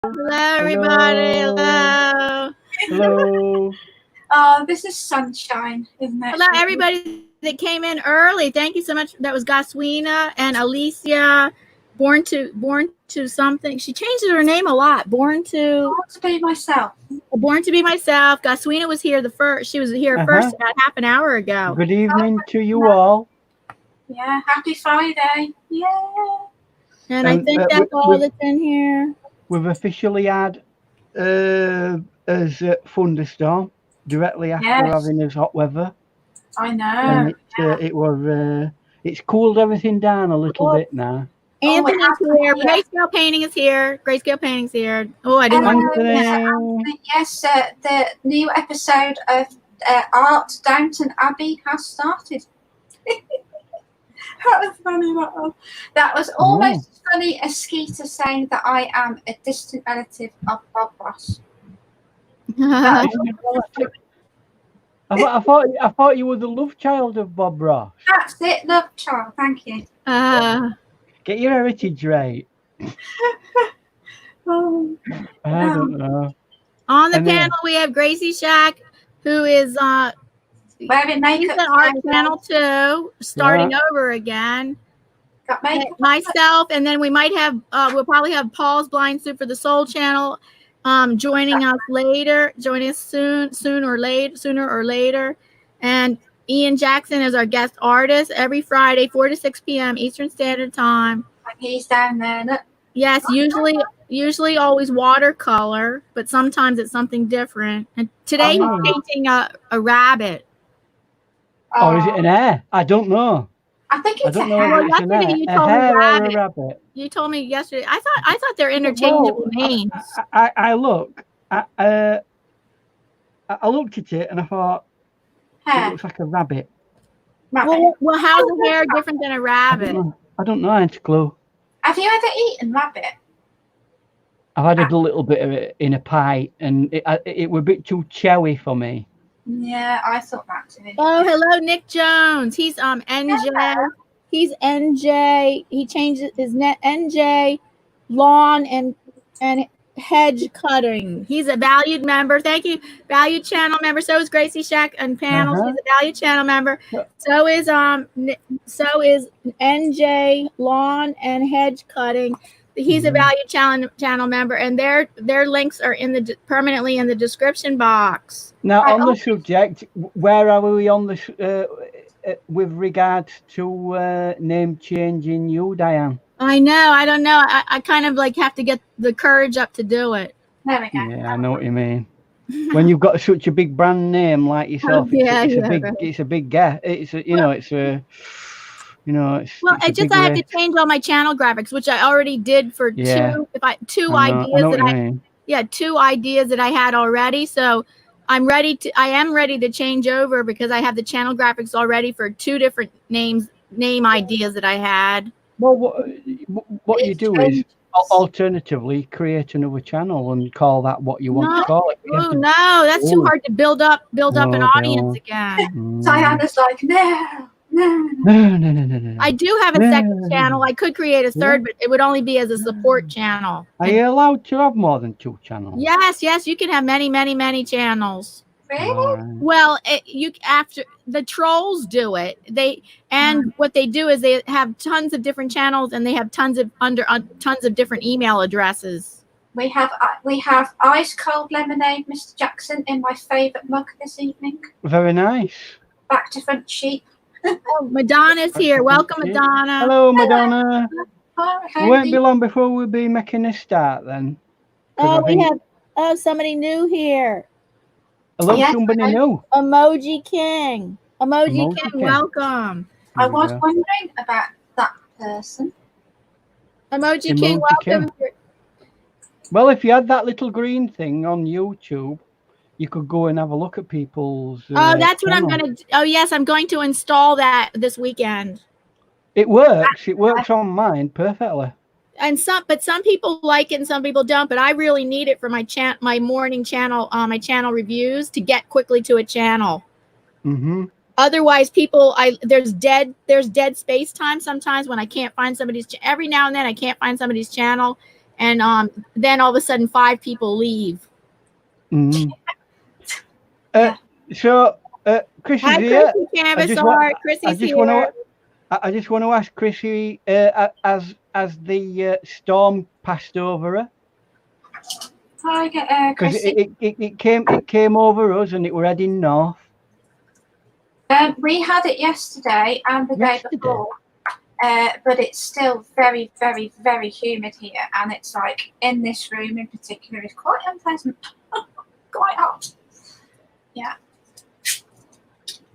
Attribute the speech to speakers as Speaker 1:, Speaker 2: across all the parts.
Speaker 1: Hello, everybody. Hello.
Speaker 2: Hello.
Speaker 3: Oh, this is sunshine, isn't it?
Speaker 1: Hello, everybody that came in early. Thank you so much. That was Goswina and Alicia. Born to something. She changes her name a lot. Born to
Speaker 3: be myself.
Speaker 1: Born to be myself. Goswina was here first. She was here first about half an hour ago.
Speaker 2: Good evening to you all.
Speaker 3: Yeah, happy Friday. Yeah.
Speaker 1: And I think that's all that's in here.
Speaker 2: We've officially had as thunderstorm directly after having this hot weather.
Speaker 3: I know.
Speaker 2: And it's cooled everything down a little bit now.
Speaker 1: Anthony's here. Grayscale Painting is here. Grayscale Painting's here. Oh, I didn't
Speaker 3: Anthony. Yes, the new episode of Art Downton Abbey has started. That was funny, that one. That was almost as funny as Skeeter saying that I am a distant relative of Bob Ross.
Speaker 2: I thought you were the love child of Bob Ross.
Speaker 3: That's it, love child. Thank you.
Speaker 2: Get your heritage right.
Speaker 3: Oh,
Speaker 2: I don't know.
Speaker 1: On the panel, we have Gracie Shack, who is
Speaker 3: wearing makeup.
Speaker 1: Art channel 2, starting over again.
Speaker 3: Got makeup.
Speaker 1: Myself, and then we might have we'll probably have Paul's Blind Soup for the Soul channel joining us sooner or later. And Ian Jackson is our guest artist every Friday, 4 to 6 p.m. Eastern Standard Time.
Speaker 3: And he's down there. Look.
Speaker 1: Yes, usually always watercolor, but sometimes it's something different. And today he's painting a rabbit.
Speaker 2: Or is it an hare? I don't know.
Speaker 3: I think it's
Speaker 1: a hare. You told me rabbit. You told me yesterday. I thought they're interchangeable names.
Speaker 2: I looked at it and I thought it looks like a rabbit.
Speaker 1: Well, how's a hare different than a rabbit?
Speaker 2: I don't know. I ain't a clue.
Speaker 3: Have you ever eaten rabbit?
Speaker 2: I've had a little bit of it in a pie, and it was a bit too chewy for me.
Speaker 3: Yeah, I thought that too.
Speaker 1: Oh, hello, Nick Jones. He's NJ. He's NJ. He changes his NJ lawn and hedge cutting. He's a valued member. Thank you, valued channel member. So is Gracie Shack and panels. He's a valued channel member. So is NJ lawn and hedge cutting. He's a valued channel member, and their links are permanently in the description box.
Speaker 2: Now, on the subject, where are we on the with regards to name changing you, Diane?
Speaker 1: I know. I don't know. I kind of like have to get the courage up to do it.
Speaker 3: There we go.
Speaker 2: Yeah, I know what you mean. When you've got such a big brand name like yourself, it's a big gap. Well,
Speaker 1: I have to change all my channel graphics, which I already did for two ideas that I had already. So I am ready to change over because I have the channel graphics already for 2 different name ideas that I had.
Speaker 2: Well, what you do is alternatively create another channel and call that what you want to call it.
Speaker 1: Oh no, that's too hard to build up an audience again.
Speaker 3: Diana's like, no.
Speaker 1: I do have a second channel. I could create a third, but it would only be as a support channel.
Speaker 2: Are you allowed to have more than 2 channels?
Speaker 1: Yes, you can have many channels.
Speaker 3: Really?
Speaker 1: Well, after the trolls do it, what they do is they have tons of different channels and they have tons of different email addresses.
Speaker 3: We have ice cold lemonade, Mr. Jackson, in my favourite mug this evening.
Speaker 2: Very nice.
Speaker 3: Back to front sheep.
Speaker 1: Oh, Madonna's here. Welcome, Madonna.
Speaker 2: Hello, Madonna.
Speaker 3: Hi,
Speaker 2: It won't be long before we'll be making a start then.
Speaker 1: We have somebody new here.
Speaker 2: Hello, somebody new.
Speaker 1: Emoji King. Emoji King, welcome.
Speaker 3: I was wondering about that person.
Speaker 1: Emoji King, welcome.
Speaker 2: Well, if you had that little green thing on YouTube, you could go and have a look at people's.
Speaker 1: That's what I'm going to. Oh, yes, I'm going to install that this weekend.
Speaker 2: It works. It works on mine perfectly.
Speaker 1: And some people like it and some people don't. But I really need it for my morning channel, my channel reviews to get quickly to a channel. Otherwise, there's dead space time sometimes when I can't find every now and then I can't find somebody's channel. and then all of a sudden 5 people leave.
Speaker 2: Mm.
Speaker 3: Yeah.
Speaker 2: So Chris is
Speaker 1: Hi,
Speaker 2: here.
Speaker 1: Chrissy Canvas Art. Chrissy's here.
Speaker 2: I just want to ask Chrissy, as the storm passed over her,
Speaker 3: Hi,
Speaker 2: because
Speaker 3: Chrissy.
Speaker 2: it came over us and it were heading north.
Speaker 3: We had it yesterday and the day before, but it's still very, very, very humid here, and it's like in this room in particular is quite unpleasant, quite hot. Yeah.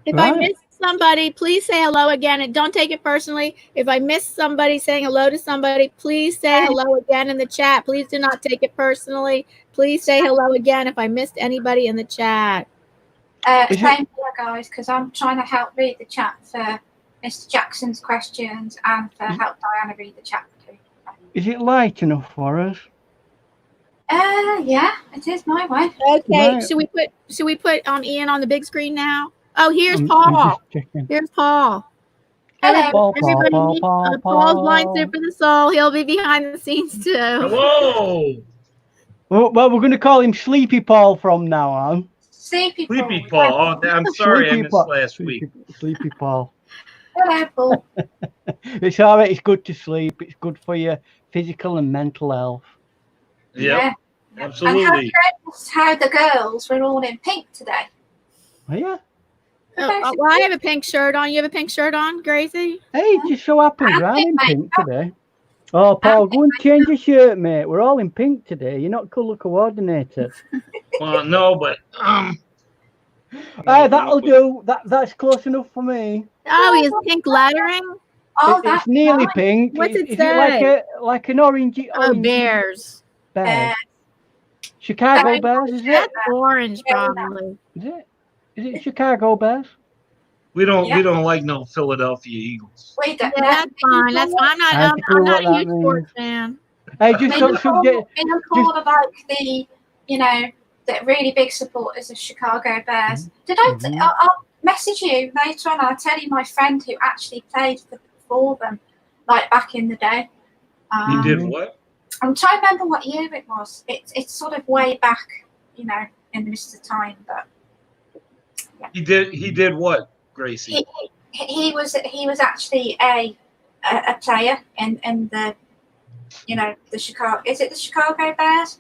Speaker 1: If I missed somebody, please say hello again, and don't take it personally. If I missed somebody saying hello to somebody, please say hello again in the chat. Please do not take it personally. Please say hello again if I missed anybody in the chat.
Speaker 3: Same here, guys, because I'm trying to help read the chat for Mr. Jackson's questions and for help Diana read the chat too.
Speaker 2: Is it light enough for us?
Speaker 3: Yeah, it is my way.
Speaker 1: Okay,
Speaker 2: Right.
Speaker 1: should we put Ian on the big screen now? Oh, here's Paul. Here's Paul.
Speaker 3: Hello.
Speaker 1: Everybody, Paul's blind super the soul. He'll be behind the scenes too.
Speaker 4: Hello.
Speaker 2: Well, we're going to call him Sleepy Paul from now on.
Speaker 3: Sleepy
Speaker 4: Paul. Oh, I'm sorry, I missed last week.
Speaker 2: Sleepy Paul.
Speaker 3: Hello, Paul.
Speaker 2: It's all right. It's good to sleep. It's good for your physical and mental health.
Speaker 4: Yeah, absolutely.
Speaker 3: And how the girls were all in pink today.
Speaker 2: Oh, yeah.
Speaker 1: Oh, well, I have a pink shirt on. You have a pink shirt on, Gracie?
Speaker 2: Hey, it just so happens I'm in pink today. Oh, Paul, go and change your shirt, mate. We're all in pink today. You're not colour coordinated.
Speaker 4: Well, no, but
Speaker 2: that'll do. That's close enough for me.
Speaker 1: Oh, he has pink lettering.
Speaker 3: Oh,
Speaker 2: it's nearly pink.
Speaker 1: What's it
Speaker 2: is
Speaker 1: say?
Speaker 2: It like an orangey?
Speaker 1: Oh, Bears.
Speaker 2: Bears. Chicago Bears, is it?
Speaker 1: That's orange, probably.
Speaker 2: Is it? Is it Chicago Bears?
Speaker 4: we don't like no Philadelphia Eagles.
Speaker 3: Wait,
Speaker 1: yeah, that's fine. That's fine. I'm not a huge sports fan.
Speaker 2: Hey, just don't subject.
Speaker 3: Paul are like the really big supporters of Chicago Bears. Did I'll message you later on. I'll tell you my friend who actually played for them, like back in the day.
Speaker 4: You did what?
Speaker 3: I'm trying to remember what year it was. It's sort of way back, in the midst of time. But yeah.
Speaker 4: He did what, Gracie?
Speaker 3: He was actually a player in the the Chicago. Is it the Chicago Bears?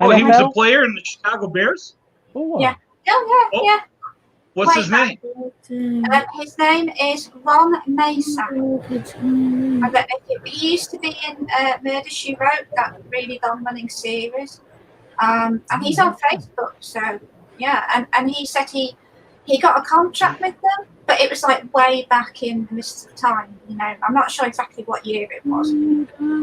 Speaker 4: Oh, he was a player in the Chicago Bears?
Speaker 2: Oh,
Speaker 3: yeah. Yeah.
Speaker 4: What's his name?
Speaker 3: His name is Ron Mason. He used to be in Murder, She Wrote, that really long-running series. And he's on Facebook, so yeah. And he said he got a contract with them, but it was like way back in the midst of time. I'm not sure exactly what year it was,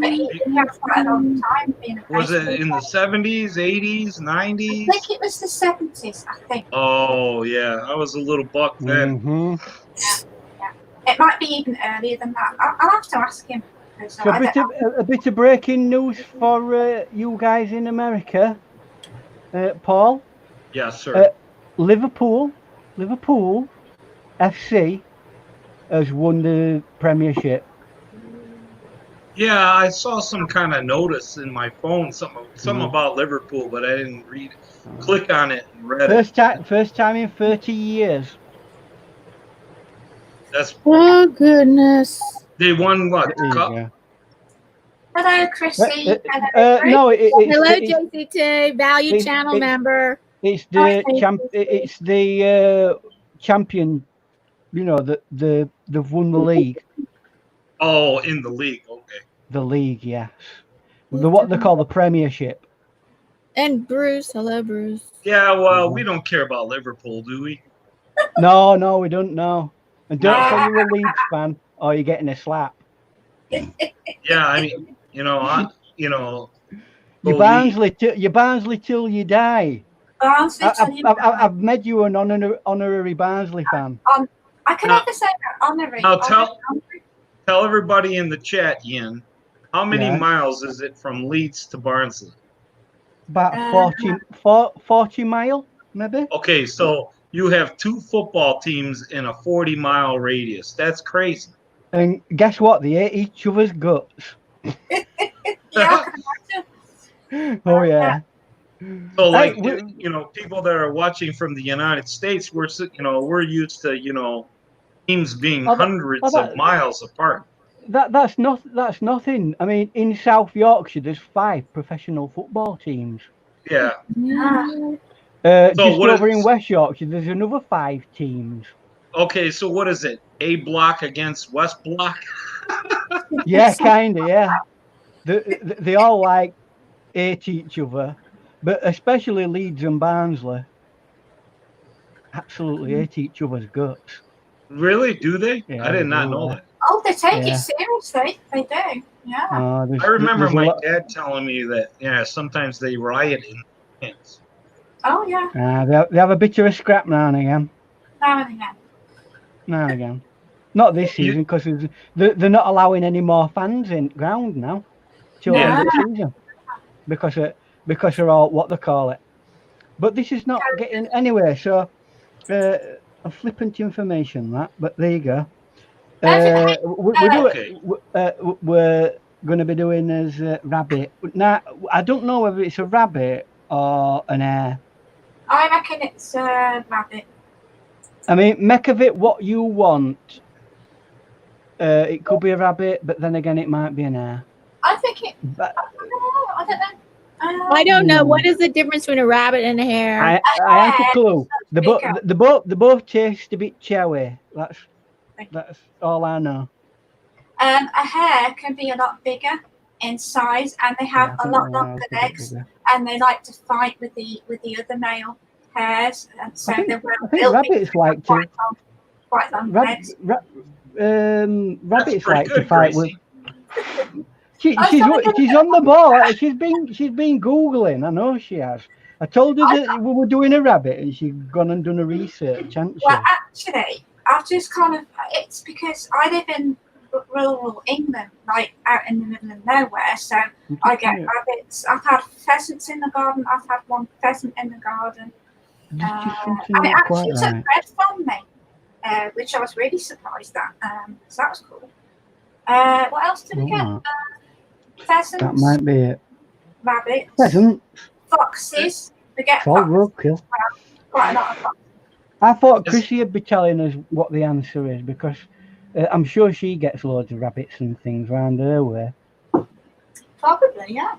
Speaker 3: but he had quite a long time being a
Speaker 4: Was it in the 70s, 80s, 90s?
Speaker 3: I think it was the 70s, I think.
Speaker 4: Oh, yeah. I was a little buck then.
Speaker 2: Mm-hmm.
Speaker 3: Yeah. It might be even earlier than that. I'll have to ask him.
Speaker 2: So a bit of breaking news for you guys in America. Paul?
Speaker 4: Yes, sir.
Speaker 2: Liverpool FC has won the Premiership.
Speaker 4: Yeah, I saw some kind of notice in my phone, something about Liverpool, but I didn't read it. Click on it and read it.
Speaker 2: First time in 30 years.
Speaker 4: That's
Speaker 1: Oh goodness.
Speaker 4: They won what? The cup?
Speaker 2: Yeah.
Speaker 3: Hello, Chrissy.
Speaker 2: No,
Speaker 1: hello, JCT, value channel member.
Speaker 2: It's the champion. They've won the league.
Speaker 4: Oh, in the league, okay.
Speaker 2: The league, yes. What they call the Premiership.
Speaker 1: And Bruce, hello, Bruce.
Speaker 4: Yeah, well, we don't care about Liverpool, do we?
Speaker 2: No, we don't know. And don't say you're a Leeds fan, or you're getting a slap.
Speaker 4: Yeah, I mean,
Speaker 2: You're Barnsley till you die. I've made you an honorary Barnsley fan.
Speaker 3: I can never say that honorary.
Speaker 4: Now tell everybody in the chat, Ian, how many miles is it from Leeds to Barnsley?
Speaker 2: About 40 mile, maybe.
Speaker 4: Okay, so you have 2 football teams in a 40-mile radius. That's crazy.
Speaker 2: And guess what? They ate each other's guts.
Speaker 3: Yeah, I can imagine.
Speaker 2: Oh yeah.
Speaker 4: So like,
Speaker 2: Hey,
Speaker 4: people that are watching from the United States, we're used to, teams being hundreds of miles apart.
Speaker 2: That's nothing. I mean, in South Yorkshire, there's 5 professional football teams.
Speaker 4: Yeah.
Speaker 2: Just over in West Yorkshire, there's another 5 teams.
Speaker 4: Okay, so what is it? A block against West block?
Speaker 2: Yeah, kinda. Yeah, they all like hate each other, but especially Leeds and Barnsley. Absolutely hate each other's guts.
Speaker 4: Really? Do they?
Speaker 2: Yeah,
Speaker 4: I did not know that.
Speaker 3: Oh, they take it seriously. They do. Yeah.
Speaker 4: I remember my dad telling me that, sometimes they riot in the fans.
Speaker 3: Oh, yeah.
Speaker 2: They have a bit of a scrap now and again.
Speaker 3: Now and again.
Speaker 2: Now and again. Not this season, because they're not allowing any more fans in ground now till the end of the season. Because they're all, what they call it. But this is not getting anywhere, so a flippant information that, but there you go. We're going to be doing as rabbit. Now, I don't know whether it's a rabbit or an hare.
Speaker 3: I reckon it's a rabbit.
Speaker 2: I mean, make of it what you want. It could be a rabbit, but then again, it might be an hare.
Speaker 3: I think it. I don't know.
Speaker 1: I don't know. What is the difference between a rabbit and a hare?
Speaker 2: I have a clue. They both taste a bit chowy. That's all I know.
Speaker 3: A hare can be a lot bigger in size, and they have a lot longer legs, and they like to fight with the other male hares. And so
Speaker 2: I think rabbits like to.
Speaker 3: Quite long legs.
Speaker 2: Rabbits like to fight with. She's on the ball. She's been Googling. I know she has. I told her that we were doing a rabbit, and she's gone and done a research, hasn't she?
Speaker 3: Well, actually, I've just it's because I live in rural England, like out in the middle of nowhere, so I get rabbits. I've had pheasants in the garden. I've had one pheasant in the garden. And it actually took bread from me, which I was really surprised at. So that was cool. What else did we get? Pheasants.
Speaker 2: That might be it.
Speaker 3: Rabbits.
Speaker 2: Pheasants.
Speaker 3: Foxes. We get
Speaker 2: quite a lot of foxes. I thought Chrissy would be telling us what the answer is, because I'm sure she gets loads of rabbits and things around her way.
Speaker 3: Probably, yeah.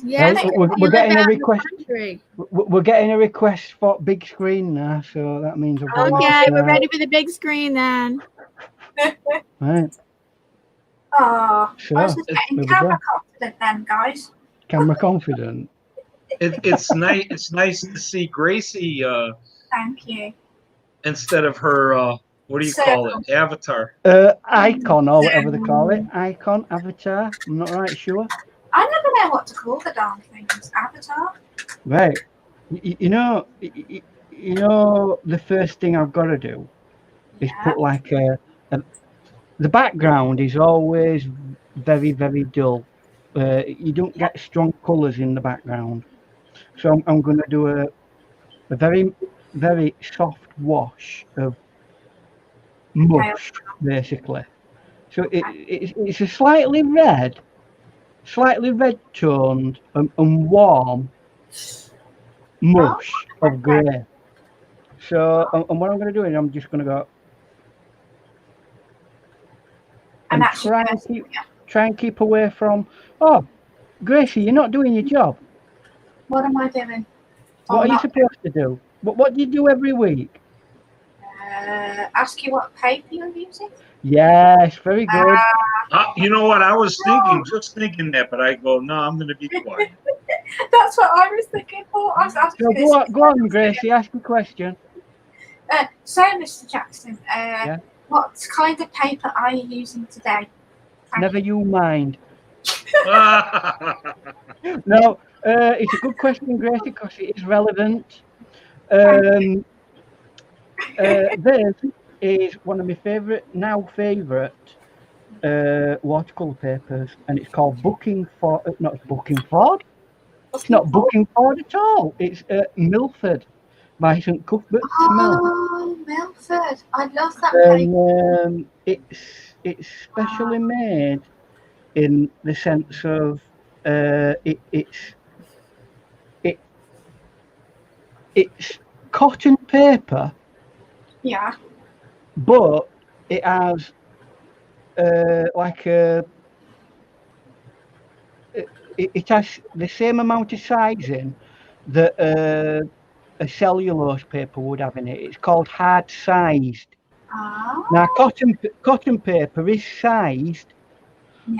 Speaker 1: Yeah,
Speaker 2: we're getting a request. We're getting a request for big screen now, so that means
Speaker 1: we're ready for the big screen then.
Speaker 2: Right.
Speaker 3: Oh, so, I was just getting camera confident then, guys.
Speaker 2: Camera confident.
Speaker 4: It's nice. It's nice to see Gracie.
Speaker 3: Thank you.
Speaker 4: Instead of her, what do you call it? Avatar.
Speaker 2: Icon or whatever they call it. Icon, avatar. I'm not right sure.
Speaker 3: I never know what to call the darn thing. It's avatar.
Speaker 2: Right. You know, the first thing I've got to do is put like the background is always very, very dull. You don't get strong colours in the background. So I'm going to do a very, very soft wash of mush, basically. So it's a slightly red toned and warm mush of grey. So, and what I'm going to do is I'm just going to go and try and keep away from. Oh, Gracie, you're not doing your job.
Speaker 3: What am I doing?
Speaker 2: What are you supposed to do? What do you do every week?
Speaker 3: Ask you what paper you're using?
Speaker 2: Yes, very good.
Speaker 4: You know what? I was just thinking that, but I go, no, I'm going to be quiet.
Speaker 3: That's what I was thinking for.
Speaker 2: Go on, Gracie, ask a question.
Speaker 3: So, Mr. Jackson, what kind of paper are you using today?
Speaker 2: Never you mind. No, it's a good question, Gracie, because it is relevant. This is one of my favourite watercolour papers, and it's called It's not Bookingford at all. It's Milford by St Cuthbert's Mill.
Speaker 3: Oh, Milford! I love that paper.
Speaker 2: It's specially made in the sense of it's cotton paper,
Speaker 3: Yeah.
Speaker 2: but it has like it has the same amount of sizing that a cellulose paper would have in it. It's called hard sized.
Speaker 3: Oh.
Speaker 2: Now cotton paper is sized,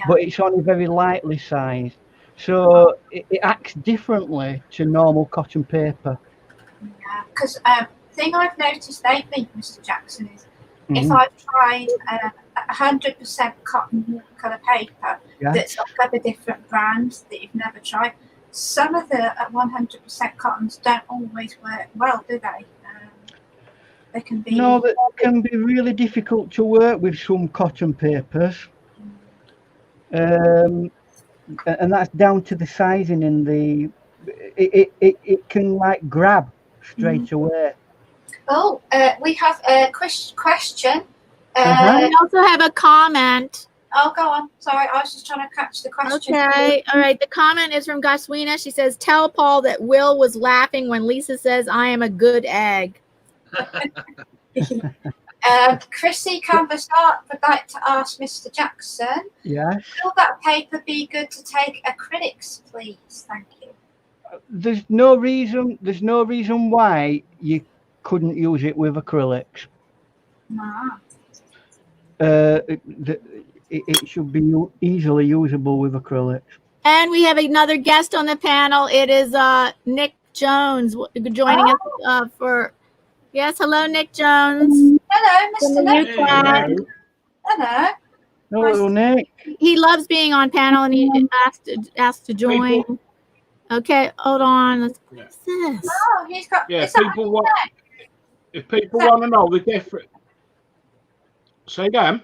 Speaker 2: but it's only very lightly sized, so it acts differently to normal cotton paper.
Speaker 3: Yeah, because thing I've noticed lately, Mr. Jackson, is if I've tried 100% cotton colour paper that's of other different brands that you've never tried, some of the 100% cottons don't always work well, do they? They can be...
Speaker 2: No, that can be really difficult to work with some cotton papers. And that's down to the sizing in the... It can like grab straight away.
Speaker 3: Oh, we have a question.
Speaker 1: We also have a comment.
Speaker 3: Oh, go on. Sorry, I was just trying to catch the question.
Speaker 1: Okay, all right. The comment is from Goswina. She says, "Tell Paul that Will was laughing when Lisa says I am a good egg."
Speaker 3: Chrissy Canvas Art would like to ask Mr. Jackson,
Speaker 2: yes,
Speaker 3: will that paper be good to take acrylics, please? Thank you.
Speaker 2: There's no reason why you couldn't use it with acrylics.
Speaker 3: Ah.
Speaker 2: It should be easily usable with acrylics.
Speaker 1: And we have another guest on the panel. It is Nick Jones joining us for... Yes, hello, Nick Jones.
Speaker 3: Hello, Mr. Nick.
Speaker 4: Hello.
Speaker 3: Hello.
Speaker 2: Hello, Nick.
Speaker 1: He loves being on panel, and he asked to join. Okay, hold on. What's this?
Speaker 3: Oh, he's got...
Speaker 5: Yeah, people want... If people want to know the difference... Say again?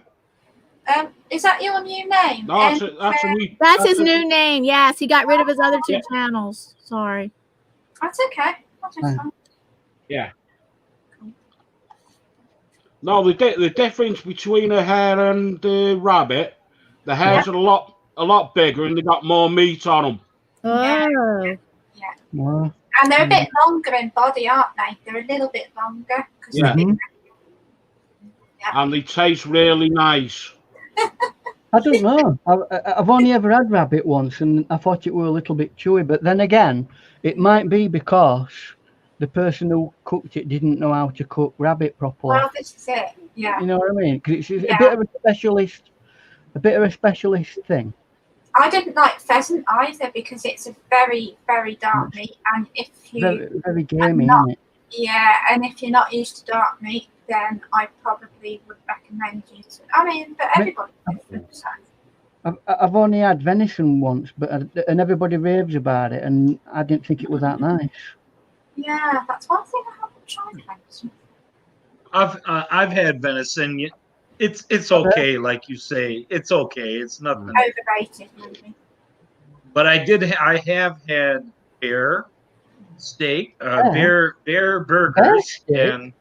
Speaker 3: Is that your new name?
Speaker 5: No,
Speaker 1: that's his new name. Yes, he got rid of his other two channels. Sorry.
Speaker 3: That's okay.
Speaker 5: Yeah. No, the difference between a hare and a rabbit, the hares are a lot bigger and they got more meat on them.
Speaker 1: Oh.
Speaker 2: Wow.
Speaker 3: And they're a bit longer in body, aren't they? They're a little bit longer.
Speaker 5: Yeah. And they taste really nice.
Speaker 2: I don't know. I've only ever had rabbit once, and I thought it were a little bit chewy. But then again, it might be because the person who cooked it didn't know how to cook rabbit properly.
Speaker 3: Well, this is it. Yeah.
Speaker 2: You know what I mean? Because it's a bit of a specialist thing.
Speaker 3: I didn't like pheasant either because it's a very, very dark meat, and if you
Speaker 2: very gamey, isn't it?
Speaker 3: Yeah, and if you're not used to dark meat, then I probably would recommend you to. I mean, but everybody's different. So.
Speaker 2: I've only had venison once, and everybody raves about it, and I didn't think it was that nice.
Speaker 3: Yeah, that's one thing I haven't tried venison.
Speaker 4: I've had venison. It's okay, like you say. It's okay. It's nothing
Speaker 3: overrated, maybe.
Speaker 4: But I have had bear steak, bear burgers, and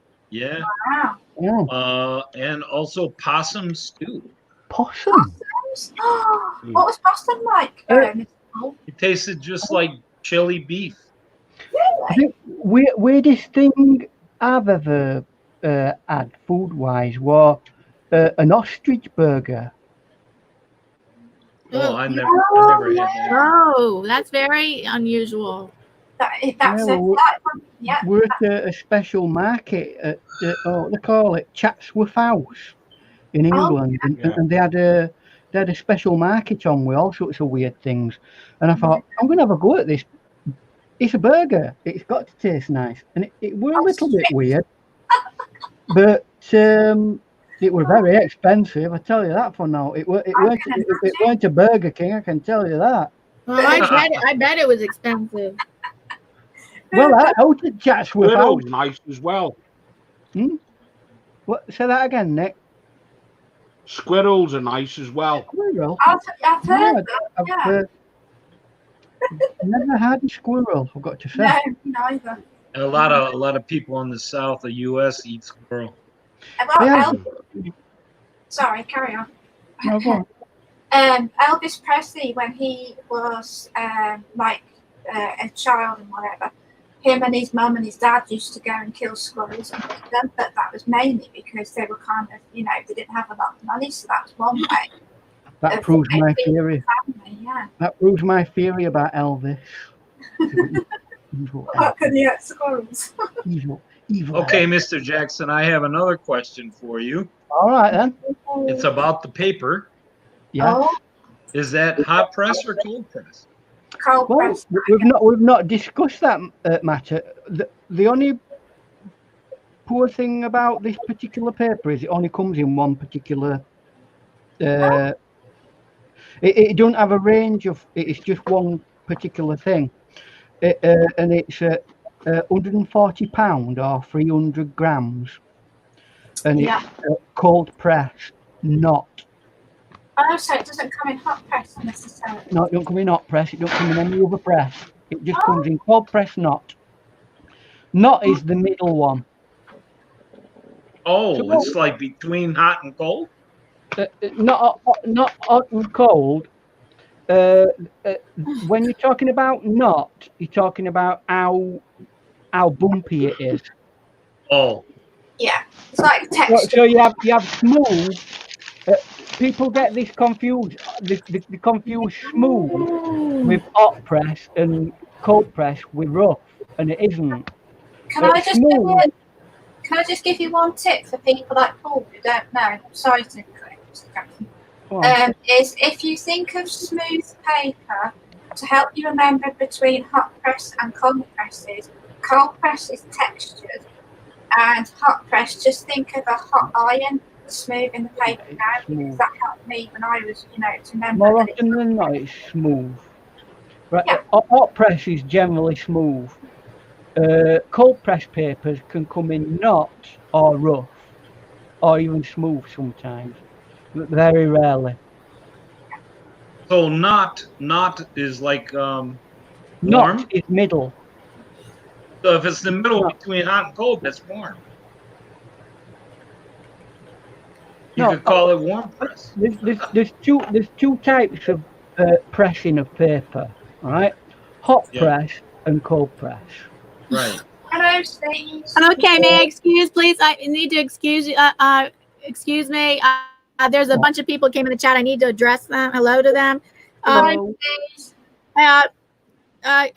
Speaker 4: and also possum stew.
Speaker 2: Possum?
Speaker 3: What was possum like?
Speaker 2: It
Speaker 4: tasted just like chili beef.
Speaker 3: Really?
Speaker 2: I think weirdest thing I've ever had food-wise was an ostrich burger.
Speaker 4: Oh, I never had that.
Speaker 1: Oh, that's very unusual.
Speaker 2: We're at a special market at what they call it, Chatsworth House in England, and they had a special market on with all sorts of weird things. And I thought, I'm going to have a go at this. It's a burger. It's got to taste nice, and it were a little bit weird, but it was very expensive. I tell you that for now. It weren't a Burger King. I can tell you that.
Speaker 1: Well, I bet it was expensive.
Speaker 2: Well, out at Chatsworth House,
Speaker 5: nice as well.
Speaker 2: What? Say that again, Nick.
Speaker 5: Squirrels are nice as well.
Speaker 2: Squirrel.
Speaker 3: I've heard
Speaker 2: I've never had a squirrel. I've got to say.
Speaker 3: No, neither.
Speaker 4: And a lot of people in the south of U.S. eat squirrel.
Speaker 3: Well, sorry, carry on.
Speaker 2: No, go on.
Speaker 3: Elvis Presley, when he was like a child and whatever, him and his mum and his dad used to go and kill squirrels and eat them, but that was mainly because they were kind of, you know, they didn't have a lot of money, so that was one way.
Speaker 2: That proves my theory.
Speaker 3: Family, yeah.
Speaker 2: That proves my theory about Elvis.
Speaker 3: How can you get squirrels?
Speaker 2: Evil.
Speaker 4: Okay, Mr. Jackson, I have another question for you.
Speaker 2: All right then.
Speaker 4: It's about the paper.
Speaker 2: Yeah.
Speaker 3: Oh,
Speaker 4: Is that hot press or cold press?
Speaker 3: cold
Speaker 2: Well,
Speaker 3: press.
Speaker 2: we've not discussed that matter. The only poor thing about this particular paper is it only comes in one particular. It don't have a range of. It's just one particular thing, and it's £140 or 300 grams, and it's cold press, not.
Speaker 3: Oh, so it doesn't come in hot press necessarily.
Speaker 2: No, it don't come in hot press. It don't come in any other press. It just comes in cold press, not. Not is the middle one.
Speaker 4: Oh,
Speaker 2: So,
Speaker 4: it's like between hot and cold?
Speaker 2: not hot and cold. When you're talking about not, you're talking about how bumpy it is.
Speaker 3: Oh. Yeah, it's like texture.
Speaker 2: So you have smooth. People get this confused. They confuse smooth with hot press and cold press with rough, and it isn't.
Speaker 3: Can I just give you one tip for people like Paul who don't know? I'm sorry to correct Mr. Jackson. Is if you think of smooth paper, to help you remember between hot press and cold presses, cold press is textured, and hot press, just think of a hot iron smoothing the paper down, because that helped me when I was, you know, to remember.
Speaker 2: More often than not, it's smooth. Right, yeah. Hot press is generally smooth. Cold press papers can come in not or rough, or even smooth sometimes. Very rarely.
Speaker 4: So not is like warm?
Speaker 2: Not is middle.
Speaker 4: So if it's the middle between hot and cold, that's warm. You could call it warm press.
Speaker 2: There's two types of pressing of paper, right? Hot press and cold press.
Speaker 4: Right.
Speaker 3: Hello, Steve.
Speaker 1: Okay, may I excuse, please? I need to excuse you. Excuse me. There's a bunch of people came in the chat. I need to address them. Hello to them.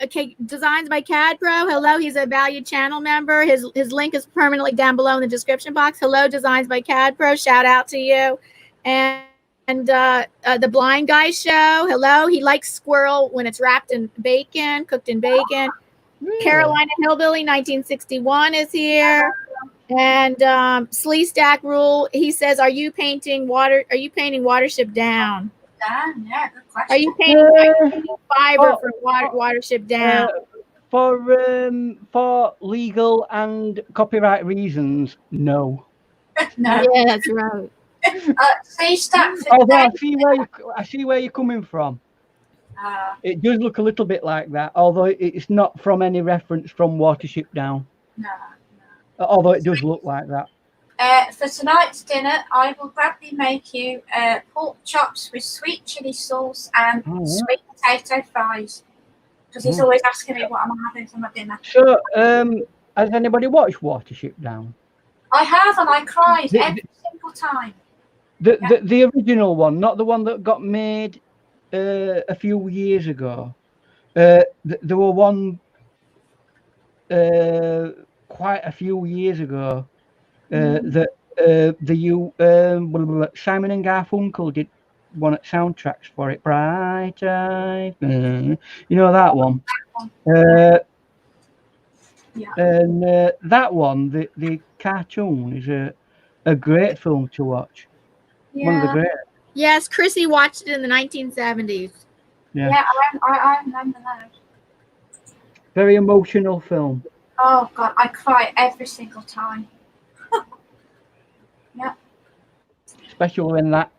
Speaker 1: Okay, designs by CADPRO. Hello, he's a valued channel member. His link is permanently down below in the description box. Hello, designs by CADPRO. Shout out to you. And the Blind Guy Show. Hello, he likes squirrel when it's wrapped in bacon, cooked in bacon. Carolina Hillbilly 1961 is here. And Slee Stack Rule, he says, are you painting Watership Down?
Speaker 3: Yeah, good question.
Speaker 1: Are you painting fiber for Watership Down?
Speaker 2: For legal and copyright reasons, no.
Speaker 3: No.
Speaker 1: Yeah, that's right.
Speaker 3: Slee Stack.
Speaker 2: Although I see where you're coming from. It does look a little bit like that, although it's not from any reference from Watership Down.
Speaker 3: No.
Speaker 2: Although it does look like that.
Speaker 3: For tonight's dinner, I will gladly make you pork chops with sweet chili sauce and sweet potato fries. Because he's always asking me what I'm having for my dinner.
Speaker 2: So, has anybody watched Watership Down?
Speaker 3: I have, and I cried every single time.
Speaker 2: The original one, not the one that got made a few years ago. There were one quite a few years ago that Simon and Garfunkel did one at soundtracks for it. Bright Eyes, you know that one. And that one, the cartoon is a great film to watch. One of the great.
Speaker 1: Yes, Chrissy watched it in the 1970s.
Speaker 3: Yeah, I remember that.
Speaker 2: Very emotional film.
Speaker 3: Oh God, I cry every single time. Yeah.
Speaker 2: Especially when that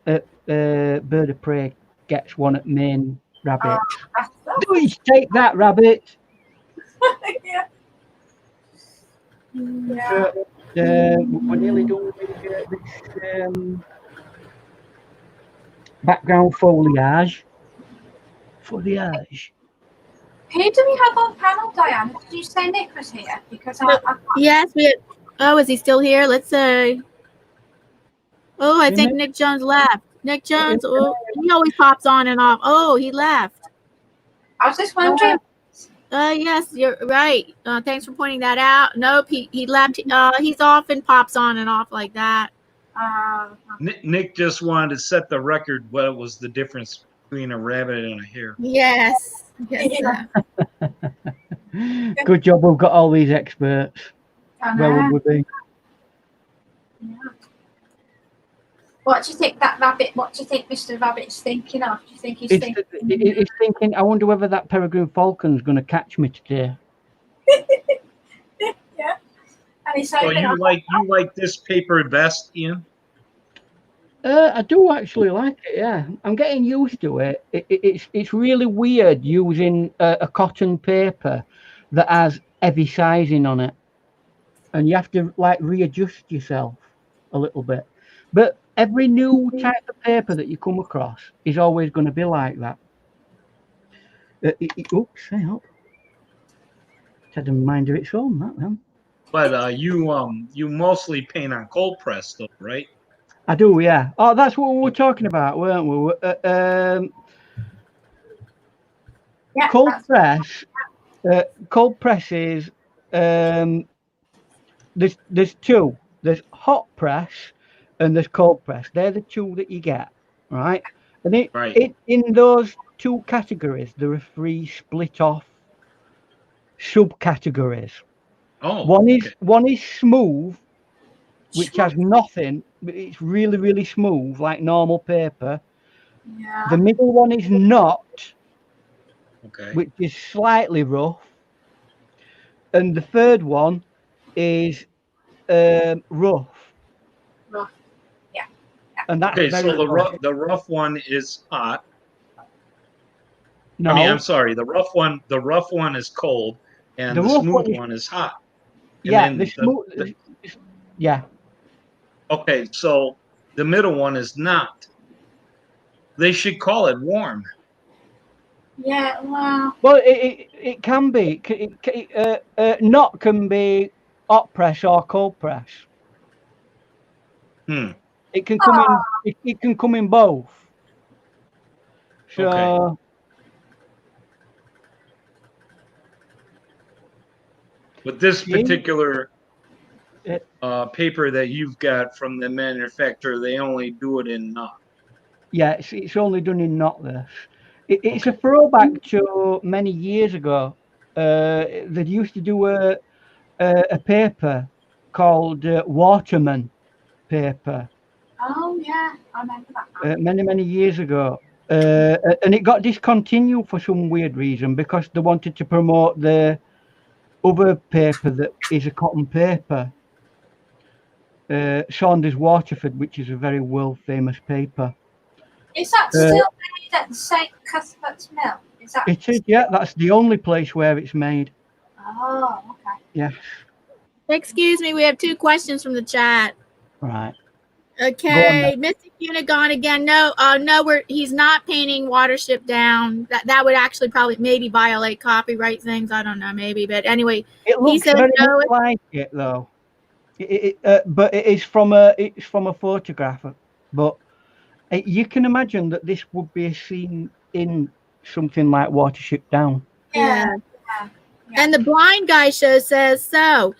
Speaker 2: bird of prey gets one at main rabbit. Please take that, rabbit.
Speaker 3: Yeah.
Speaker 2: We're nearly done with background foliage. Foliage.
Speaker 3: Who do we have on panel, Diana? Did you say Nick was here? Because I
Speaker 1: Yes, we had, oh, is he still here? Let's see. Oh, I think Nick Jones left. Nick Jones, oh, he always pops on and off. Oh, he left.
Speaker 3: I was just wondering.
Speaker 1: Yes, you're right. Thanks for pointing that out. Nope, he left. He's often pops on and off like that.
Speaker 4: Nick just wanted to set the record what was the difference between a rabbit and a hare.
Speaker 1: Yes. Yes.
Speaker 2: Good job, we've got all these experts. Where would we be?
Speaker 3: Yeah. What do you think that rabbit? What do you think Mr. Rabbit's thinking of? Do you think he's thinking?
Speaker 2: He's thinking. I wonder whether that peregrine falcon's going to catch me today.
Speaker 3: Yeah. And he's
Speaker 4: so you like this paper best, Ian?
Speaker 2: I do actually like it. Yeah, I'm getting used to it. It's really weird using a cotton paper that has heavy sizing on it, and you have to like readjust yourself a little bit. But every new type of paper that you come across is always going to be like that. Oops, hang up. Had a mind of its own, that then.
Speaker 4: But you mostly paint on cold press, though, right?
Speaker 2: I do, yeah. Oh, that's what we were talking about, weren't we?
Speaker 3: Yeah,
Speaker 2: cold press is there's two. There's hot press and there's cold press. They're the two that you get, right? And in those two categories, there are three split off subcategories.
Speaker 4: Oh,
Speaker 2: one is smooth, which has nothing. It's really, really smooth, like normal paper.
Speaker 3: Yeah.
Speaker 2: The middle one is not,
Speaker 4: which
Speaker 2: is slightly rough. And the third one is rough.
Speaker 3: Rough, yeah.
Speaker 2: And that's
Speaker 4: so the rough one is hot.
Speaker 2: No,
Speaker 4: I mean, I'm sorry. The rough one is cold, and the smooth one is hot. And
Speaker 2: yeah.
Speaker 4: Okay, so the middle one is not. They should call it warm.
Speaker 3: Yeah, well.
Speaker 2: Well, it can be. Not can be hot press or cold press. It can come in. It can come in both. So.
Speaker 4: But this particular paper that you've got from the manufacturer, they only do it in knot.
Speaker 2: Yeah, it's only done in knot. This. It's a throwback to many years ago. They used to do a paper called Waterman paper.
Speaker 3: Oh yeah, I remember that.
Speaker 2: Many years ago, and it got discontinued for some weird reason because they wanted to promote the other paper that is a cotton paper, Saunders Waterford, which is a very world famous paper.
Speaker 3: Is that still made at St. Cuthbert's Mill? Is that?
Speaker 2: It is, yeah. That's the only place where it's made.
Speaker 3: Oh, okay.
Speaker 2: Yes.
Speaker 1: Excuse me, we have two questions from the chat.
Speaker 2: Right.
Speaker 1: Okay, Mystic Unit gone again. No, he's not painting Watership Down. That would actually probably maybe violate copyright things. I don't know, maybe, but anyway,
Speaker 2: it looks very much like it though. But it's from a photograph. But you can imagine that this would be a scene in something like Watership Down.
Speaker 1: Yeah. And the Blind Guy show says so.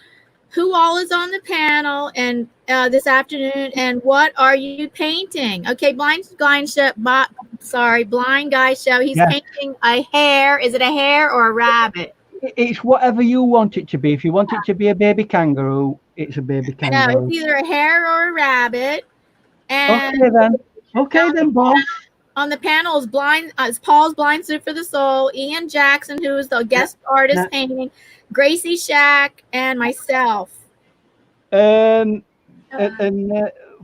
Speaker 1: Who all is on the panel and this afternoon, and what are you painting? Okay, Blind Guy show. He's painting a hare. Is it a hare or a rabbit?
Speaker 2: It's whatever you want it to be. If you want it to be a baby kangaroo, it's a baby kangaroo.
Speaker 1: No, it's either a hare or a rabbit. And
Speaker 2: okay then, boss.
Speaker 1: On the panel is Paul's Blind Suit for the Soul, Ian Jackson, who is the guest artist painting, Gracie Shack, and myself.
Speaker 2: And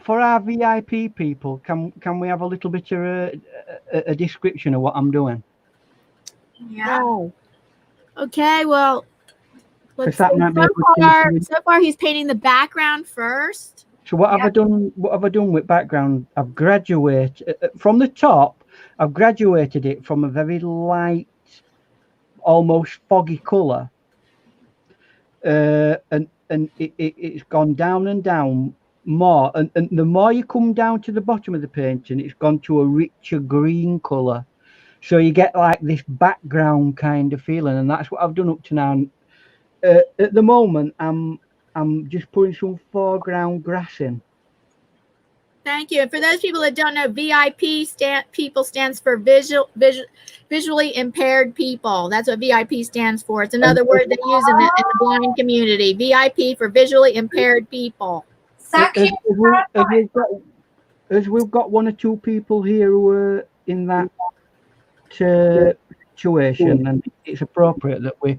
Speaker 2: for our VIP people, can we have a little bit of a description of what I'm doing?
Speaker 3: Yeah.
Speaker 1: Oh. Okay, well,
Speaker 2: so
Speaker 1: far he's painting the background first.
Speaker 2: So what have I done? What have I done with background? I've graduated from the top. I've graduated it from a very light, almost foggy colour, and it's gone down and down more. And the more you come down to the bottom of the painting, it's gone to a richer green colour. So you get like this background kind of feeling, and that's what I've done up to now. At the moment, I'm just putting some foreground grass in.
Speaker 1: Thank you. And for those people that don't know, VIP stands for visually impaired people. That's what VIP stands for. It's another word they use in the blind community. VIP for visually impaired people.
Speaker 2: As we've got one or two people here who are in that situation, and it's appropriate that we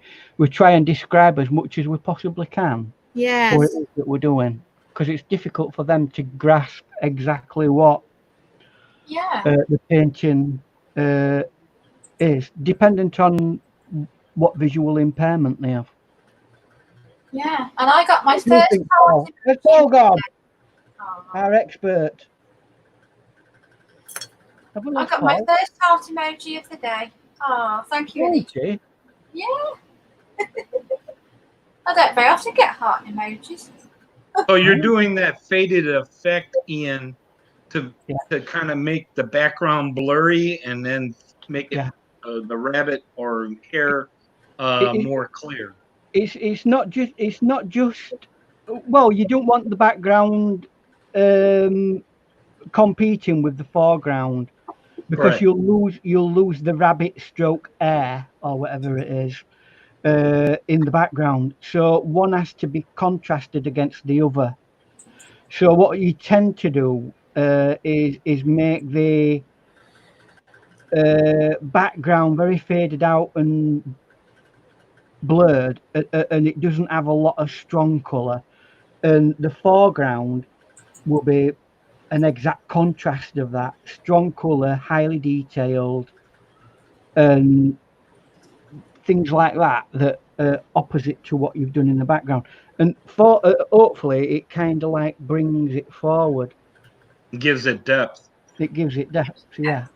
Speaker 2: try and describe as much as we possibly can.
Speaker 1: Yes.
Speaker 2: What it is that we're doing, because it's difficult for them to grasp exactly what the painting is, dependent on what visual impairment they have.
Speaker 3: Yeah, and I got my first heart
Speaker 2: Let's all go. Our expert.
Speaker 3: I got my first heart emoji of the day. Oh, thank you, Alicia. Yeah. I don't very often get heart emojis.
Speaker 4: So you're doing that faded effect in to kind of make the background blurry and then make it the rabbit or hair more clear.
Speaker 2: It's not just well, you don't want the background competing with the foreground, because you'll lose the rabbit stroke air or whatever it is in the background. So one has to be contrasted against the other. So what you tend to do is make the background very faded out and blurred, and it doesn't have a lot of strong color, and the foreground will be an exact contrast of that strong color, highly detailed, and things like that are opposite to what you've done in the background. And for hopefully it kind of like brings it forward.
Speaker 4: It gives it depth.
Speaker 2: It gives it depth, yeah.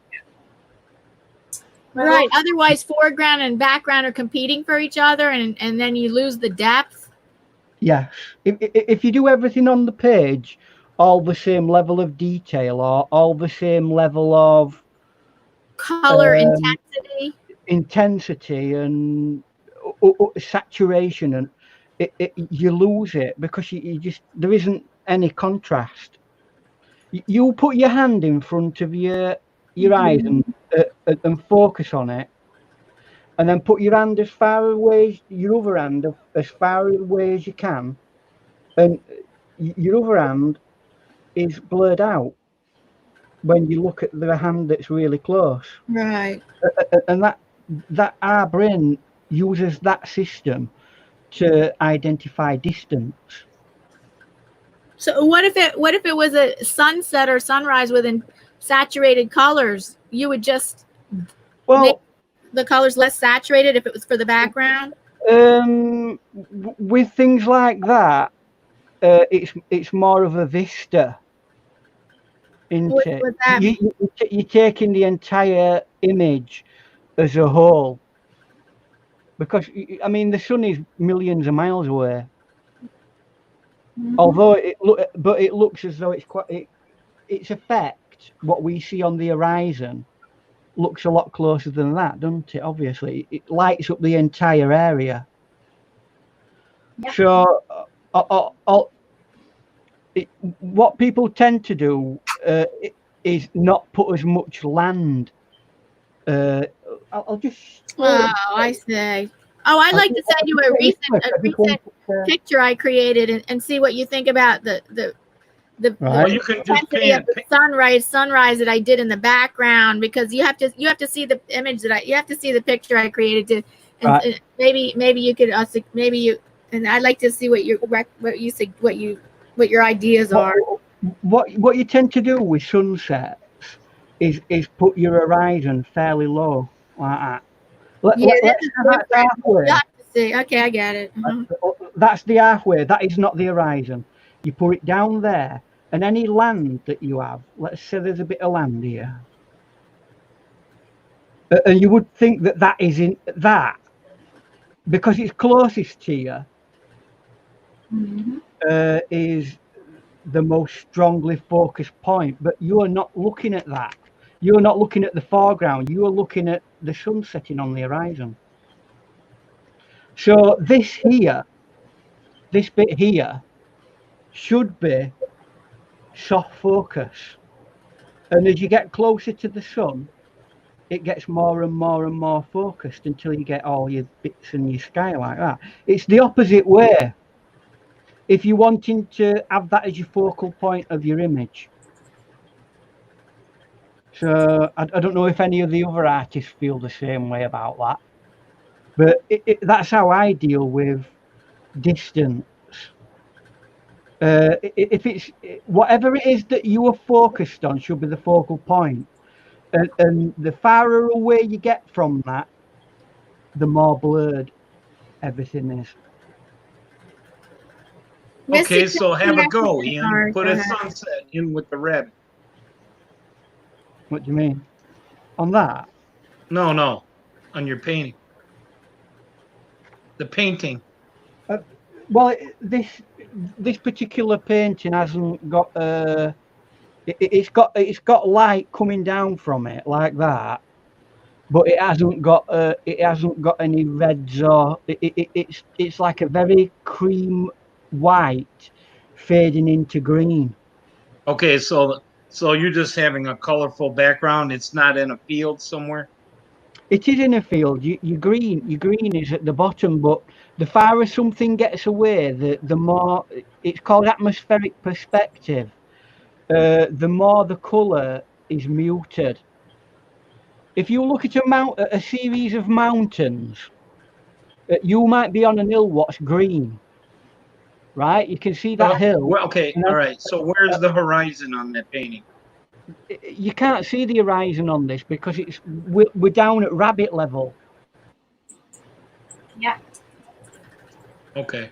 Speaker 1: Right. Otherwise, foreground and background are competing for each other, and then you lose the depth.
Speaker 2: Yes. If you do everything on the page, all the same level of detail or all the same level of
Speaker 1: color
Speaker 2: intensity and saturation, and you lose it because you just, there isn't any contrast. You put your hand in front of your eyes and focus on it, and then put your hand as far away, your other hand as far away as you can, and your other hand is blurred out when you look at the hand that's really close.
Speaker 1: Right.
Speaker 2: And that our brain uses that system to identify distance.
Speaker 1: So what if it was a sunset or sunrise with saturated colors? You would just make the colors less saturated if it was for the background?
Speaker 2: With things like that, it's more of a vista. You're taking the entire image as a whole, because I mean the sun is millions of miles away. Although it looks as though its effect, what we see on the horizon, looks a lot closer than that, doesn't it? Obviously, it lights up the entire area. Yep. So what people tend to do is not put as much land. I'll just.
Speaker 1: Oh, I see. Oh, I'd like to send you a recent picture I created and see what you think about the
Speaker 4: well, you can just paint
Speaker 1: sunrise that I did in the background, because you have to see the image you have to see the picture I created and maybe you could and I'd like to see what your ideas are.
Speaker 2: What you tend to do with sunsets is put your horizon fairly low like that.
Speaker 1: See. Okay, I get it.
Speaker 2: That's the halfway. That is not the horizon. You put it down there, and any land that you have, let's say there's a bit of land here, and you would think that that is in that, because it's closest to you, is the most strongly focused point, but you are not looking at that. You're not looking at the foreground. You are looking at the sun setting on the horizon. So this here, this bit here, should be soft focus. And as you get closer to the sun, it gets more and more and more focused until you get all your bits in your sky like that. It's the opposite way. If you're wanting to have that as your focal point of your image. So I don't know if any of the other artists feel the same way about that, but that's how I deal with distance. If it's whatever it is that you are focused on should be the focal point, and the farther away you get from that, the more blurred everything is.
Speaker 4: Okay, so have a go, Ian. Put a sunset in with the red.
Speaker 2: What do you mean? On that?
Speaker 4: No, on your painting. The painting.
Speaker 2: Well, this particular painting hasn't got it's got light coming down from it like that, but it hasn't got any reds or it's like a very cream white fading into green.
Speaker 4: Okay, so you're just having a colorful background. It's not in a field somewhere.
Speaker 2: It is in a field. Your green is at the bottom, but the farther something gets away, the more it's called atmospheric perspective. The more the color is muted. If you look at a series of mountains, you might be on an hill what's green, right? You can see that hill.
Speaker 4: Well, okay, all right. So where's the horizon on that painting?
Speaker 2: You can't see the horizon on this because we're down at rabbit level.
Speaker 3: Yeah.
Speaker 4: Okay.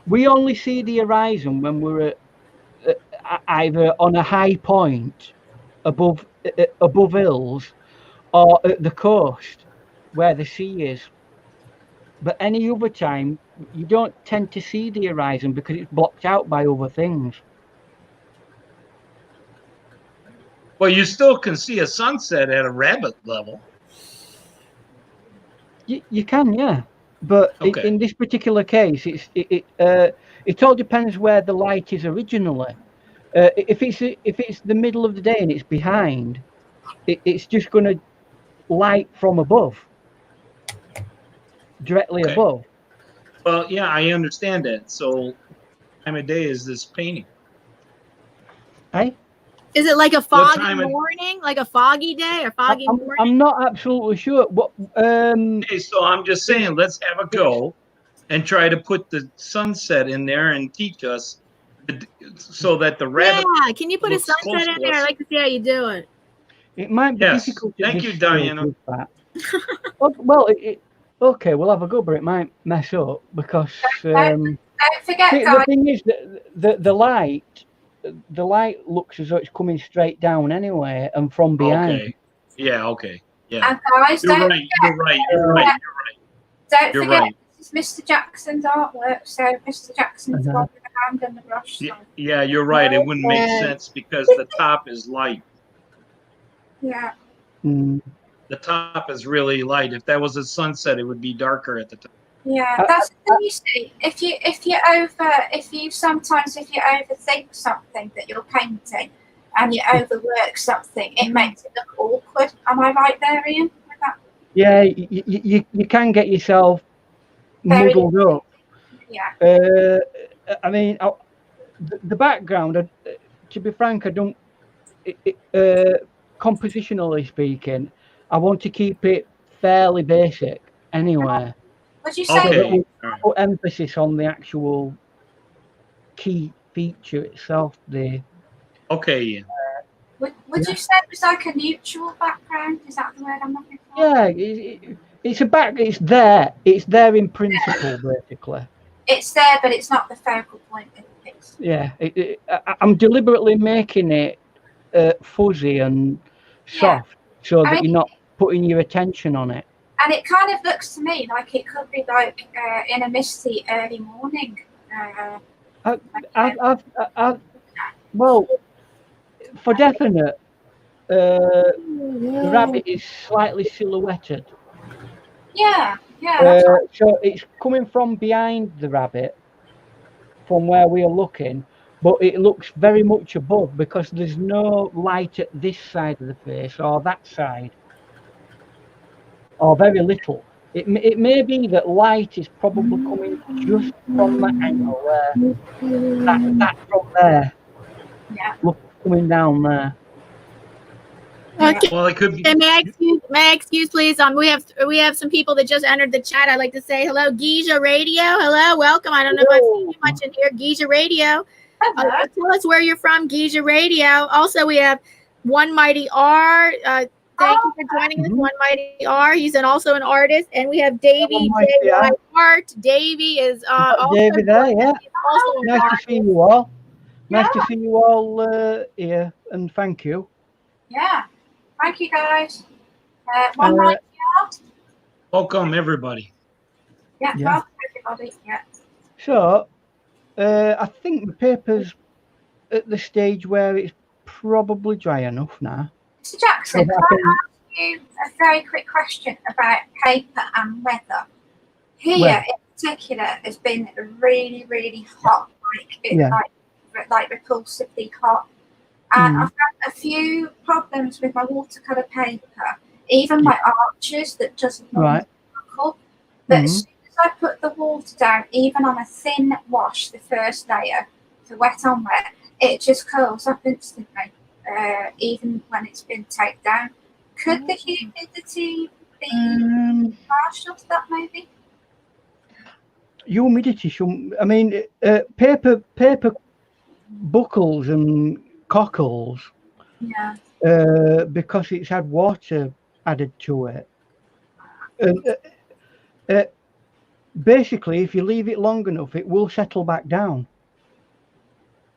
Speaker 2: We only see the horizon when we're either on a high point above hills or at the coast where the sea is. But any other time, you don't tend to see the horizon because it's blocked out by other things.
Speaker 4: Well, you still can see a sunset at a rabbit level.
Speaker 2: You can, yeah. But
Speaker 4: okay.
Speaker 2: in this particular case, it all depends where the light is originally. If it's the middle of the day and it's behind, it's just going to light from above, directly above.
Speaker 4: Well, yeah, I understand that. So, what time of day is this painting?
Speaker 2: Hey?
Speaker 1: Is it like a foggy morning, like a foggy day or foggy morning?
Speaker 2: I'm not absolutely sure.
Speaker 4: Okay, so I'm just saying, let's have a go and try to put the sunset in there and teach us so that the rabbit.
Speaker 1: Yeah, can you put a sunset in there? I'd like to see how you do it.
Speaker 2: It might be difficult.
Speaker 4: Thank you, Diana.
Speaker 2: Well, okay, we'll have a go, but it might mess up because
Speaker 3: don't forget,
Speaker 2: the thing is that the light looks as though it's coming straight down anyway and from behind.
Speaker 4: Okay. Yeah, okay. Yeah.
Speaker 3: And guys,
Speaker 4: You're right.
Speaker 3: Don't forget, this is Mr. Jackson's artwork, so Mr. Jackson's the one with the hand and the brush. So.
Speaker 4: Yeah, you're right. It wouldn't make sense because the top is light.
Speaker 3: Yeah.
Speaker 4: The top is really light. If that was a sunset, it would be darker at the top.
Speaker 3: Yeah, that's the thing you see. If you overthink something that you're painting and you overwork something, it makes it look awkward. Am I right there, Ian? With that?
Speaker 2: Yeah, you can get yourself muddled up.
Speaker 3: Yeah.
Speaker 2: I mean, the background. To be frank, I don't. Compositionally speaking, I want to keep it fairly basic anyway.
Speaker 3: Would you say
Speaker 2: that we put emphasis on the actual key feature itself there?
Speaker 4: Okay, Ian.
Speaker 3: Would you say it was like a neutral background? Is that the word I'm looking for?
Speaker 2: Yeah, it's there in principle, basically.
Speaker 3: It's there, but it's not the focal point of the piece.
Speaker 2: Yeah, I'm deliberately making it fuzzy and soft so that you're not putting your attention on it.
Speaker 3: And it kind of looks to me like it could be like in a misty early morning.
Speaker 2: Well, for definite, the rabbit is slightly silhouetted.
Speaker 3: Yeah.
Speaker 2: So it's coming from behind the rabbit, from where we are looking, but it looks very much above because there's no light at this side of the face or that side, or very little. It may be that light is probably coming just from that angle there, that from there.
Speaker 3: Yeah.
Speaker 2: Look, coming down there.
Speaker 1: Okay.
Speaker 4: Well, it could be.
Speaker 1: And may I excuse, please? We have some people that just entered the chat. I'd like to say hello, Geisha Radio. Hello, welcome. I don't know if I've seen you much in here, Geisha Radio. Tell us where you're from, Geisha Radio. Also, we have One Mighty R. Thank you for joining us, One Mighty R. He's also an artist, and we have Davey J. Art. Davey is also
Speaker 2: Davey there, yeah.
Speaker 1: Also
Speaker 2: nice to see you all. Nice to see you all here, and thank you.
Speaker 3: Yeah. Thank you, guys. One Mighty R.
Speaker 4: Welcome, everybody.
Speaker 3: Yeah, welcome, everybody. Yeah.
Speaker 2: So, I think the paper's at the stage where it's probably dry enough now.
Speaker 3: Mr. Jackson, can I ask you a very quick question about paper and weather? Here, in particular, has been really, really hot, like repulsively hot. And I've had a few problems with my watercolor paper, even my arches that doesn't buckle. But as soon as I put the water down, even on a thin wash, the first layer, the wet on wet, it just curls up instantly, even when it's been taken down. Could the humidity be partial to that, maybe?
Speaker 2: Humidity should, I mean, paper buckles and cockles, because it's had water added to it. Basically, if you leave it long enough, it will settle back down.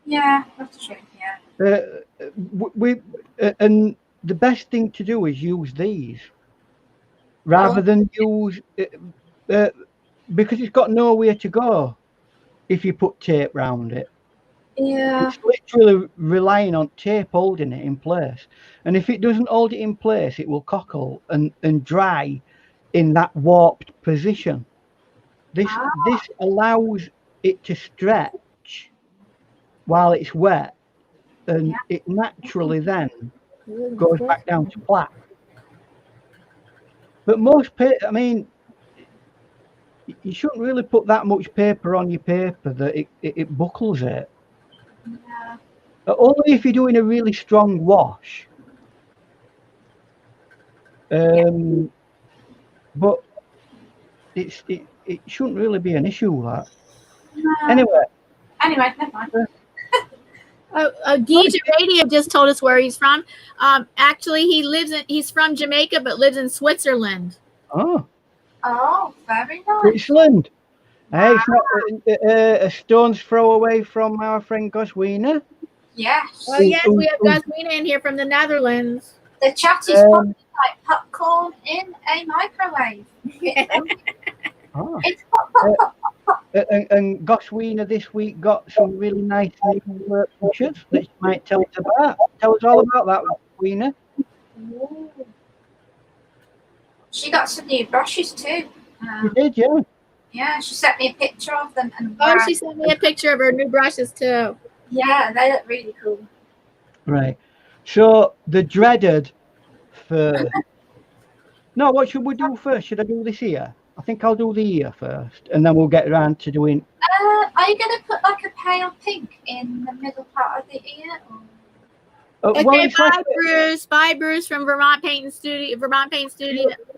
Speaker 3: Yeah, that's true. Yeah.
Speaker 2: And the best thing to do is use these rather than use because it's got nowhere to go if you put tape round it.
Speaker 3: Yeah.
Speaker 2: It's literally relying on tape holding it in place. And if it doesn't hold it in place, it will cockle and dry in that warped position. This allows it to stretch while it's wet, and it naturally then goes back down to flat. But most paper, I mean, you shouldn't really put that much paper on your paper that it buckles it.
Speaker 3: Yeah.
Speaker 2: Only if you're doing a really strong wash. But it shouldn't really be an issue, that.
Speaker 3: No.
Speaker 2: Anyway,
Speaker 3: never mind.
Speaker 1: Geisha Radio just told us where he's from. Actually, he's from Jamaica, but lives in Switzerland.
Speaker 2: Oh,
Speaker 3: very nice.
Speaker 2: Switzerland. Hey, it's not a stone's throw away from our friend Goswina.
Speaker 3: Yes.
Speaker 1: Oh, yes, we have Goswina in here from the Netherlands.
Speaker 3: The chat is probably like popcorn in a microwave. It's pop.
Speaker 2: And Goswina this week got some really nice new pictures that you might tell us about. Tell us all about that, Goswina.
Speaker 3: She got some new brushes too.
Speaker 2: She did, yeah.
Speaker 3: Yeah, she sent me a picture of them. And
Speaker 1: she sent me a picture of her new brushes too.
Speaker 3: Yeah, they look really cool.
Speaker 2: Right. So the dreaded first. No, what should we do first? Should I do this ear? I think I'll do the ear first, and then we'll get around to doing.
Speaker 3: Are you going to put like a pale pink in the middle part of the ear?
Speaker 1: Okay, bye, Bruce. Bye, Bruce from Vermont Paint Studio.
Speaker 2: See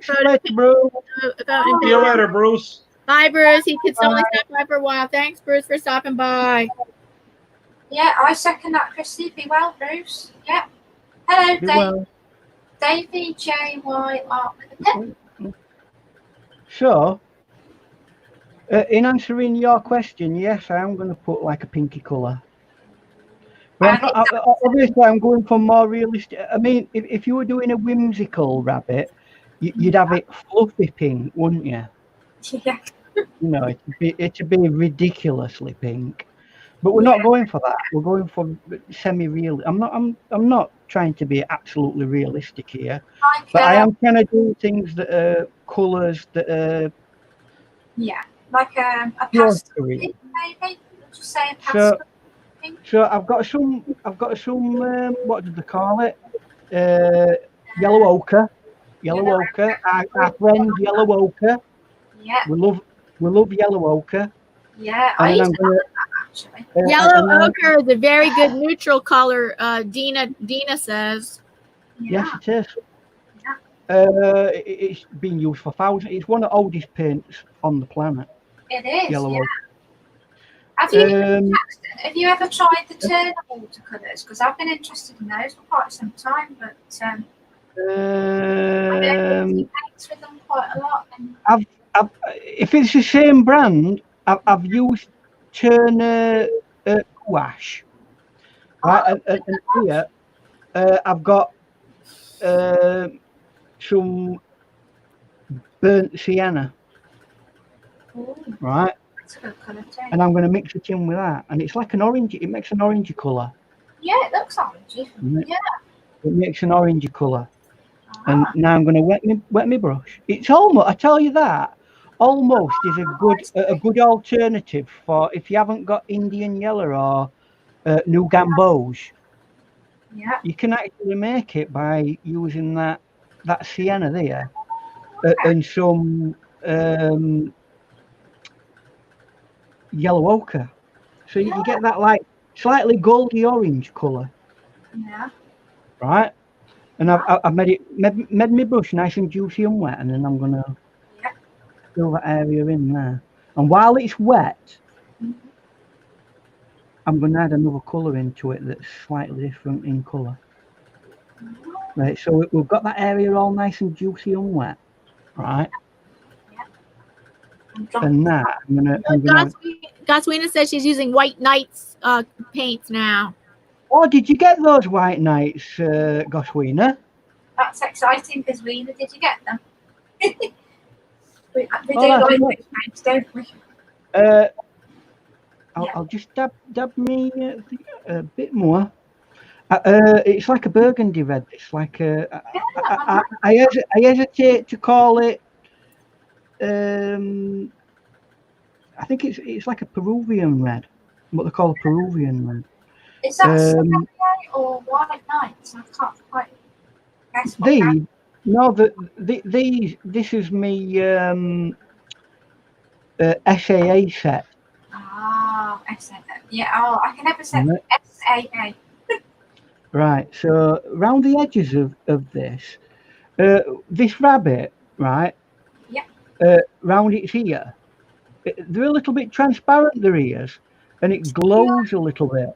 Speaker 2: you later, Bruce.
Speaker 4: See you later, Bruce.
Speaker 1: Bye, Bruce. He could only stop by for a while. Thanks, Bruce, for stopping by.
Speaker 3: Yeah, I second that, Christy. Be well, Bruce. Yeah. Hello, Dave.
Speaker 2: Well.
Speaker 3: Davey J.Y. Ark.
Speaker 2: So, In answering your question, yes, I am going to put like a pinky colour. But obviously, I'm going for more realistic. I mean, if you were doing a whimsical rabbit, you'd have it fluffy pink, wouldn't you?
Speaker 3: Yeah.
Speaker 2: You know, it'd be ridiculously pink. But we're not going for that. We're going for semi-real. I'm not trying to be absolutely realistic here,
Speaker 3: Like,
Speaker 2: but I am trying to do things that are colours that are.
Speaker 3: Yeah, like a pastel pink, maybe. Would you say a pastel pink?
Speaker 2: So I've got some. What did they call it? Yellow ochre. Yellow ochre. Our friend yellow ochre.
Speaker 3: Yeah.
Speaker 2: We love yellow ochre.
Speaker 3: Yeah, I used to have that actually.
Speaker 1: Yellow ochre is a very good neutral color. Dina says.
Speaker 2: Yes, it is. It's been used for thousands. It's one of the oldest paints on the planet.
Speaker 3: It is.
Speaker 2: Yellow ochre.
Speaker 3: Have you ever tried the Turner watercolors? Because I've been interested in those for quite some time, but I don't paints with them quite a lot. And
Speaker 2: if it's the same brand, I've used Turner gouache, right? And here I've got some burnt sienna, right?
Speaker 3: That's a good colour too.
Speaker 2: And I'm going to mix it in with that, and it's like an orange. It makes an orangey colour.
Speaker 3: Yeah, it looks orangey. Yeah.
Speaker 2: It makes an orangey colour. And now I'm going to wet my brush. It's almost, I tell you that, almost is a good alternative for if you haven't got Indian yellow or New Gamboge.
Speaker 3: Yeah.
Speaker 2: You can actually make it by using that sienna there and some yellow ochre. So you get that like slightly goldy orange colour.
Speaker 3: Yeah.
Speaker 2: Right? And I've made my brush nice and juicy and wet, and then I'm gonna fill that area in there. And while it's wet, I'm gonna add another colour into it that's slightly different in colour. Right, so we've got that area all nice and juicy and wet, right? And now I'm gonna.
Speaker 1: Goswina says she's using White Nights paints now.
Speaker 2: Oh, did you get those White Nights, Goswina?
Speaker 3: That's exciting because did you get them? We do like those paints, don't we?
Speaker 2: I'll just dab me a bit more. It's like a burgundy red. It's like I hesitate to call it. I think it's like a Peruvian red. What they call a Peruvian red.
Speaker 3: Is that Saturday or White Nights? I can't quite guess what
Speaker 2: this is me SAA set.
Speaker 3: Ah, SAA. Yeah, I can never say SAA.
Speaker 2: Right, so around the edges of this rabbit, right?
Speaker 3: Yeah.
Speaker 2: Round its ear, they're a little bit transparent, their ears, and it glows a little bit.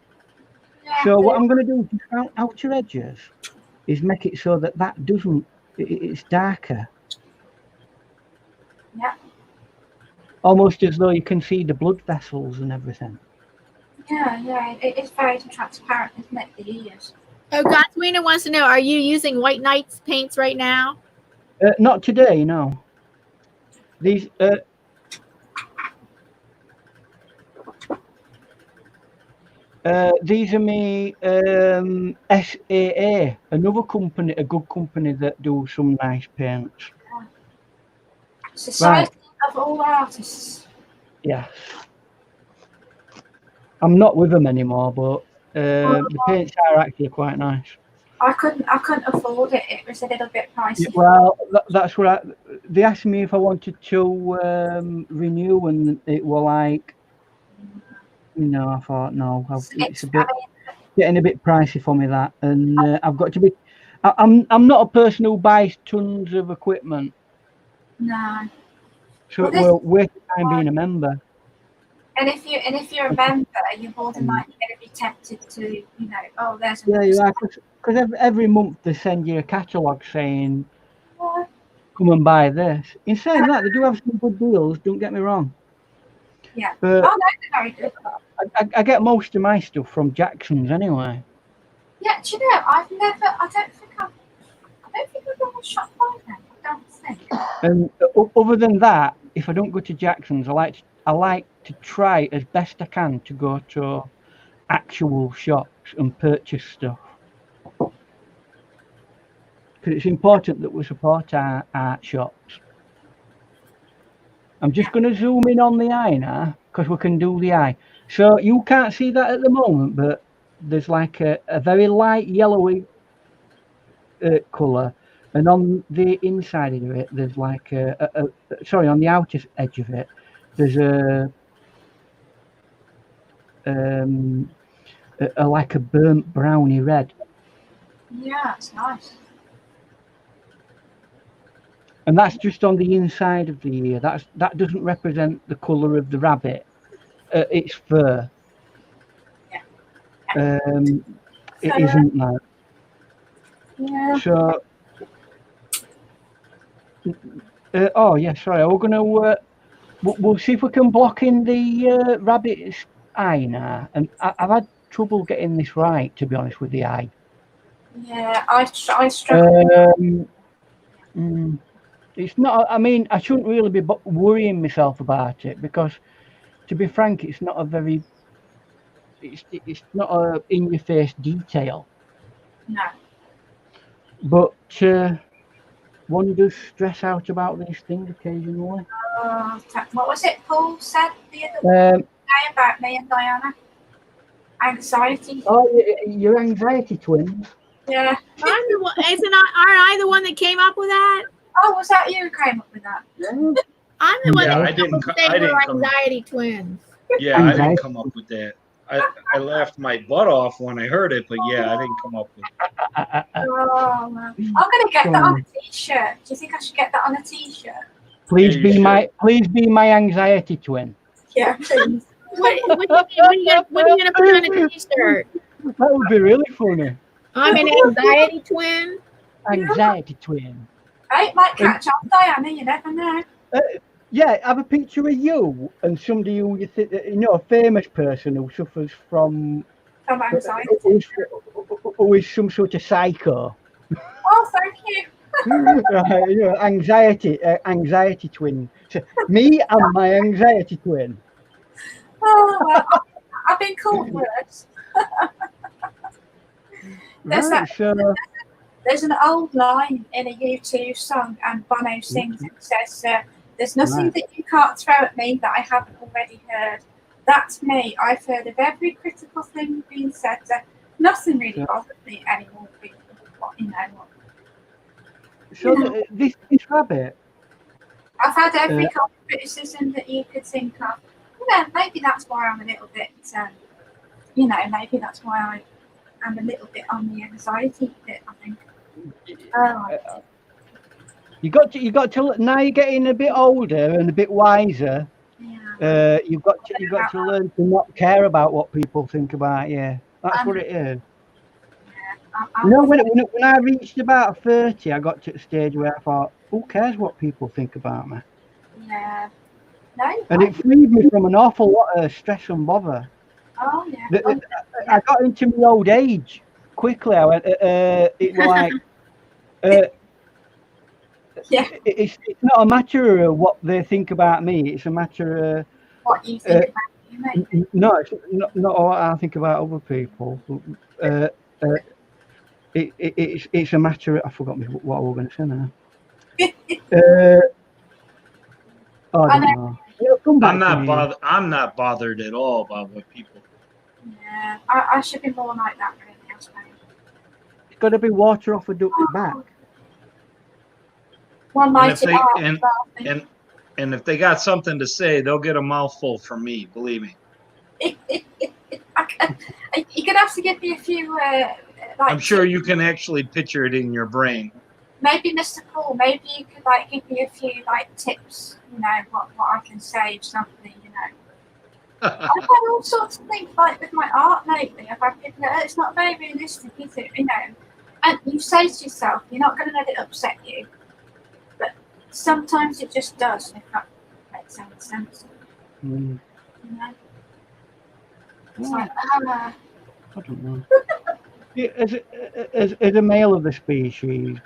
Speaker 2: Yeah, so what I'm going to do to outer edges is make it so that doesn't, it's darker.
Speaker 3: Yeah.
Speaker 2: Almost as though you can see the blood vessels and everything.
Speaker 3: Yeah, it is very transparent, isn't it, the ears?
Speaker 1: Oh, Goswina wants to know, are you using White Nights paints right now?
Speaker 2: Not today, no. These are me SAA, another company, a good company that do some nice paints.
Speaker 3: Society of All Artists.
Speaker 2: Yes. I'm not with them anymore, but the paints are actually quite nice.
Speaker 3: I couldn't afford it. It was a little bit pricey.
Speaker 2: Yeah, well, that's what they asked me if I wanted to renew, and it were like, I thought no, it's getting a bit pricey for me, that, and I've got to be. I'm not a person who buys tons of equipment.
Speaker 3: No.
Speaker 2: So it will waste time being a member.
Speaker 3: And if you're a member, you're more than likely going to be tempted to, there's.
Speaker 2: Yeah, you are, because every month they send you a catalogue saying, "Come and buy this." In saying that, they do have some good deals. Don't get me wrong.
Speaker 3: Yeah.
Speaker 2: But
Speaker 3: Oh, no, they're very good.
Speaker 2: I get most of my stuff from Jackson's anyway.
Speaker 3: Yeah, do you know, I don't think I've ever shop by them. I don't think.
Speaker 2: And other than that, if I don't go to Jackson's, I like to try as best I can to go to actual shops and purchase stuff. Because it's important that we support our art shops. I'm just going to zoom in on the eye now, because we can do the eye. So you can't see that at the moment, but there's like a very light yellowy colour. And on the inside of it, there's like sorry, on the outer edge of it, there's like a burnt browny red.
Speaker 3: Yeah, it's nice.
Speaker 2: And that's just on the inside of the ear. That doesn't represent the colour of the rabbit. It's fur.
Speaker 3: Yeah.
Speaker 2: It isn't that.
Speaker 3: Yeah.
Speaker 2: So. Oh yeah, sorry. We're gonna. We'll see if we can block in the rabbit's eye now. And I've had trouble getting this right, to be honest, with the eye.
Speaker 3: Yeah, I struggle.
Speaker 2: It's not. I mean, I shouldn't really be worrying myself about it because, to be frank, it's not a very. It's not a in-your-face detail.
Speaker 3: No.
Speaker 2: But one does stress out about these things occasionally.
Speaker 3: What was it Paul said the other day about me and Diana? Anxiety.
Speaker 2: Oh, your anxiety twins.
Speaker 3: Yeah.
Speaker 1: I'm the one. Aren't I the one that came up with that?
Speaker 3: Oh, was that you who came up with that?
Speaker 2: Yeah.
Speaker 1: I'm the one
Speaker 4: Yeah,
Speaker 1: that came up with saying we're anxiety twins.
Speaker 4: Yeah, I didn't come up with that. I laughed my butt off when I heard it, but yeah, I didn't come up with it.
Speaker 3: Oh, man. I'm gonna get that on a t-shirt. Do you think I should get that on a t-shirt?
Speaker 2: Please be my anxiety twin.
Speaker 3: Yeah, please.
Speaker 1: What are you gonna put on a t-shirt?
Speaker 2: That would be really funny.
Speaker 1: I'm an anxiety twin.
Speaker 2: Anxiety twin.
Speaker 3: It might catch on, Diana. You never know.
Speaker 2: Yeah, have a picture of you and somebody who you think, a famous person who suffers from
Speaker 3: Anxiety.
Speaker 2: who is some sort of psycho.
Speaker 3: Oh, thank you.
Speaker 2: Right, anxiety twin. So, me and my anxiety twin.
Speaker 3: Oh, well, I've been called worse. There's an old line in a U2 song, and Bono sings and says, "There's nothing that you can't throw at me that I haven't already heard. That's me. I've heard of every critical thing being said. Nothing really bothers me anymore."
Speaker 2: So this rabbit.
Speaker 3: I've had every kind of criticism that you could think of. Maybe that's why I'm a little bit. Maybe that's why I'm a little bit on the anxiety bit, I think.
Speaker 2: You got to now you're getting a bit older and a bit wiser.
Speaker 3: Yeah.
Speaker 2: You've got to learn to not care about what people think about you. That's what it is.
Speaker 3: Yeah,
Speaker 2: when I reached about 30, I got to the stage where I thought, who cares what people think about me?
Speaker 3: Yeah. No,
Speaker 2: and it freed me from an awful lot of stress and bother.
Speaker 3: Oh yeah.
Speaker 2: I got into my old age quickly. I went. It was like.
Speaker 3: Yeah.
Speaker 2: It's not a matter of what they think about me. It's a matter of
Speaker 3: what you think about you, mate.
Speaker 2: No, it's not what I think about other people. It's a matter of, I forgot what I was going to say now. I don't know.
Speaker 4: I'm not bothered at all about what people.
Speaker 3: Yeah, I should be more like that, really. I suppose.
Speaker 2: It's got to be water off a duck's back.
Speaker 3: One might
Speaker 4: and if they got something to say, they'll get a mouthful from me. Believe me.
Speaker 3: You're gonna have to give me a few.
Speaker 4: I'm sure you can actually picture it in your brain.
Speaker 3: Maybe Mr. Paul, maybe you could give me a few tips. What I can say or something. I've had all sorts of things with my art lately. I've had people that it's not very realistic, is it? And you say to yourself, you're not going to let it upset you, but sometimes it just does. If that makes any sense. You know? It's
Speaker 2: Yeah.
Speaker 3: like,
Speaker 2: I don't know. As a male of the species,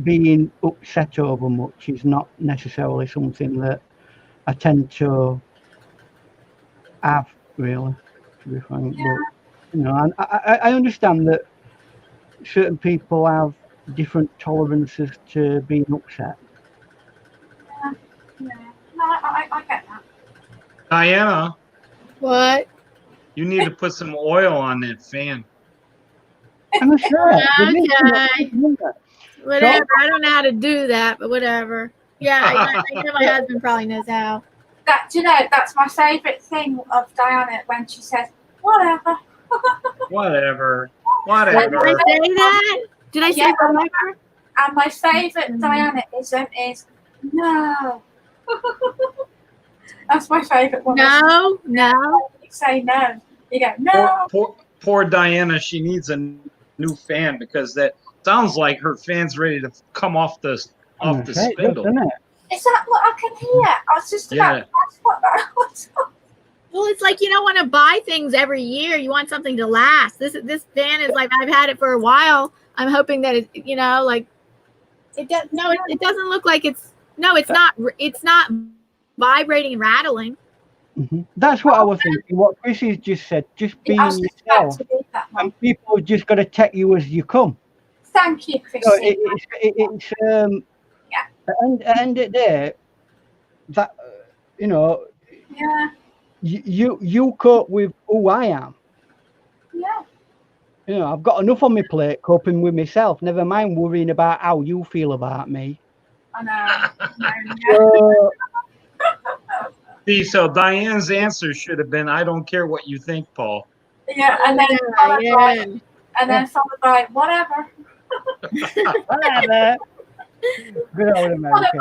Speaker 2: being upset over much is not necessarily something that I tend to have, really, to be frank.
Speaker 3: yeah,
Speaker 2: But you know, and I understand that certain people have different tolerances to being upset.
Speaker 3: yeah. No, I get that.
Speaker 4: Diana,
Speaker 1: What?
Speaker 4: you need to put some oil on that fan.
Speaker 2: I'm sure.
Speaker 1: Okay. Whatever. I don't know how to do that, but whatever. Yeah, I know my husband probably knows how.
Speaker 3: That, do you know, that's my favourite thing of Diana when she says, whatever.
Speaker 4: Whatever.
Speaker 1: Did I
Speaker 4: Whatever.
Speaker 1: say that? Did I say
Speaker 3: Yeah.
Speaker 1: whatever?
Speaker 3: And my favourite Diana-ism is no. That's my favourite one.
Speaker 1: No.
Speaker 3: You say no. You go, no.
Speaker 4: Poor Diana. She needs a new fan because that sounds like her fan's ready to come off the spindle.
Speaker 3: Is that what I can hear? I was just about to ask what that was.
Speaker 1: Well, it's like you don't want to buy things every year. You want something to last. This fan is like I've had it for a while. I'm hoping that it, you know, like it does. No, it doesn't look like it's. No, it's not. It's not vibrating and rattling.
Speaker 2: Mm-hmm. That's what I was thinking. What Chrissy's just said. Just being yourself, and people have just got to take you as you come.
Speaker 3: Thank you, Chrissy.
Speaker 2: So it's at the end of the day, that you know,
Speaker 3: yeah,
Speaker 2: you cope with who I am.
Speaker 3: Yeah.
Speaker 2: You know, I've got enough on my plate coping with myself. Never mind worrying about how you feel about me.
Speaker 3: I know.
Speaker 4: See, so Diane's answer should have been, "I don't care what you think, Paul."
Speaker 3: Yeah, and then followed by whatever.
Speaker 2: Whatever. Good old America.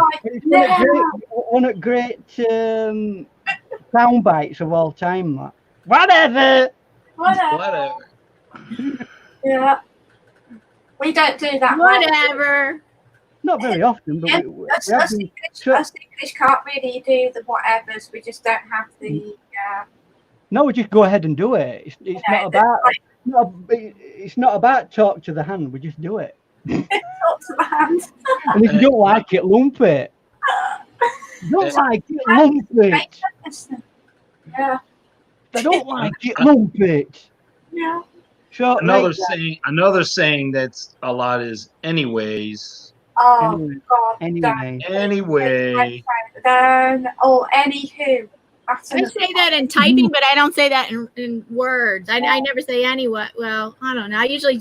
Speaker 2: One of great sound bites of all time. That. Whatever.
Speaker 3: Whatever. Yeah. We don't do that.
Speaker 1: Whatever.
Speaker 2: Not very often, but
Speaker 3: us English can't really do the whatevers. We just don't have the.
Speaker 2: No, we just go ahead and do it. It's not about. It's not about talk to the hand. We just do it.
Speaker 3: Talk to the hand.
Speaker 2: And if you don't like it, lump it. Don't like it, lump it.
Speaker 3: Yeah.
Speaker 2: They don't like it, lump it.
Speaker 3: Yeah.
Speaker 2: So
Speaker 4: another saying that's a lot is anyways.
Speaker 3: Oh God.
Speaker 2: Anyway.
Speaker 3: Anywho.
Speaker 1: I say that in typing, but I don't say that in words. I never say anyway. Well, I don't know. I usually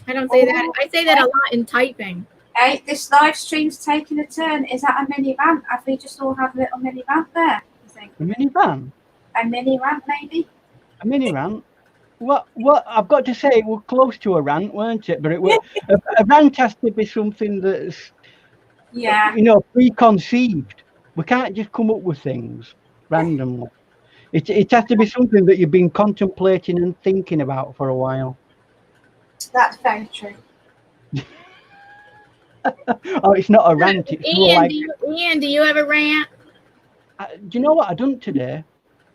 Speaker 1: I don't say that. I say that a lot in typing.
Speaker 3: Hey, this live stream's taking a turn. Is that a mini rant? Have we just all had a little mini rant there? You think?
Speaker 2: A mini rant?
Speaker 3: A mini rant, maybe?
Speaker 2: A mini rant? What? I've got to say, we're close to a rant, weren't it? But a rant has to be something that's, preconceived. We can't just come up with things randomly. It has to be something that you've been contemplating and thinking about for a while.
Speaker 3: That's very true.
Speaker 2: Oh, it's not a rant. It's more like.
Speaker 1: Ian, do you have a rant?
Speaker 2: Do you know what I done today?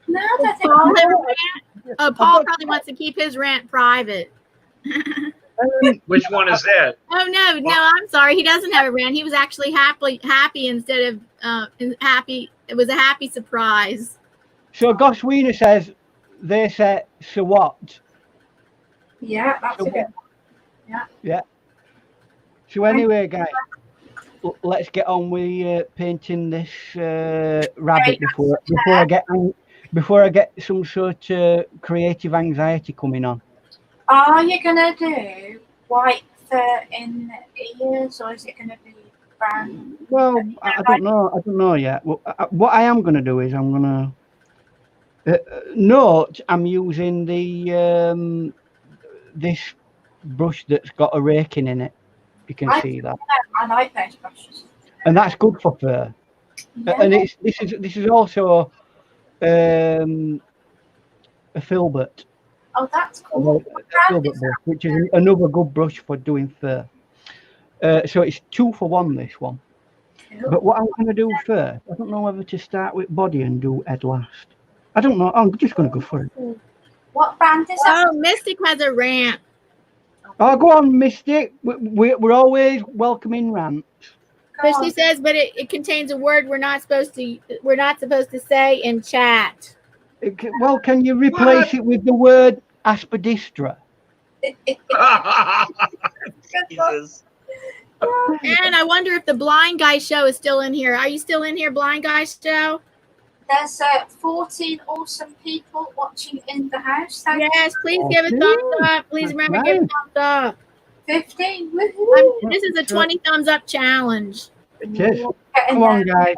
Speaker 3: No, that's
Speaker 1: Paul have a rant? Oh, Paul probably wants to keep his rant private.
Speaker 4: Which one is that?
Speaker 1: Oh no, I'm sorry. He doesn't have a rant. He was actually happy instead of happy. It was a happy surprise.
Speaker 2: So Gosh Wiener says, they said, so what?
Speaker 3: Yeah, that's a good one.
Speaker 2: Yeah. So anyway, guys, let's get on with painting this rabbit before I get some sort of creative anxiety coming on.
Speaker 3: Are you gonna do white fur in ears, or is it gonna be brown?
Speaker 2: Well, I don't know yet. Well, what I am gonna do is I'm gonna note I'm using the this brush that's got a raking in it. You can see that.
Speaker 3: I like those brushes.
Speaker 2: And that's good for fur. Yeah. And this is also a filbert.
Speaker 3: Oh, that's cool.
Speaker 2: A filbert brush, which is another good brush for doing fur. So it's 2 for 1, this one. Cool. But what I'm going to do first, I don't know whether to start with body and do head last. I don't know. I'm just going to go for it.
Speaker 3: What brand is that?
Speaker 1: Oh, Mystic has a rant.
Speaker 2: Oh, go on, Mystic. We're always welcoming rants.
Speaker 3: Go
Speaker 1: But she
Speaker 3: on.
Speaker 1: says, but it contains a word we're not supposed to say in chat.
Speaker 2: Well, can you replace it with the word aspidistra?
Speaker 4: Jesus.
Speaker 1: And I wonder if the Blind Guy Show is still in here. Are you still in here, Blind Guy Show?
Speaker 3: There's 14 awesome people watching in the house. Thank
Speaker 1: Yes, please give a
Speaker 2: 14.
Speaker 1: thumbs up. Please remember, give a
Speaker 2: Nice.
Speaker 1: thumbs up.
Speaker 3: 15. Woohoo.
Speaker 1: This is a 20 thumbs up challenge.
Speaker 2: It is.
Speaker 3: Getting
Speaker 2: Come on,
Speaker 3: there.
Speaker 2: guys.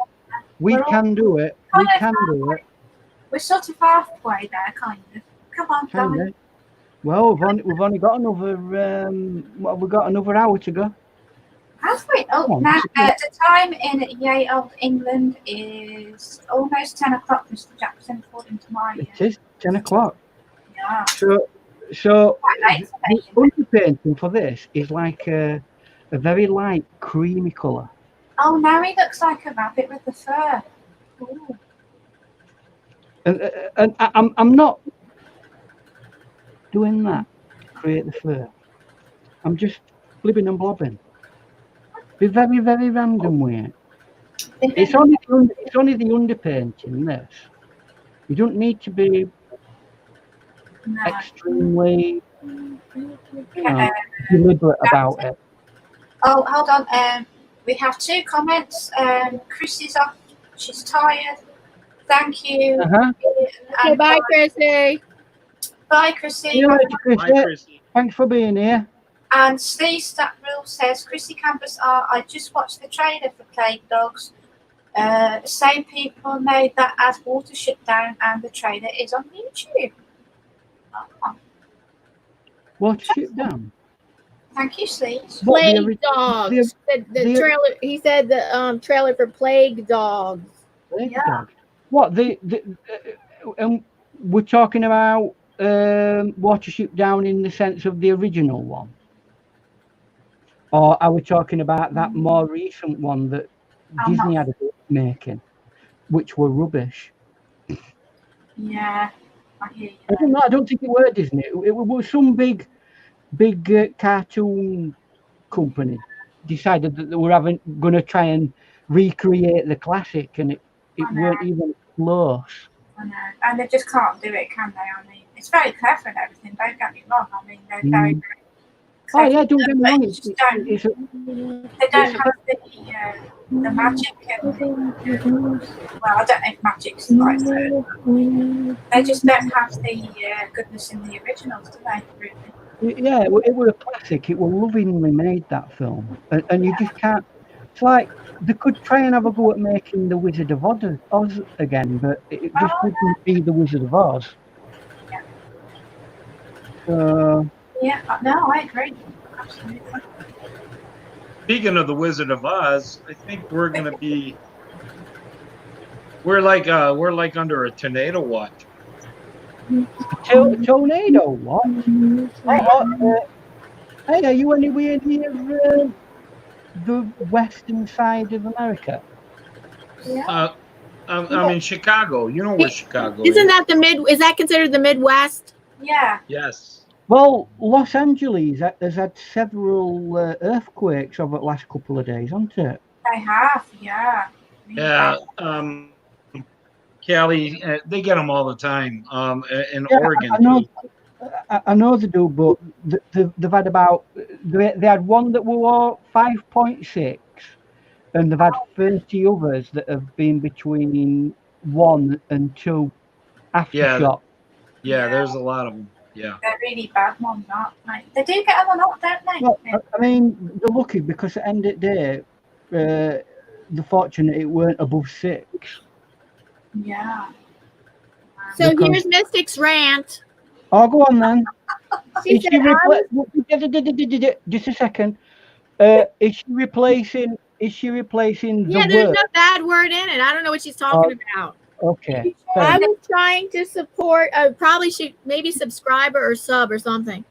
Speaker 2: We
Speaker 3: We're all
Speaker 2: can do it. We can do it.
Speaker 3: We're sort of halfway there, kind of. Come on,
Speaker 2: Can
Speaker 3: guys.
Speaker 2: we? Well, we've only got another. We've got another hour to go.
Speaker 3: Have we? Oh,
Speaker 2: Come on,
Speaker 3: now
Speaker 2: this is good.
Speaker 3: the time in Yale, England is almost 10 o'clock, Mr. Jackson, according to my.
Speaker 2: It is 10 o'clock.
Speaker 3: Yeah.
Speaker 2: So
Speaker 3: Quite late
Speaker 2: the
Speaker 3: today.
Speaker 2: underpainting for this is like a very light creamy colour.
Speaker 3: Oh, now he looks like a rabbit with the fur. Ooh.
Speaker 2: And I'm not doing that to create the fur. I'm just blibbing and blobbing. Be very, very random with it. It's only the underpainting, this. You don't need to be
Speaker 3: No.
Speaker 2: extremely deliberate about it.
Speaker 3: Oh, hold on. We have 2 comments. Chris is off. She's tired. Thank you.
Speaker 2: Uh-huh.
Speaker 1: Okay, bye, Chrissy.
Speaker 3: Bye, Chrissy.
Speaker 2: See you later,
Speaker 4: Bye,
Speaker 2: Chrissy.
Speaker 4: Chrissy.
Speaker 2: Thanks for being here.
Speaker 3: And Steve Statrell says, Chrissy Campus R, I just watched the trailer for Plague Dogs. Same people made that as Water Shut Down, and the trailer is on YouTube. Oh,
Speaker 2: Watch it down.
Speaker 3: thank you, Steve.
Speaker 2: What, the
Speaker 1: Plague
Speaker 2: ori-
Speaker 1: Dogs. The trailer. He said the trailer for Plague Dogs.
Speaker 2: Plague
Speaker 3: Yeah.
Speaker 2: Dog. What we're talking about Watership Down in the sense of the original one, or are we talking about that more recent one that Disney had a bit making, which were rubbish?
Speaker 3: Yeah, I hear you.
Speaker 2: I don't know. I don't think it were Disney. It was some big cartoon company decided that they were going to try and recreate the classic, and it weren't even close.
Speaker 3: I know. And they just can't do it, can they? I mean, it's very clever and everything, don't get me wrong. I mean, they're very, very
Speaker 2: Oh
Speaker 3: clever.
Speaker 2: yeah, don't get me wrong.
Speaker 3: They just don't, they don't have the magic and well, I don't know if magic's the right word. They just don't have the goodness in the originals, do they? Really?
Speaker 2: Yeah, it was a classic. It was lovingly made, that film, and you just can't. It's like they could try and have a go at making the Wizard of Oz again, but it just wouldn't be the Wizard of Oz.
Speaker 3: Yeah.
Speaker 2: So
Speaker 3: Yeah, no, I agree. Absolutely.
Speaker 4: Speaking of the Wizard of Oz, I think we're gonna be. We're like under a tornado watch.
Speaker 2: tornado, what? Hey, are you anywhere near the western side of America?
Speaker 3: Yeah.
Speaker 4: I'm in Chicago. You know where Chicago
Speaker 1: Isn't
Speaker 4: is?
Speaker 1: that is that considered the Midwest?
Speaker 3: Yeah.
Speaker 4: Yes.
Speaker 2: Well, Los Angeles has had several earthquakes over the last couple of days, hasn't it?
Speaker 3: They have, yeah.
Speaker 4: Yeah. Cali, they get them all the time. In Oregon.
Speaker 2: I know they do, but they've had about they had one that were 5.6, and they've had 30 others that have been between 1 and 2 aftershock.
Speaker 4: Yeah, there's a lot of them. Yeah.
Speaker 3: They're really bad ones, aren't they? They do get them a lot, don't they?
Speaker 2: Well, I mean, they're lucky because at the end of the day, they're fortunate it weren't above 6.
Speaker 3: Yeah.
Speaker 1: So
Speaker 2: Because-
Speaker 1: here's Mystic's rant.
Speaker 2: Oh, go on then.
Speaker 1: She said,
Speaker 2: Just a second. Is she replacing the
Speaker 1: yeah, there's
Speaker 2: word?
Speaker 1: no bad word in it. I don't know what she's talking about.
Speaker 2: Okay.
Speaker 1: I was trying to support, probably should maybe subscriber or sub or something.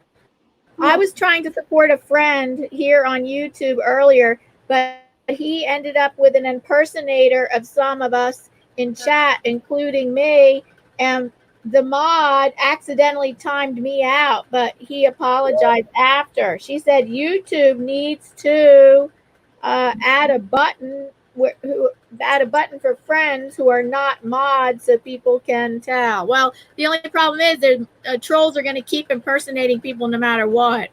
Speaker 1: I was trying to support a friend here on YouTube earlier, but he ended up with an impersonator of some of us in chat, including me, and the mod accidentally timed me out, but he apologized after. She said YouTube needs to add a button for friends who are not mods so people can tell. Well, the only problem is trolls are going to keep impersonating people no matter what.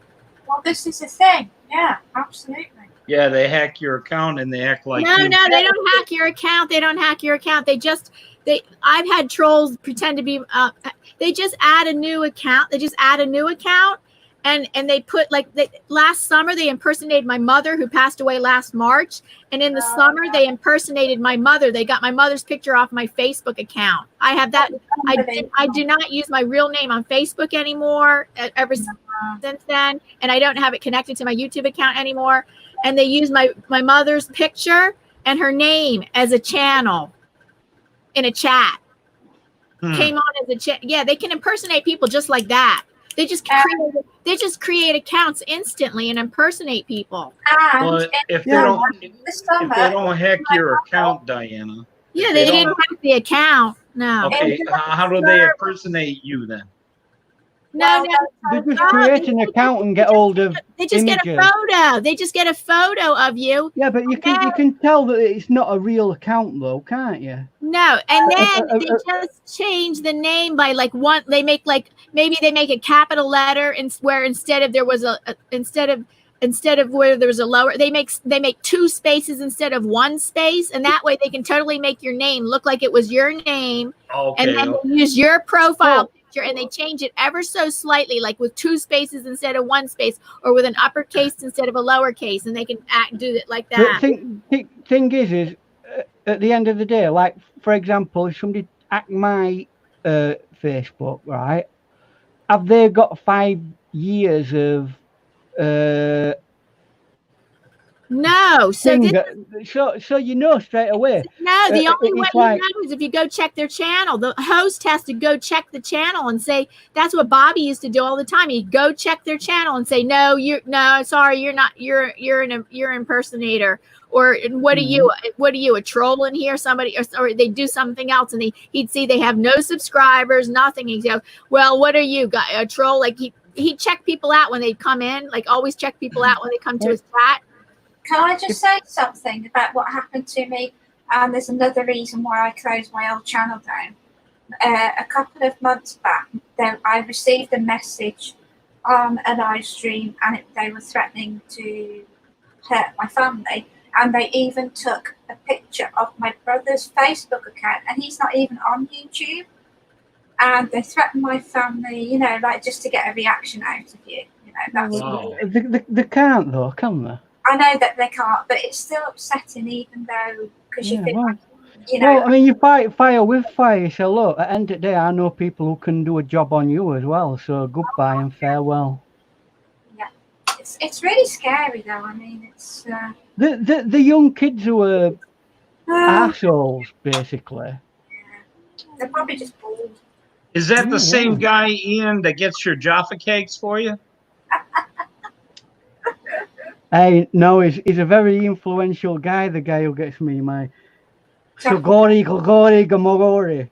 Speaker 3: Well, this is the thing. Yeah, absolutely.
Speaker 4: Yeah, they hack your account and they act like
Speaker 1: No,
Speaker 4: you.
Speaker 1: they don't hack your account. They don't hack your account. I've had trolls pretend to be. They just add a new account. And they put last summer they impersonated my mother who passed away last March, and in the summer they impersonated my mother. They got my mother's picture off my Facebook account. I have that. I do not use my real name on Facebook anymore ever since then, and I don't have it connected to my YouTube account anymore. And they use my mother's picture and her name as a channel in a chat. Came on as a chat. Yeah, they can impersonate people just like that. They just create accounts instantly and impersonate people.
Speaker 4: Well, if they don't hack your account, Diana.
Speaker 1: Yeah, they didn't hack the account. No.
Speaker 4: Okay, how do they impersonate you then?
Speaker 1: No.
Speaker 2: They just create an account and get hold of
Speaker 1: They just
Speaker 2: images.
Speaker 1: get a photo. They just get a photo of you.
Speaker 2: Yeah, but you can tell that it's not a real account though, can't you?
Speaker 1: No, and then they just change the name by one. They make maybe they make a capital letter where instead of where there was a lower, they make 2 spaces instead of 1 space, and that way they can totally make your name look like it was your name.
Speaker 4: Okay.
Speaker 1: And then they use your profile picture and they change it ever so slightly, like with 2 spaces instead of 1 space, or with an uppercase instead of a lowercase, and they can do it like that.
Speaker 2: The thing is at the end of the day, like for example, if somebody hacked my Facebook, right? Have they got 5 years of
Speaker 1: no, so
Speaker 2: you know straight away.
Speaker 1: No, the only way you know is if you go check their channel. The host has to go check the channel and say, that's what Bobby used to do all the time. He'd go check their channel and say, sorry, you're not, you're an impersonator. Or what are you, a troll in here? Somebody, or they do something else, and he'd see they have no subscribers, nothing. He'd go, well, what are you, a troll? Like he'd check people out when they'd come in, like always check people out when they come to his chat.
Speaker 3: Can I just say something about what happened to me? And there's another reason why I closed my old channel down. A couple of months back, I received a message on a live stream, and they were threatening to hurt my family. And they even took a picture of my brother's Facebook account, and he's not even on YouTube. And they threatened my family, just to get a reaction out of you.
Speaker 2: They can't though, can they?
Speaker 3: I know that they can't, but it's still upsetting, even though, because you think,
Speaker 2: Well, I mean, you fight fire with fire. So look, at the end of the day, I know people who can do a job on you as well. So goodbye and farewell.
Speaker 3: Yeah, it's really scary though. I mean, it's
Speaker 2: the young kids who are assholes, basically.
Speaker 3: Yeah. They're probably just bored.
Speaker 4: Is that the same guy, Ian, that gets your Jaffa cakes for you?
Speaker 2: Hey, no, he's a very influential guy. The guy who gets me my Sogori Gamogori.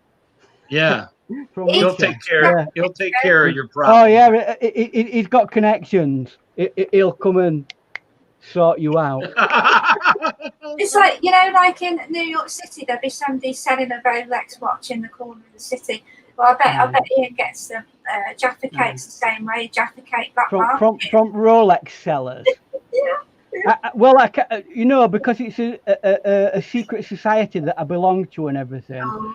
Speaker 4: Yeah, he'll take care. Yeah. He'll take care of your problem.
Speaker 2: Oh yeah, he's got connections. He'll come and sort you out.
Speaker 3: It's like like in New York City, there'll be somebody selling a Rolex watch in the corner of the city. Well, I bet Ian gets the Jaffa cakes the same way. Jaffa cake black
Speaker 2: from Rolex sellers.
Speaker 3: Yeah.
Speaker 2: Well, because it's a secret society that I belong to and everything. Oh.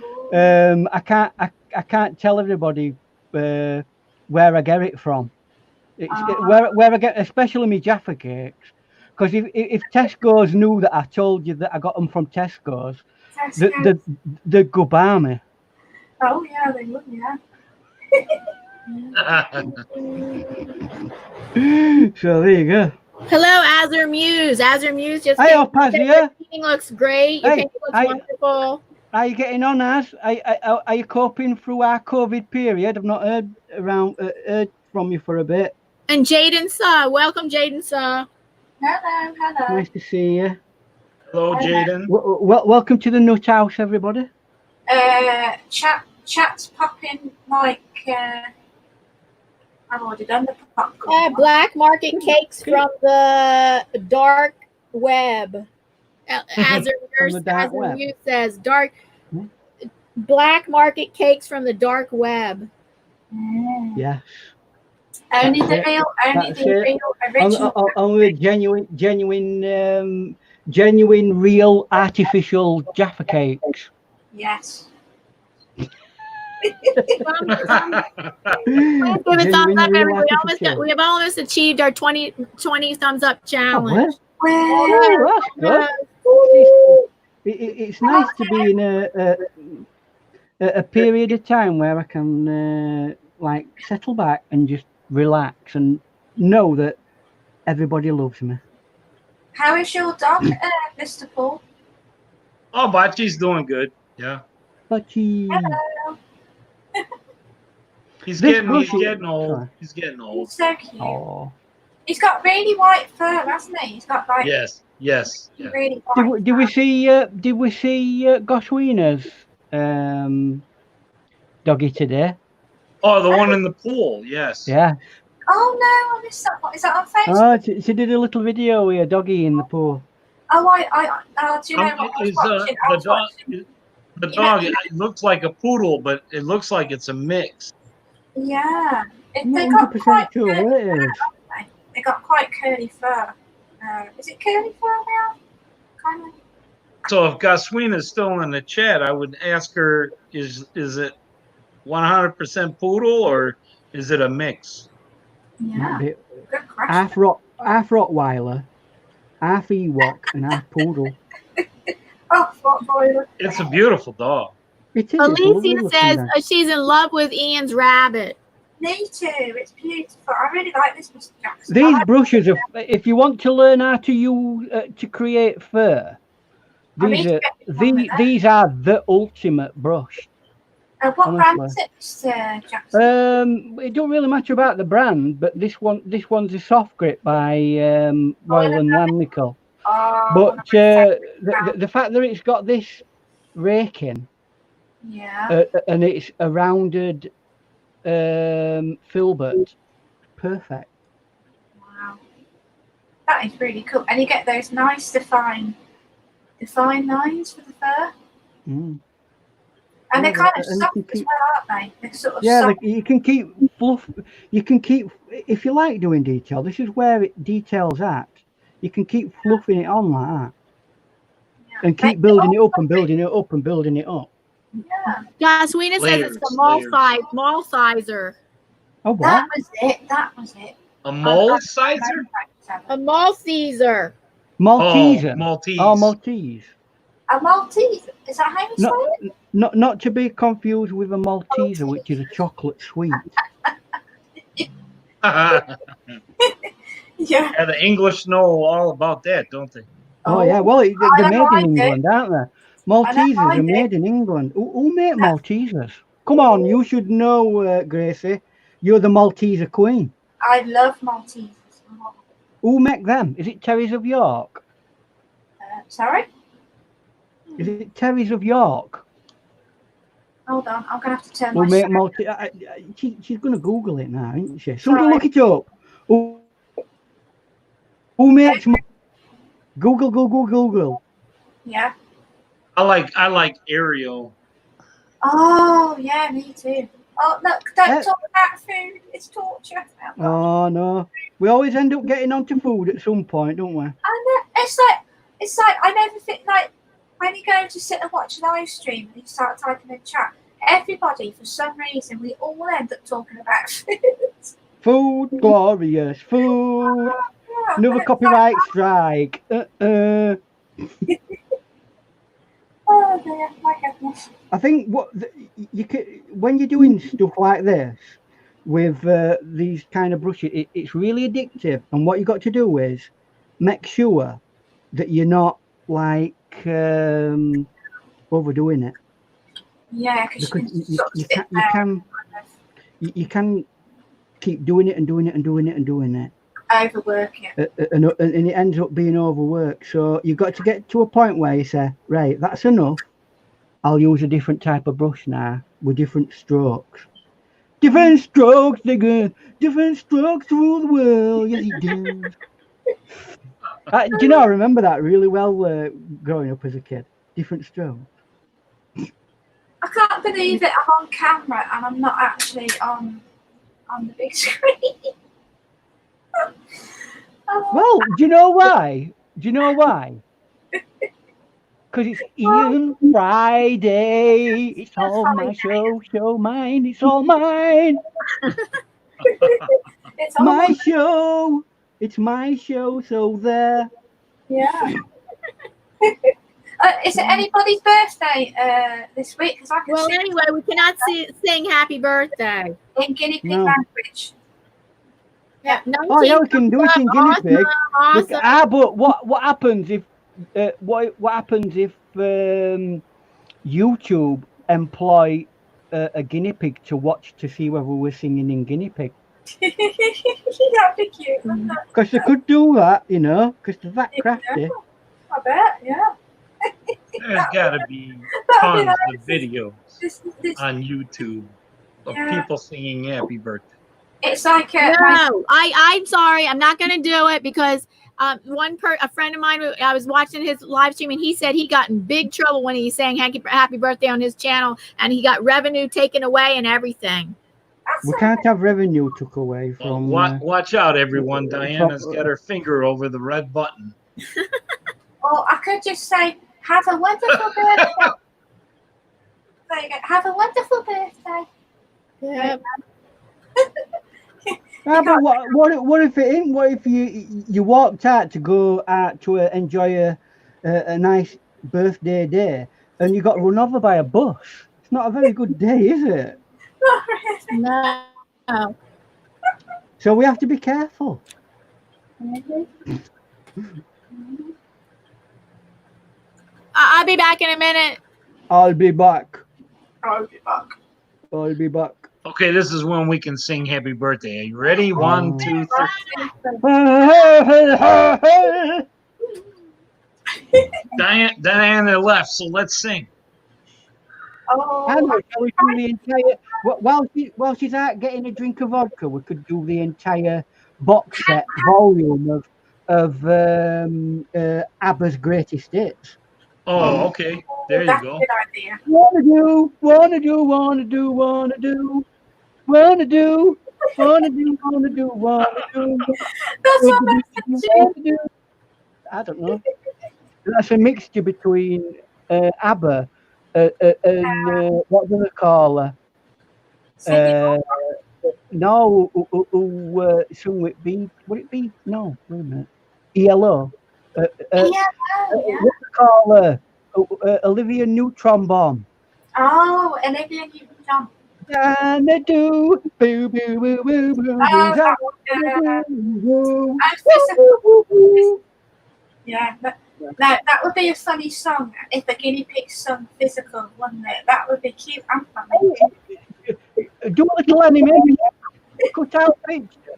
Speaker 2: I can't tell everybody where I get it from. Where I get, especially my Jaffa cakes, because if Tesco's knew that I told you that I got them from Tesco's, they'd go by me.
Speaker 3: Oh yeah, they would. Yeah.
Speaker 2: So there you go.
Speaker 1: Hello, Azure Muse. Azure Muse just
Speaker 2: Hey, your
Speaker 1: painting looks great. Your painting looks wonderful.
Speaker 2: Are you getting on, Az? Are you coping through our COVID period? I've not heard from you for a bit.
Speaker 1: And Jaden Saw. Welcome, Jaden Saw.
Speaker 3: Hello.
Speaker 2: Nice to see you.
Speaker 4: Hello, Jaden.
Speaker 2: Welcome to the Nut House, everybody.
Speaker 3: Chat chat's popping like I've already done the popcorn.
Speaker 1: Black market cakes from the dark web. As a review says, black market cakes from the dark web.
Speaker 2: Yeah.
Speaker 3: Only the real original.
Speaker 2: Only genuine, real artificial Jaffa cakes.
Speaker 3: Yes.
Speaker 1: We have almost achieved our 20 thumbs up challenge.
Speaker 2: Oh, that's good. It's nice to be in a period of time where I can like settle back and just relax and know that everybody loves me.
Speaker 3: How is your dog, Mr. Paul?
Speaker 4: Oh, Bachi's doing good. Yeah.
Speaker 2: Bachi.
Speaker 3: Hello.
Speaker 4: He's getting old. He's getting old.
Speaker 3: He's so cute.
Speaker 2: Oh.
Speaker 3: He's got really white fur, hasn't he? He's got like
Speaker 4: yes.
Speaker 3: Really white.
Speaker 2: Did we see Goswina's doggy today?
Speaker 4: Oh, the one in the pool. Yes.
Speaker 2: Yeah.
Speaker 3: Oh no, I missed that one. Is that on Facebook?
Speaker 2: Oh, she did a little video with a doggy in the pool.
Speaker 3: Oh, do you know what I was watching?
Speaker 4: The dog, it looks like a poodle, but it looks like it's a mix.
Speaker 3: Yeah.
Speaker 2: They got quite sure what it is.
Speaker 3: They got quite curly fur. Is it curly fur now? Kind of.
Speaker 4: So if Goswina is still in the chat, I would ask her, is it 100% poodle or is it a mix?
Speaker 3: Yeah. Good question.
Speaker 2: Half Rottweiler, half Ewok, and half poodle.
Speaker 3: Oh, Rottweiler.
Speaker 4: It's a beautiful dog.
Speaker 2: It is.
Speaker 1: Alicia says she's in love with Ian's rabbit.
Speaker 3: Me too. It's beautiful. I really like this, Mr. Jackson.
Speaker 2: These brushes are. If you want to learn how to use to create fur, these are the ultimate brush.
Speaker 3: What brand is it, Mr. Jackson?
Speaker 2: It don't really matter about the brand, but this one's a soft grip by Royal and Landmico.
Speaker 3: Oh,
Speaker 2: but the fact that it's got this raking, and it's a rounded filbert, perfect.
Speaker 3: Wow, that is really cool. And you get those nice defined lines for the fur.
Speaker 2: Mm.
Speaker 3: And they're kind of soft as well, aren't they? They're sort of soft.
Speaker 2: You can keep fluff. You can keep, if you like doing detail. This is where it details at. You can keep fluffing it on like that, and keep building it up and building it up and building it up.
Speaker 3: Yeah.
Speaker 1: Goswina says it's a mall sizer.
Speaker 2: Oh, what?
Speaker 3: That was it.
Speaker 4: A mole sizer?
Speaker 1: A Malteser.
Speaker 2: Malteser.
Speaker 4: Oh, Maltese.
Speaker 2: Oh, Maltese.
Speaker 3: A Maltese. Is that how you say it?
Speaker 2: Not to be confused with a Malteser, which is a chocolate sweet.
Speaker 3: Yeah,
Speaker 4: the English know all about that, don't they?
Speaker 2: Oh yeah, well, they're made in England, aren't they? Maltesers are made in England. Who made Maltesers? Come on, you should know, Gracie. You're the Malteser queen.
Speaker 3: I love Maltesers.
Speaker 2: Who make them? Is it Terriers of York?
Speaker 3: Sorry?
Speaker 2: Is it Terriers of York?
Speaker 3: Hold on, I'm going to have to turn
Speaker 2: Who
Speaker 3: my
Speaker 2: make she's going to Google it now, isn't she? Somebody look it up. Who makes Google.
Speaker 3: Yeah.
Speaker 4: I like Ariel.
Speaker 3: Oh yeah, me too. Oh look, don't talk about food. It's torture.
Speaker 2: Oh no, we always end up getting onto food at some point, don't we?
Speaker 3: I know. It's like I never think like when you go to sit and watch a live stream and you start typing in chat. Everybody, for some reason, we all end up talking about food.
Speaker 2: Food, glorious food. Another copyright strike.
Speaker 3: Oh dear, my goodness.
Speaker 2: I think when you're doing stuff like this with these kind of brushes, it's really addictive. And what you got to do is make sure that you're not like overdoing it.
Speaker 3: Yeah,
Speaker 2: because you can keep doing it and doing it and doing it and doing it.
Speaker 3: Overwork it.
Speaker 2: And it ends up being overworked. So you've got to get to a point where you say, right, that's enough. I'll use a different type of brush now. with different strokes. Different strokes, nigga. Different strokes rule the world. Yes, it does. Do you know, I remember that really well growing up as a kid. Different strokes.
Speaker 3: I can't believe it. I'm on camera and I'm not actually on the big screen.
Speaker 2: Well, do you know why? Do you know why? Because it's Ian Friday. It's all my show, mine. It's all mine.
Speaker 3: It's all
Speaker 2: My show. It's my show, so there.
Speaker 3: Yeah. Is it anybody's birthday this week? Because I can
Speaker 1: Well,
Speaker 3: see
Speaker 1: anyway, we cannot sing happy birthday.
Speaker 3: in guinea pig
Speaker 2: No.
Speaker 3: language.
Speaker 1: Yeah.
Speaker 2: Oh yeah, we can do it in guinea pig.
Speaker 1: Awesome.
Speaker 2: But what happens if what happens if YouTube employ a guinea pig to watch to see whether we're singing in guinea pig?
Speaker 3: That'd be cute. Wouldn't it?
Speaker 2: Because they could do that, you know, because they're that crafty.
Speaker 3: I bet, yeah.
Speaker 4: There's got to be
Speaker 3: That'd be
Speaker 4: tons
Speaker 3: nice.
Speaker 4: of videos
Speaker 3: This,
Speaker 4: on YouTube of
Speaker 3: Yeah.
Speaker 4: people singing happy birthday.
Speaker 3: it's like
Speaker 1: No, I'm sorry. I'm not going to do it because a friend of mine, I was watching his live stream and he said he got in big trouble when he sang happy birthday on his channel and he got revenue taken away and everything.
Speaker 2: We can't have revenue took away from.
Speaker 4: Watch out, everyone. Diana's got her finger over the red button.
Speaker 3: or I could just say, have a wonderful birthday. There you go. Have a wonderful birthday.
Speaker 1: Yeah.
Speaker 2: Yeah, but what if it ain't? What if you walked out to go out to enjoy a nice birthday day and you got run over by a bus? It's not a very good day, is it?
Speaker 3: Not really.
Speaker 1: No.
Speaker 2: So we have to be careful.
Speaker 1: I'll be back in a minute.
Speaker 2: I'll be back.
Speaker 3: I'll be back.
Speaker 2: I'll be back.
Speaker 4: Okay, this is when we can sing happy birthday. Are you ready? 1, 2, 3. Diana left, so let's sing.
Speaker 3: Oh,
Speaker 2: Shall we do the entire while she's out getting a drink of vodka? We could do the entire box set volume of ABBA's greatest hits.
Speaker 4: Oh, okay. There you
Speaker 3: that's
Speaker 4: go.
Speaker 3: a good idea.
Speaker 2: Wanna do.
Speaker 3: That's what
Speaker 2: I don't know. That's a mixture between ABBA and what do they call her? No, sung with B. Would it be? No, wait a minute. ELO. What do they call her? Olivia Newton Bomb.
Speaker 3: Oh, Olivia Newton-John.
Speaker 2: Gonna do boo boo boo boo boo.
Speaker 3: Yeah, that would be a funny song if the guinea pig sung physical, wouldn't it? That would be cute and funny.
Speaker 2: Do a little animation. Cut out picture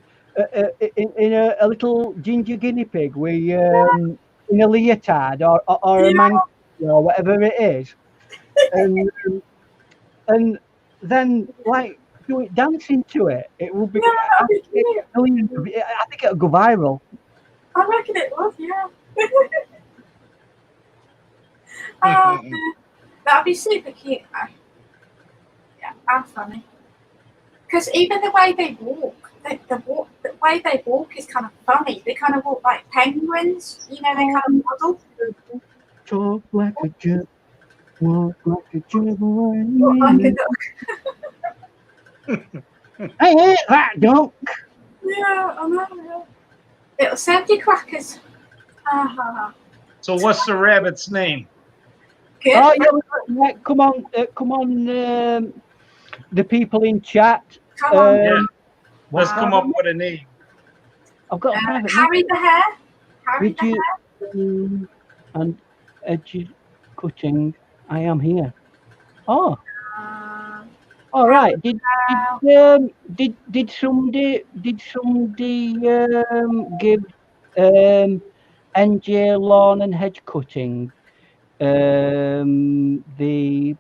Speaker 2: in a little ginger guinea pig with in a leotard or a man or whatever it is, and then like do it dancing to it. It will be.
Speaker 3: Yeah,
Speaker 2: I think it'll go viral.
Speaker 3: I reckon it was, yeah. Oh, that'd be super cute, though. Yeah, and funny. Because even the way they walk, the way they walk is kind of funny. They kind of walk like penguins, you know. They kind of waddle.
Speaker 2: Talk like a jerk, walk like a jerk. I ain't that dunk.
Speaker 3: Yeah, I know. Yeah. It'll send you crackers.
Speaker 4: So what's the rabbit's name?
Speaker 3: Good.
Speaker 2: Oh yeah, come on, the people in chat.
Speaker 3: Come on.
Speaker 4: Yeah. Let's
Speaker 3: Wow.
Speaker 4: come up with a name.
Speaker 2: I've got a private
Speaker 3: Harry the hare. Harry the
Speaker 2: Rigid
Speaker 3: hare.
Speaker 2: and edges cutting. I am here. Oh, all right. Did somebody give NJ lawn and hedge cutting the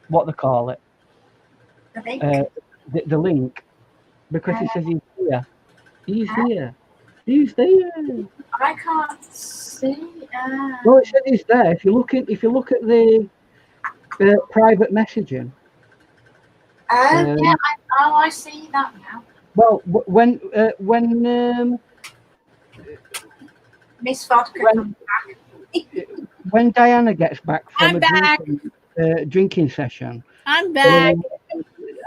Speaker 2: what they call it? the link, because it says he's here. He's here. He's there.
Speaker 3: I can't see.
Speaker 2: No, it says he's there. If you look at the private messaging.
Speaker 3: Yeah. I see that now.
Speaker 2: Well, when
Speaker 3: Miss Vodka comes back.
Speaker 2: when Diana gets back from
Speaker 1: I'm
Speaker 2: drinking session,
Speaker 1: I'm back.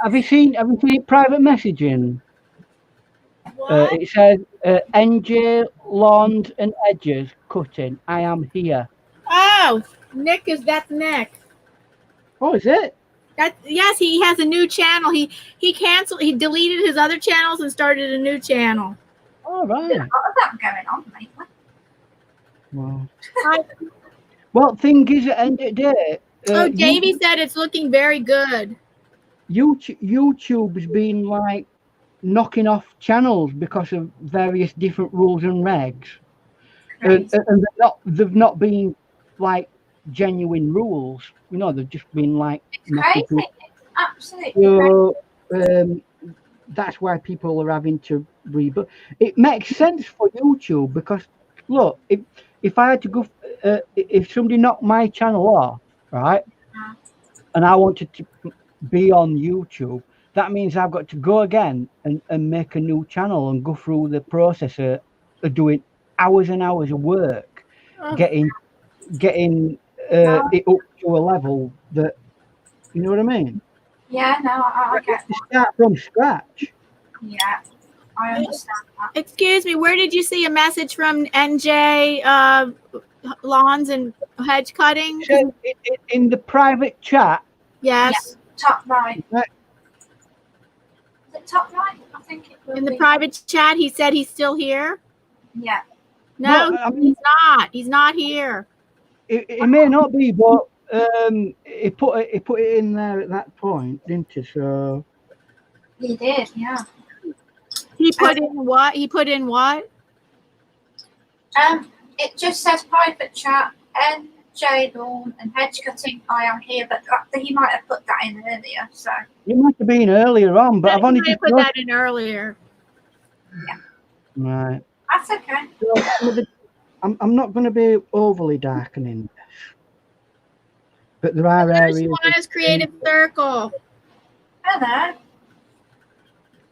Speaker 2: have you seen private messaging?
Speaker 1: What?
Speaker 2: It says NJ lawns and edges cutting. I am here.
Speaker 1: Oh, that's Nick.
Speaker 2: Oh, is it?
Speaker 1: Yes, he has a new channel. He deleted his other channels and started a new channel.
Speaker 2: All right.
Speaker 3: There's a lot of that going on lately.
Speaker 2: Well, thing is, at the end of the day,
Speaker 1: Davey said it's looking very good.
Speaker 2: YouTube has been like knocking off channels because of various different rules and regs, and they've not been like genuine rules. You know, they've just been like
Speaker 3: It's crazy. It's absolutely
Speaker 2: so, that's why people are having to reboot. It makes sense for YouTube because look, if I had to go, if somebody knocked my channel off, right, and I wanted to be on YouTube, that means I've got to go again and make a new channel and go through the process of doing hours and hours of work, getting it up to a level that, you know what I mean?
Speaker 3: Yeah, no, I get
Speaker 2: to start from scratch.
Speaker 3: Yeah, I understand that.
Speaker 1: Excuse me, where did you see a message from NJ Lawns and Hedge Cutting?
Speaker 2: In the private chat.
Speaker 1: Yes.
Speaker 3: Yeah, top right. Is it top right? I think it will
Speaker 1: In the
Speaker 3: be.
Speaker 1: private chat, he said he's still here.
Speaker 3: Yeah.
Speaker 1: No,
Speaker 2: I mean,
Speaker 1: he's not. He's not here.
Speaker 2: It may not be, but he put it in there at that point, didn't he? So
Speaker 3: He did, yeah.
Speaker 1: He put in what? He put in what?
Speaker 3: It just says private chat, NJ Lawn and Hedge Cutting. I am here, but he might have put that in earlier. So
Speaker 2: it might have been earlier on, but I've only just
Speaker 1: put that in earlier.
Speaker 3: Yeah.
Speaker 2: Right.
Speaker 3: That's okay.
Speaker 2: So, I'm not going to be overly darkening this, but there are areas.
Speaker 1: Shawana's Creative Circle.
Speaker 3: Hello.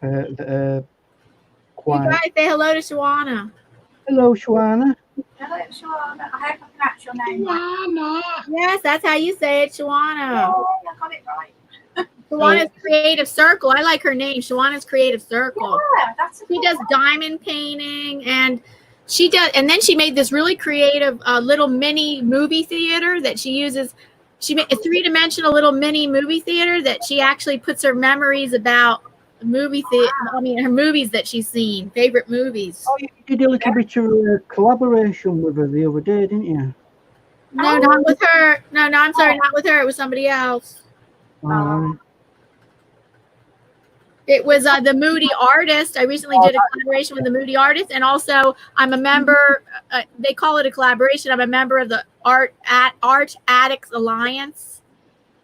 Speaker 2: That are
Speaker 1: You guys say hello to Shawana.
Speaker 2: Hello, Shawana.
Speaker 3: Hello, Shawana. I hope I pronounced your name right.
Speaker 1: Yes, that's how you say it, Shawana.
Speaker 3: Oh, I got it right.
Speaker 1: Shawana's Creative Circle. I like her name, Shawana's Creative Circle.
Speaker 3: Yeah, that's
Speaker 1: She does diamond painting, and and then she made this really creative little mini movie theater that she uses. She made a 3-dimensional little mini movie theater that she actually puts her memories about movie theater. I mean, her movies that she's seen, favorite movies.
Speaker 2: Oh, you did a little bit of collaboration with her the other day, didn't you?
Speaker 1: No, not with her. No, I'm sorry, not with her. It was somebody else. It was the Moody Artist. I recently did a collaboration with the Moody Artist, and also I'm a member. They call it a collaboration. I'm a member of the Art Addicts Alliance.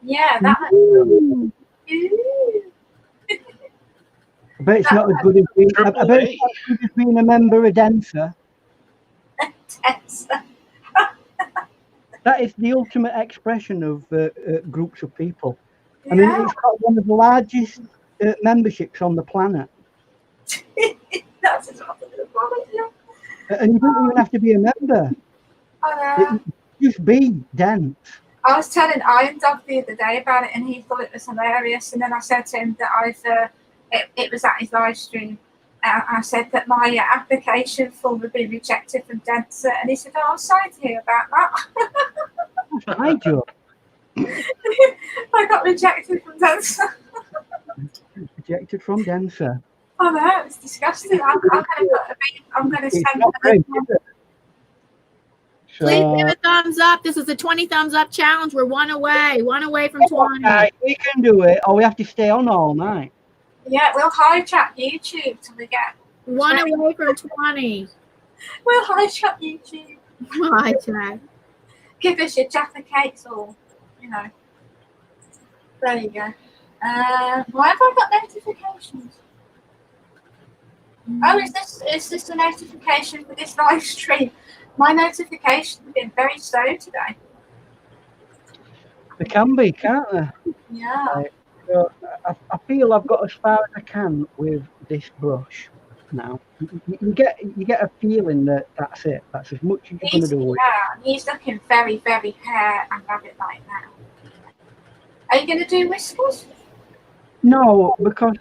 Speaker 3: Yeah, that.
Speaker 2: I bet it's not as good as being. I bet it's not as good as being a member of Denser. That is the ultimate expression of groups of people. I mean, it's got one of the largest memberships on the planet.
Speaker 3: That's exactly the problem, yeah.
Speaker 2: And you don't even have to be a member. Just be dense.
Speaker 3: I was telling Iron Dog the other day about it, and he thought it was hilarious. And then I said to him that it was at his live stream. I said that my application form would be rejected from Denser, and he said, "Oh, I'm sorry to hear about that."
Speaker 2: That's my job.
Speaker 3: I got rejected from Denser.
Speaker 2: Rejected from Denser.
Speaker 3: Oh no, it's disgusting. I'm going to send
Speaker 2: it.
Speaker 1: Please give a thumbs up. This is a 20 thumbs up challenge. We're one away from 20.
Speaker 2: Right, we can do it, or we have to stay on all night.
Speaker 3: Yeah, we'll hijack YouTube till we get
Speaker 1: one away from 20.
Speaker 3: We'll hijack YouTube.
Speaker 1: Hijack.
Speaker 3: Give us your Jaffa cakes, or you know. There you go. Why have I got notifications? Oh, is this a notification for this live stream? My notifications have been very slow today.
Speaker 2: They can be, can't they?
Speaker 3: Yeah.
Speaker 2: So I feel I've got as far as I can with this brush now. You get a feeling that that's it. That's as much as you're going to do with it.
Speaker 3: Yeah, he's looking very, very hair and rabbit-like now. Are you going to do whiskers?
Speaker 2: No, because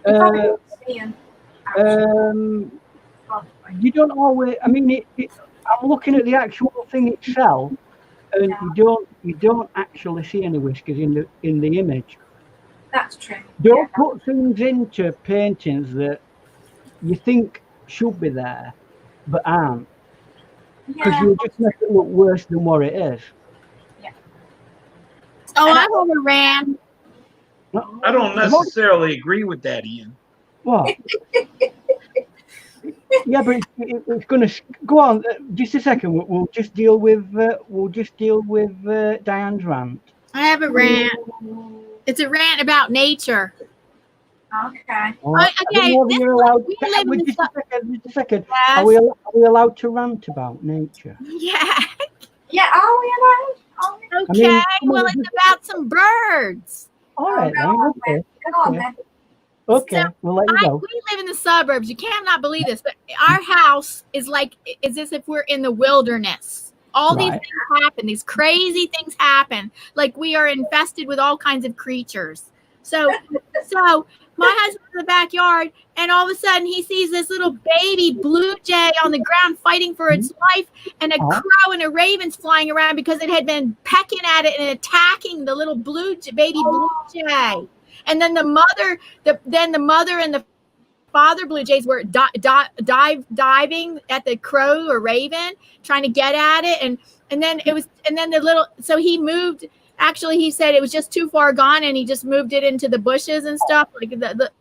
Speaker 3: You probably won't see 'em, actually.
Speaker 2: you don't always. I mean, I'm looking at the actual thing itself, and you don't actually see any whiskers in the image.
Speaker 3: That's true.
Speaker 2: Don't put things into paintings that you think should be there, but aren't, because you'll just make it look worse than what it is.
Speaker 3: Yeah.
Speaker 1: Oh, I have a rant.
Speaker 4: I don't necessarily agree with that, Ian.
Speaker 2: What? Yeah, but it's going to go on. Just a second. We'll just deal with Diane's rant.
Speaker 1: I have a rant. It's a rant about nature.
Speaker 3: Okay.
Speaker 2: You're allowed. Just a second. Yes. Are we allowed to rant about nature?
Speaker 1: Yeah.
Speaker 3: Yeah. Are we allowed?
Speaker 1: Okay. I mean, well, it's about some birds.
Speaker 2: All right.
Speaker 3: Go on, then.
Speaker 2: Okay, we'll let you go.
Speaker 1: We live in the suburbs. You cannot believe this, but our house is as if we're in the wilderness. All these things happen. These crazy things happen. Like we are infested with all kinds of creatures. So my husband's in the backyard, and all of a sudden he sees this little baby blue jay on the ground fighting for its life, and a crow and a raven's flying around because it had been pecking at it and attacking the little baby blue jay. And then the mother and the father blue jays were diving at the crow or raven, trying to get at it, and then the little. So he moved. Actually, he said it was just too far gone, and he just moved it into the bushes and stuff. Like the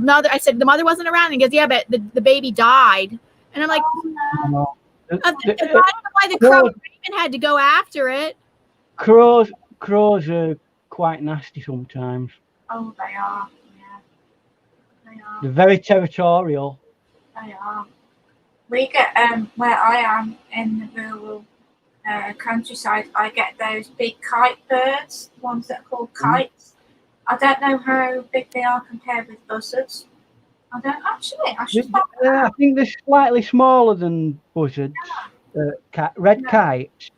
Speaker 1: mother. I said the mother wasn't around. And he goes, yeah, but the baby died. And I'm like, I don't know why the crow and raven had to go after it.
Speaker 2: Crows are quite nasty sometimes.
Speaker 3: Oh, they are. Yeah, they are.
Speaker 2: They're very territorial.
Speaker 3: They are. We get where I am in the rural countryside. I get those big kite birds, the ones that are called kites. I don't know how big they are compared with buzzards. I don't actually.
Speaker 2: I think they're slightly smaller than buzzards. Red kites.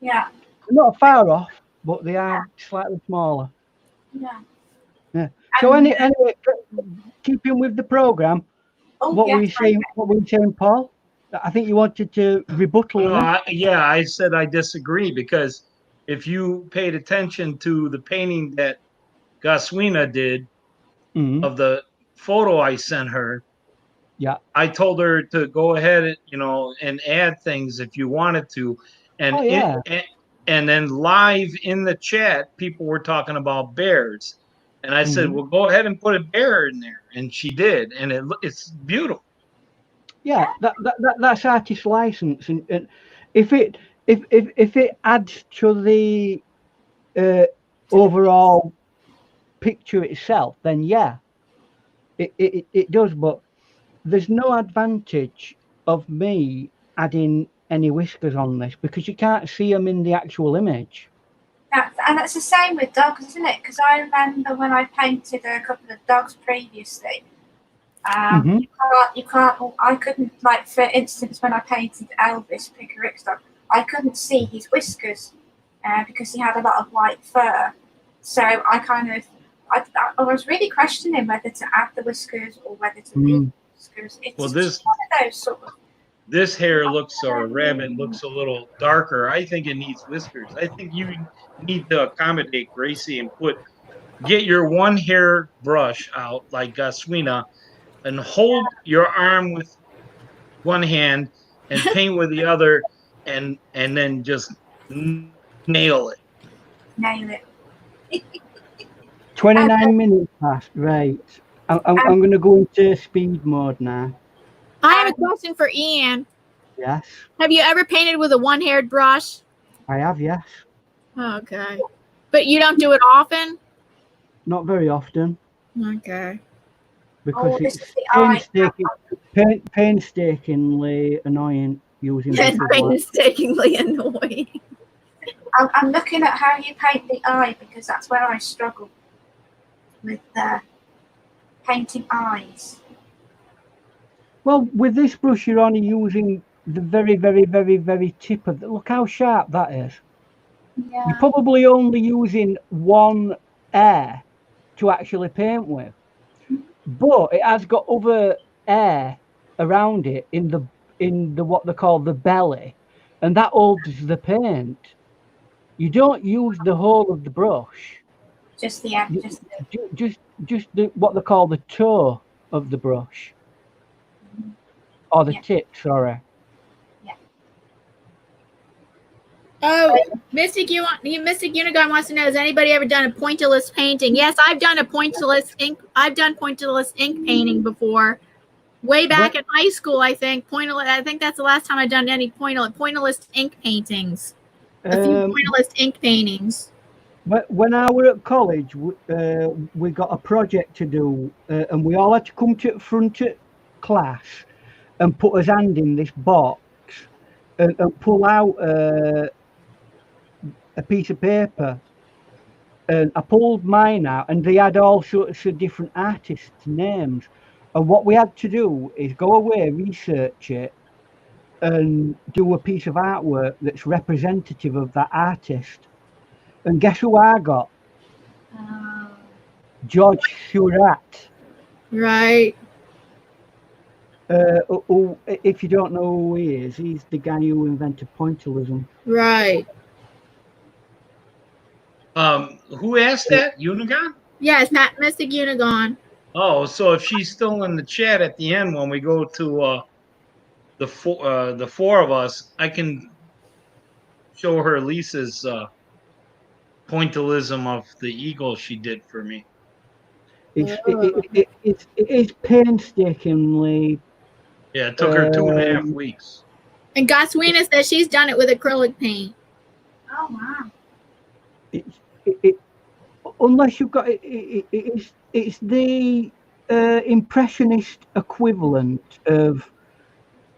Speaker 3: Yeah.
Speaker 2: They're not far off, but they are slightly smaller.
Speaker 3: Yeah.
Speaker 2: So anyway, keeping with the program, what were you saying? What were you saying, Paul? I think you wanted to rebuttal.
Speaker 4: I said I disagree, because if you paid attention to the painting that Gaswina did of the photo I sent her, I told her to go ahead, and add things if you wanted to, and and then live in the chat, people were talking about bears. And I said, well, go ahead and put a bear in there. And she did. And it's beautiful.
Speaker 2: Yeah, that's artist license. And if it adds to the overall picture itself, then yeah, it does. But there's no advantage of me adding any whiskers on this, because you can't see them in the actual image.
Speaker 3: And that's the same with dogs, isn't it? Because I remember when I painted a couple of dogs previously, you can't. I couldn't, like, for instance, when I painted Elvis Pickerick's dog, I couldn't see his whiskers because he had a lot of white fur. So I was really questioning whether to add the whiskers or whether to leave the whiskers. It's one of those sort of.
Speaker 4: This hair or rabbit looks a little darker. I think it needs whiskers. I think you need to accommodate Gracie and get your one hair brush out like Gaswina, and hold your arm with one hand and paint with the other, and then just nail it.
Speaker 3: Nail it.
Speaker 2: 29 minutes past. Right. I'm going to go into speed mode now.
Speaker 1: I have a question for Ian.
Speaker 2: Yes.
Speaker 1: Have you ever painted with a one-haired brush?
Speaker 2: I have, yes.
Speaker 1: Okay. But you don't do it often?
Speaker 2: not very often.
Speaker 1: Okay.
Speaker 2: Because
Speaker 3: this
Speaker 2: it's
Speaker 3: is the eye.
Speaker 2: painstakingly annoying using
Speaker 1: That's
Speaker 2: brushes like.
Speaker 1: painstakingly annoying.
Speaker 3: I'm looking at how you paint the eye because that's where I struggle with painting eyes.
Speaker 2: Well, with this brush, you're only using the very, very, very, very tip of the. Look how sharp that is.
Speaker 3: Yeah.
Speaker 2: You're probably only using one air to actually paint with, but it has got other air around it in the what they call the belly, and that holds the paint. You don't use the whole of the brush.
Speaker 3: Just the
Speaker 2: Just the what they call the toe of the brush, or the tip. Sorry.
Speaker 1: Oh, Mystic Unicorn wants to know: has anybody ever done a pointillist painting? Yes, I've done a pointillist ink. I've done pointillist ink painting before, way back in high school. I think I think that's the last time I've done any pointillist ink paintings. A few pointillist ink paintings.
Speaker 2: When I were at college, we got a project to do, and we all had to come to the front of class and put his hand in this box and pull out a piece of paper. And I pulled mine out, and they had all sorts of different artists' names. And what we had to do is go away, research it, and do a piece of artwork that's representative of that artist. And guess who I got? George Seurat.
Speaker 1: Right.
Speaker 2: Who, if you don't know who he is, he's the guy who invented pointillism.
Speaker 1: Right.
Speaker 4: Who asked that? Unigon?
Speaker 1: Yes, not Mystic Unicorn.
Speaker 4: Oh, so if she's still in the chat at the end when we go to the four of us, I can show her Lisa's pointillism of the eagle she did for me.
Speaker 2: It is painstakingly.
Speaker 4: Yeah, it took her 2.5 weeks.
Speaker 1: And Goswina says she's done it with acrylic paint.
Speaker 3: Oh wow!
Speaker 2: Unless you've got it's the impressionist equivalent of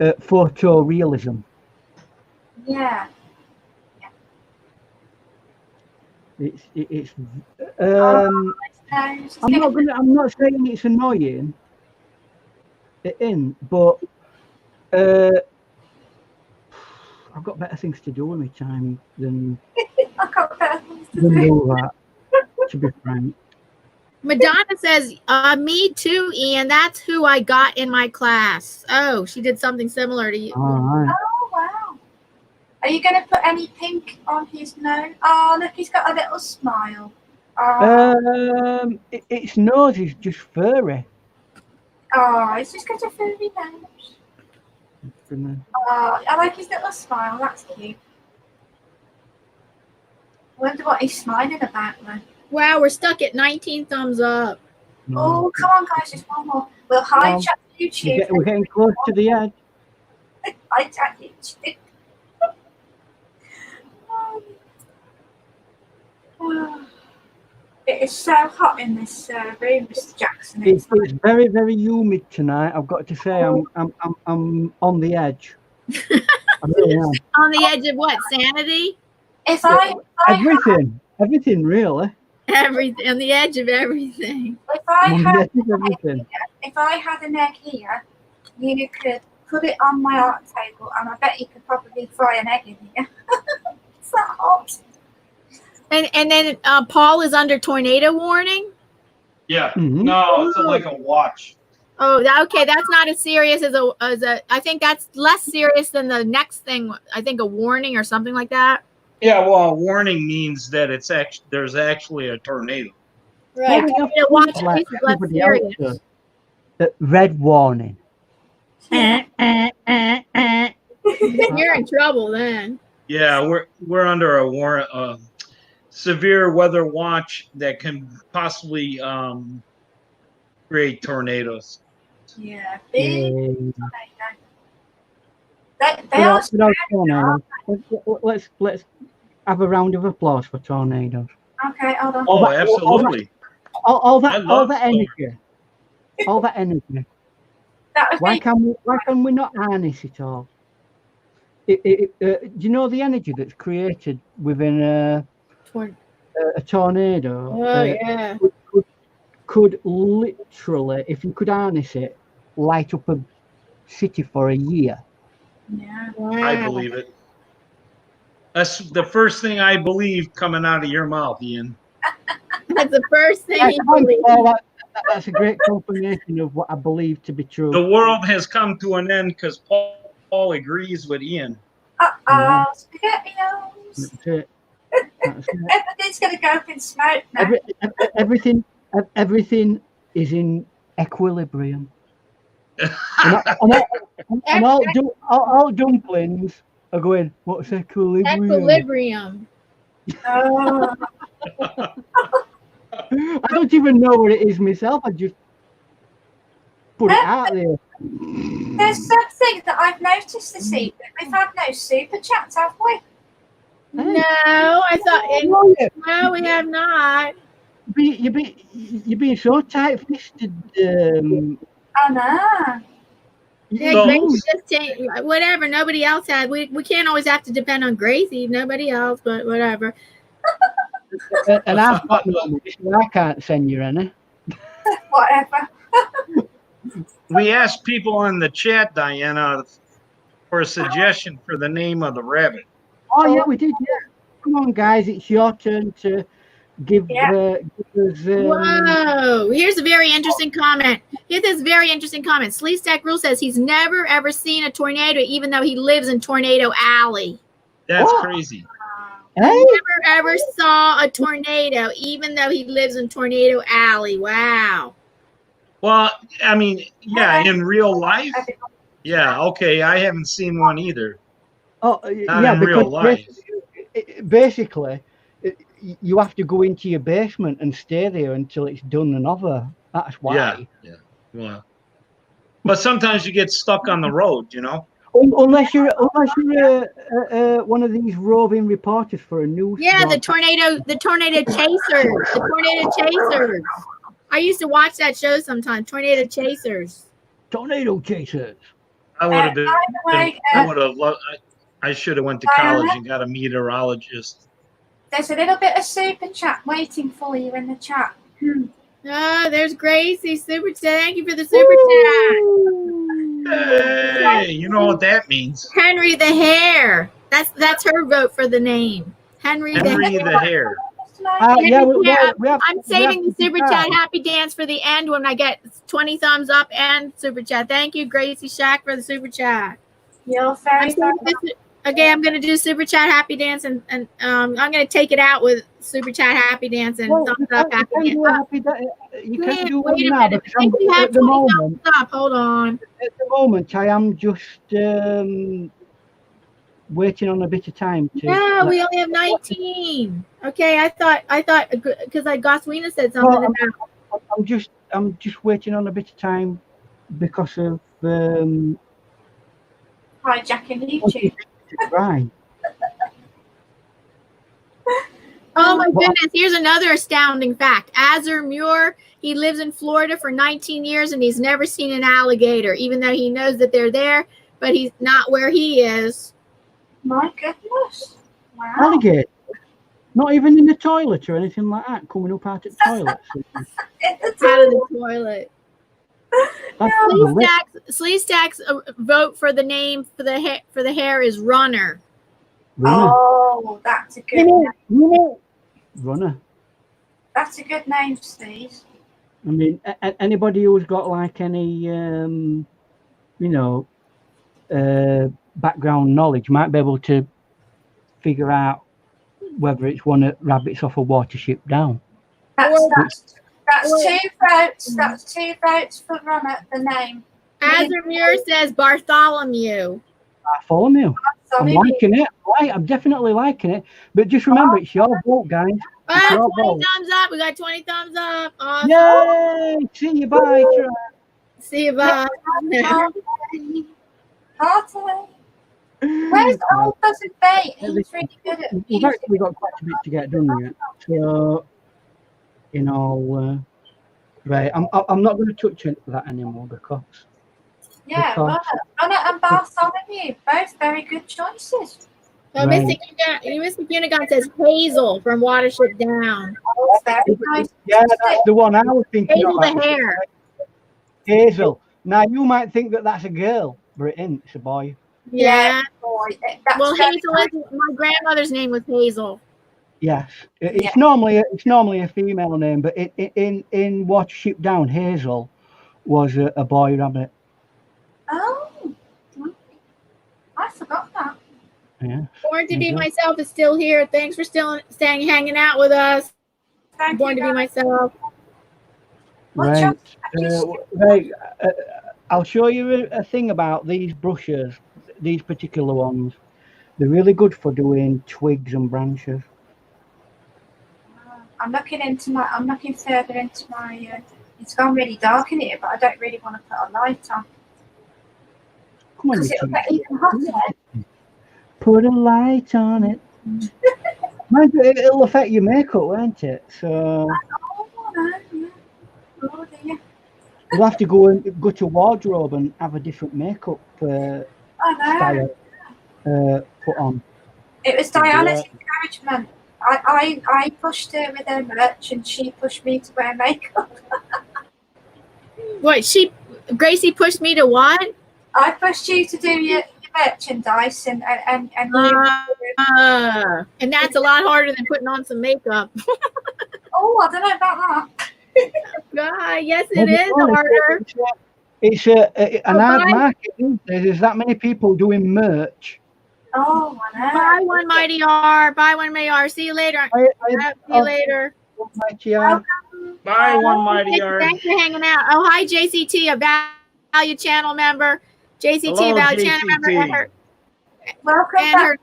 Speaker 2: photorealism.
Speaker 3: Yeah.
Speaker 2: It's I'm not saying it's annoying. It isn't, but I've got better things to do with my time than do that. To be frank.
Speaker 1: Madonna says, me too, Ian. That's who I got in my class. Oh, she did something similar to you.
Speaker 2: All right.
Speaker 3: Oh wow! Are you going to put any pink on his nose? Oh look, he's got a little smile.
Speaker 2: Its nose is just furry.
Speaker 3: Oh, it's just got a furry nose. Oh, I like his little smile. That's cute. I wonder what he's smiling about then.
Speaker 1: Wow, we're stuck at 19 thumbs up.
Speaker 2: No.
Speaker 3: Oh, come on, guys, just one more. We'll hide chat YouTube.
Speaker 2: We're getting close to the edge.
Speaker 3: Hide chat YouTube. It is so hot in this room, Mr. Jackson.
Speaker 2: It's very, very humid tonight. I've got to say, I'm on the edge. I really am.
Speaker 1: On the edge of what? Sanity?
Speaker 2: Everything really.
Speaker 1: Everything. On the edge of everything.
Speaker 3: If I had an egg here, you could put it on my art table, and I bet you could probably fry an egg in here. It's that hot.
Speaker 1: And then Paul is under tornado warning.
Speaker 4: Yeah. No, it's like a watch.
Speaker 1: Oh, okay. That's not as serious as a. I think that's less serious than the next thing. I think a warning or something like that.
Speaker 4: Yeah. Well, a warning means that there's actually a tornado.
Speaker 1: Right. Watch is less serious.
Speaker 2: Red warning.
Speaker 1: You're in trouble then.
Speaker 4: Yeah, we're under a severe weather watch that can possibly create tornadoes.
Speaker 3: Yeah, big tornadoes.
Speaker 2: Let's have a round of applause for tornadoes.
Speaker 3: Okay, hold on.
Speaker 4: Oh, absolutely.
Speaker 2: all
Speaker 4: I
Speaker 2: that
Speaker 4: love
Speaker 2: energy, all that energy.
Speaker 3: That was
Speaker 2: Why
Speaker 3: me.
Speaker 2: can we not harness it all? Do you know the energy that's created within a tornado?
Speaker 1: Oh yeah.
Speaker 2: Could literally, if you could harness it, light up a city for a year.
Speaker 3: Yeah.
Speaker 1: Wow.
Speaker 4: I believe it. That's the first thing I believe coming out of your mouth, Ian.
Speaker 1: That's the first thing
Speaker 2: Yes,
Speaker 1: he
Speaker 2: thanks,
Speaker 1: believes.
Speaker 2: Paul. That's a great confirmation of what I believe to be true.
Speaker 4: The world has come to an end because Paul agrees with Ian.
Speaker 3: Uh-oh, SpaghettiOs.
Speaker 2: That's it. That's it.
Speaker 3: Everything's going to go up in smoke now.
Speaker 2: Everything is in equilibrium. And all dumplings are going, what's equilibrium?
Speaker 1: Equilibrium.
Speaker 3: Oh.
Speaker 2: I don't even know what it is myself. I just put it out there.
Speaker 3: There's something that I've noticed this evening. We've had no super chats, have we?
Speaker 1: No, I thought. No, we have not.
Speaker 2: You're being so tight-fisted.
Speaker 3: Oh no.
Speaker 1: Yeah,
Speaker 4: So-
Speaker 1: Gracie just changed. Whatever. Nobody else had. We can't always have to depend on Gracie. Nobody else, but whatever.
Speaker 2: And I've got no money, so I can't send you any.
Speaker 3: Whatever.
Speaker 4: We asked people in the chat, Diana, for a suggestion for the name of the rabbit.
Speaker 2: Oh yeah, we did. Yeah. Come on, guys, it's your turn to give us.
Speaker 1: Whoa! Here's a very interesting comment. Here's this very interesting comment. Sleeve Stack Rule says he's never ever seen a tornado, even though he lives in Tornado Alley.
Speaker 4: That's
Speaker 2: Oh.
Speaker 4: crazy.
Speaker 2: Hey,
Speaker 1: Never ever saw a tornado, even though he lives in Tornado Alley. Wow.
Speaker 4: Well, I mean, yeah, in real life, yeah, okay, I haven't seen one either.
Speaker 2: oh
Speaker 4: Not
Speaker 2: yeah,
Speaker 4: in real
Speaker 2: because
Speaker 4: life.
Speaker 2: basically, you have to go into your basement and stay there until it's done and over. That's why.
Speaker 4: Yeah. Well, but sometimes you get stuck on the road, you know.
Speaker 2: Unless you're one of these roving reporters for a news.
Speaker 1: Yeah, the
Speaker 2: broadcast.
Speaker 1: tornado chasers. The tornado chasers. I used to watch that show sometimes. Tornado chasers.
Speaker 2: Tornado chasers.
Speaker 4: I would have been.
Speaker 3: By the way,
Speaker 4: I would have loved. I should have went to college and got a meteorologist.
Speaker 3: there's a little bit of super chat waiting for you in the chat.
Speaker 1: Oh, there's Gracie. Super chat. Thank you for the super chat.
Speaker 4: Hey, you know what that means?
Speaker 1: Henry the Hare. That's her vote for the name. Henry the
Speaker 4: Henry
Speaker 1: Hare.
Speaker 4: the Hare.
Speaker 2: Yeah,
Speaker 1: I'm saving the super chat happy dance for the end when I get 20 thumbs up and super chat. Thank you, Gracie Shack, for the super chat.
Speaker 3: You're very
Speaker 1: Okay, I'm gonna do super chat happy dance and I'm gonna take it out with super chat happy dance and thumbs up happy dance.
Speaker 2: You can do
Speaker 1: Wait a
Speaker 2: one now
Speaker 1: minute.
Speaker 2: because
Speaker 1: I think we have
Speaker 2: at the
Speaker 1: 20
Speaker 2: moment.
Speaker 1: thumbs up. Hold on.
Speaker 2: At the moment, I am just waiting on a bit of time to.
Speaker 1: No, we only have 19. Okay, I thought because Goswina said something about.
Speaker 2: I'm just waiting on a bit of time because of
Speaker 3: hijacking YouTube.
Speaker 2: right.
Speaker 1: Oh my goodness, here's another astounding fact. Azur Muir, he lives in Florida for 19 years and he's never seen an alligator, even though he knows that they're there, but he's not where he is.
Speaker 3: My goodness. Wow.
Speaker 2: Alligator. Not even in the toilet or anything like that, coming up out of the toilet.
Speaker 1: Out of the toilet. Sleeve Stack's vote for the name for the hair is Runner.
Speaker 3: Oh, that's a good name.
Speaker 2: Runner.
Speaker 3: That's a good name, Steve.
Speaker 2: I mean, anybody who's got like any, background knowledge might be able to figure out whether it's one that rabbits off a watership down.
Speaker 3: That's 2 votes. That's 2 votes for Runner, the name.
Speaker 1: Azur Muir says Bartholomew.
Speaker 2: Bartholomew. I'm liking it. I'm definitely liking it. But just remember, it's your vote, guys. It's your
Speaker 1: 20
Speaker 2: vote.
Speaker 1: thumbs up. We got 20 thumbs up. Awesome.
Speaker 2: Yay! See you. Bye.
Speaker 1: See you. Bye.
Speaker 3: Heartily. Where's old Buzzard Bay? He's really good at
Speaker 2: We've actually got quite a bit to get done yet. So, Right. I'm not going to touch that anymore because.
Speaker 3: Yeah, Runner and Bartholomew, both very good choices.
Speaker 1: So
Speaker 2: Right.
Speaker 1: Mr. Unigon says Hazel from Watership Down.
Speaker 3: Oh, very nice.
Speaker 2: Yeah, that's the one I was thinking
Speaker 1: Hazel
Speaker 2: of.
Speaker 1: the hair.
Speaker 2: Hazel. Now you might think that that's a girl, but it ain't. It's a boy.
Speaker 1: Yeah.
Speaker 3: Boy, that's
Speaker 1: Well,
Speaker 3: very
Speaker 1: Hazel
Speaker 3: nice.
Speaker 1: is my grandmother's name was Hazel.
Speaker 2: Yes, it's
Speaker 3: Yeah.
Speaker 2: normally a female name, but in Watership Down, Hazel was a boy rabbit.
Speaker 3: Oh, I forgot that.
Speaker 2: Yeah.
Speaker 1: Born to be myself is still here. Thanks for still staying, hanging out with us.
Speaker 3: Thank
Speaker 1: Born
Speaker 3: you,
Speaker 1: to be
Speaker 3: guys.
Speaker 1: myself.
Speaker 2: Right. Right. I'll show you a thing about these brushes, these particular ones. They're really good for doing twigs and branches.
Speaker 3: I'm looking further into my. It's gone really dark in here, but I don't really want to put a light on.
Speaker 2: Come on,
Speaker 3: Because it'll get even hotter.
Speaker 2: Put a light on it. Mind you, it'll affect your makeup, won't it? So
Speaker 3: Oh, no, yeah. Oh, dear.
Speaker 2: you'll have to go to wardrobe and have a different makeup style put on.
Speaker 3: It was Diana's encouragement. I pushed her with her merch, and she pushed me to wear makeup.
Speaker 1: What? Gracie pushed me to what?
Speaker 3: I pushed you to do your merchandise and
Speaker 1: that's a lot harder than putting on some makeup.
Speaker 3: Oh, I don't know about
Speaker 1: that. Yes, it is harder.
Speaker 2: It's an hard market, isn't there? There's that many people doing merch.
Speaker 3: Oh, I know.
Speaker 1: Buy one, Mighty R. Buy one, Mighty R. See you later. See you later.
Speaker 2: Mighty R.
Speaker 4: Bye, one Mighty R.
Speaker 1: Thanks for hanging out. Oh, hi, JCT, a value channel member. JCT,
Speaker 4: hello,
Speaker 1: a value
Speaker 4: JCT.
Speaker 1: channel member. And her,
Speaker 3: welcome back,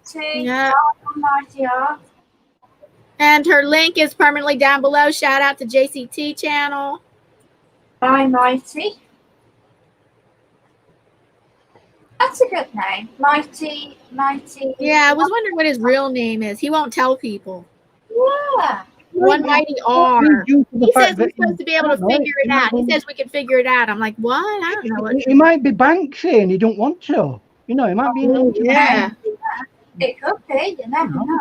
Speaker 3: JCT.
Speaker 1: Yeah.
Speaker 3: Mighty R.
Speaker 1: And her link is permanently down below. Shout out to JCT channel.
Speaker 3: Bye, Mighty. That's a good name. Mighty.
Speaker 1: Yeah, I was wondering what his real name is. He won't tell people.
Speaker 3: Yeah.
Speaker 1: One Mighty R. He says we're supposed to be able to figure it out. He says we can figure it out. I'm like, what? I don't know.
Speaker 2: He might be Banksy and he don't want to. You know, he might be.
Speaker 1: Yeah.
Speaker 3: It could be. You never know.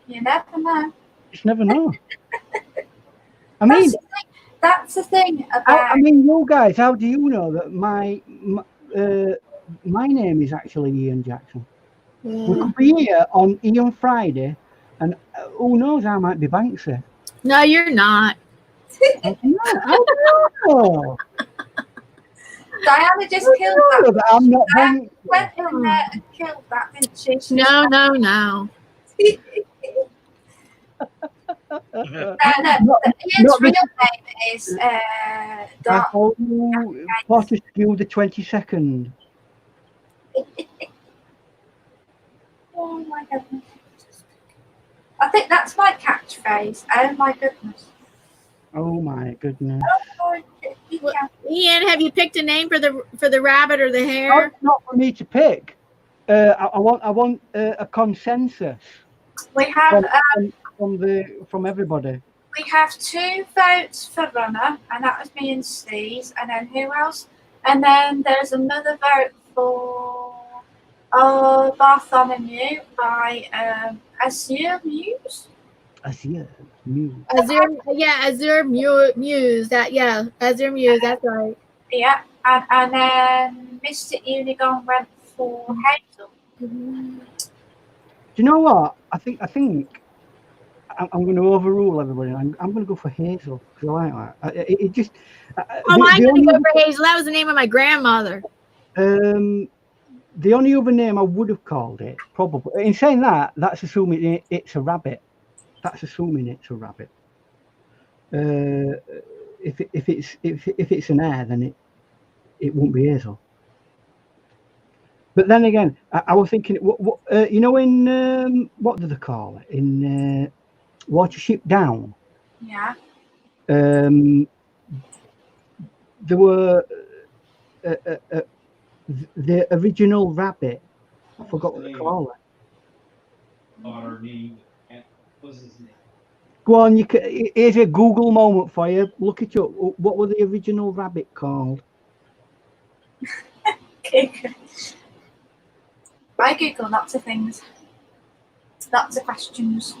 Speaker 3: You never know.
Speaker 2: Just never know. I mean,
Speaker 3: that's the thing about.
Speaker 2: I mean, you guys, how do you know that my name is actually Ian Jackson? We could be here on Ian Friday, and who knows, I might be Banksy.
Speaker 1: No, you're not.
Speaker 2: I don't know.
Speaker 3: Diana just killed that.
Speaker 2: I'm not Banksy.
Speaker 3: Went in there and killed that, didn't she?
Speaker 1: No.
Speaker 3: Ian's real name is Dark.
Speaker 2: Fortescue the 22nd.
Speaker 3: Oh my goodness. I think that's my catchphrase. Oh my goodness.
Speaker 2: Oh my goodness.
Speaker 1: Well, Ian, have you picked a name for the rabbit or the hare?
Speaker 2: No, not for me to pick. I want a consensus.
Speaker 3: We have
Speaker 2: from everybody.
Speaker 3: We have 2 votes for Runner, and that was me and Steve's, and then who else? And then there's another vote for Bartholomew by Azure Muse.
Speaker 2: Azure Muse.
Speaker 1: Azure Muse. Azure Muse. That's right.
Speaker 3: Yeah, and then Mr. Unigon went for Hazel.
Speaker 2: Do you know what? I think I'm going to overrule everybody. I'm going to go for Hazel because I like that. It just.
Speaker 1: I'm going to go for Hazel. That was the name of my grandmother.
Speaker 2: The only other name I would have called it, probably. In saying that, that's assuming it's a rabbit. That's assuming it's a rabbit. If it's an hare, then it won't be Hazel. But then again, I was thinking, you know, in what do they call it in Watership Down?
Speaker 3: Yeah.
Speaker 2: There were the original rabbit. I forgot what they call it.
Speaker 6: Our name. What's his name?
Speaker 2: Go on, you can, here's a Google moment for you. Look it up. What were the original rabbit called?
Speaker 3: I Google lots of things. Lots of questions.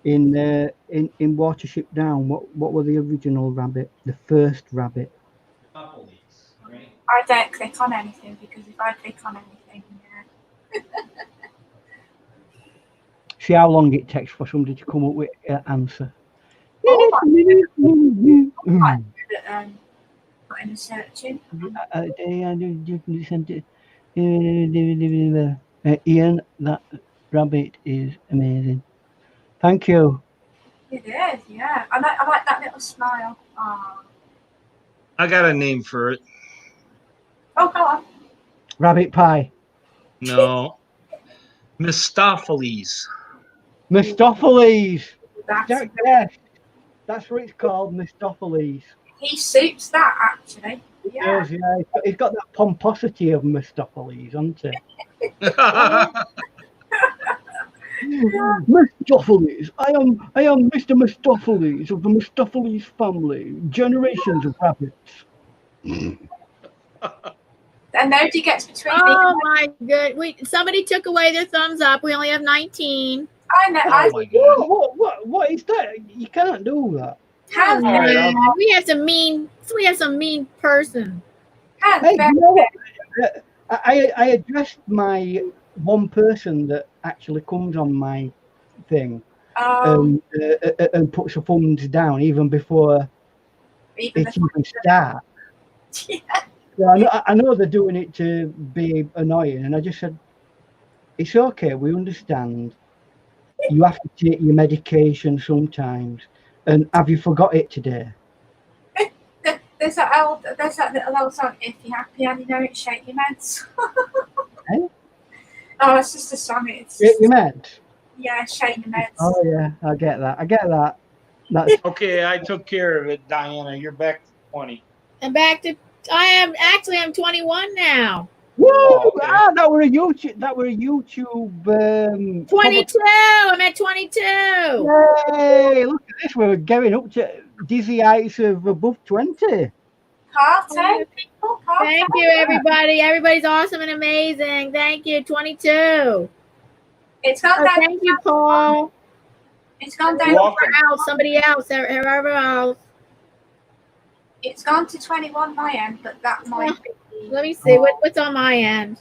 Speaker 2: In Watership Down, what were the original rabbit? The first rabbit.
Speaker 3: I don't click on anything because if I click on anything,
Speaker 2: See how long it takes for somebody to come up with an answer.
Speaker 3: Putting a search in.
Speaker 2: Ian, that rabbit is amazing. Thank you.
Speaker 3: It is, yeah. I like that little smile. Oh.
Speaker 4: I got a name for it.
Speaker 3: Oh, go on.
Speaker 2: Rabbit pie.
Speaker 4: No. Mistopheles.
Speaker 2: Mistopheles.
Speaker 3: Yes.
Speaker 2: That's what it's called, Mistopheles.
Speaker 3: He suits that, actually.
Speaker 2: Yeah. Does, yeah. He's got that pomposity of Mistopheles, hasn't he? Mistopheles. I am Mr. Mistopheles of the Mistopheles family. Generations of rabbits.
Speaker 3: And nobody gets between.
Speaker 1: Oh my good! Somebody took away their thumbs up. We only have 19.
Speaker 3: I know.
Speaker 2: What is that? You can't do that.
Speaker 1: We have some mean person.
Speaker 2: Hey, you know what? I addressed my one person that actually comes on my thing and puts the thumbs down even before it even starts. Yeah. So I know they're doing it to be annoying, and I just said, it's okay, we understand. You have to take your medication sometimes. And have you forgot it today?
Speaker 3: There's that little old song, if you're happy and you know it, shake your meds.
Speaker 2: Hey?
Speaker 3: Oh, it's just a song. It's
Speaker 2: shake your meds?
Speaker 3: Yeah, shake your meds.
Speaker 2: Oh, yeah, I get that. That's
Speaker 4: okay, I took care of it, Diana. You're back to 20.
Speaker 1: I'm back to, I'm 21 now.
Speaker 2: Woo! Oh, okay. That were a YouTube.
Speaker 1: 22. I'm at 22.
Speaker 2: Yay! Look at this. We're getting up to dizzy heights of above 20.
Speaker 3: Half-time people.
Speaker 1: Thank you, everybody. Everybody's awesome and amazing. Thank you. 22.
Speaker 3: It's gone down.
Speaker 1: Thank you, Paul.
Speaker 3: It's gone down.
Speaker 1: Somebody else, whoever else.
Speaker 3: It's gone to 21 my end, but that might be.
Speaker 1: Let me see what's on my end.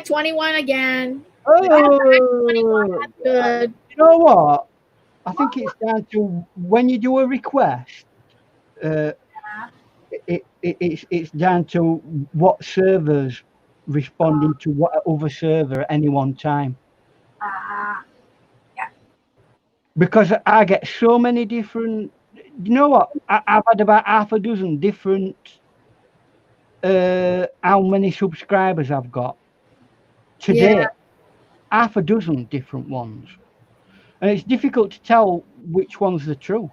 Speaker 1: 21 again.
Speaker 2: Oh,
Speaker 1: 21, that's good.
Speaker 2: You know what? I think it's down to when you do a request. It's down to what servers responding to what other server at any one time.
Speaker 3: Yeah.
Speaker 2: Because I get so many different. You know what? I've had about half a dozen different. How many subscribers I've got today? Yeah. Half a dozen different ones, and it's difficult to tell which one's the truth,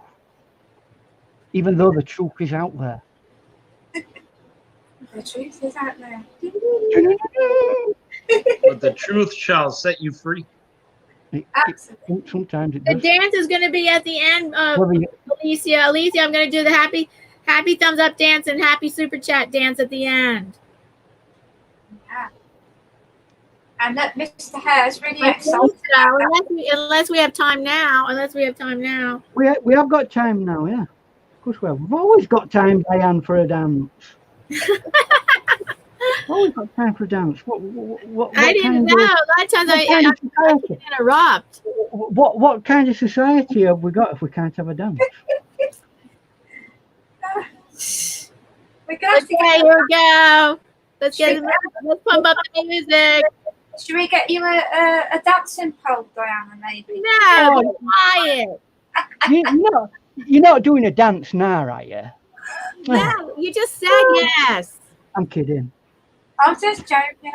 Speaker 2: even though the truth is out there.
Speaker 3: The truth is out there.
Speaker 4: But the truth shall set you free.
Speaker 2: Sometimes it
Speaker 1: the
Speaker 2: does.
Speaker 1: dance is going to be at the end. Alicia, I'm going to do the happy thumbs up dance and happy super chat dance at the end.
Speaker 3: Yeah. And that Mr. Hare's really excited.
Speaker 1: Unless we have time now.
Speaker 2: We have got time now, yeah. Of course we have. We've always got time, Diane, for a dance. Always got time for a dance. What
Speaker 1: I didn't know. A lot of times I interrupt.
Speaker 2: What kind of society have we got if we can't have a dance?
Speaker 1: Here we go. Let's pump up the music.
Speaker 3: Should we get you a dancing pole, Diana, maybe?
Speaker 1: No, quiet.
Speaker 2: You're not doing a dance now, are you?
Speaker 1: No, you just said yes.
Speaker 2: I'm kidding.
Speaker 3: I'm just joking.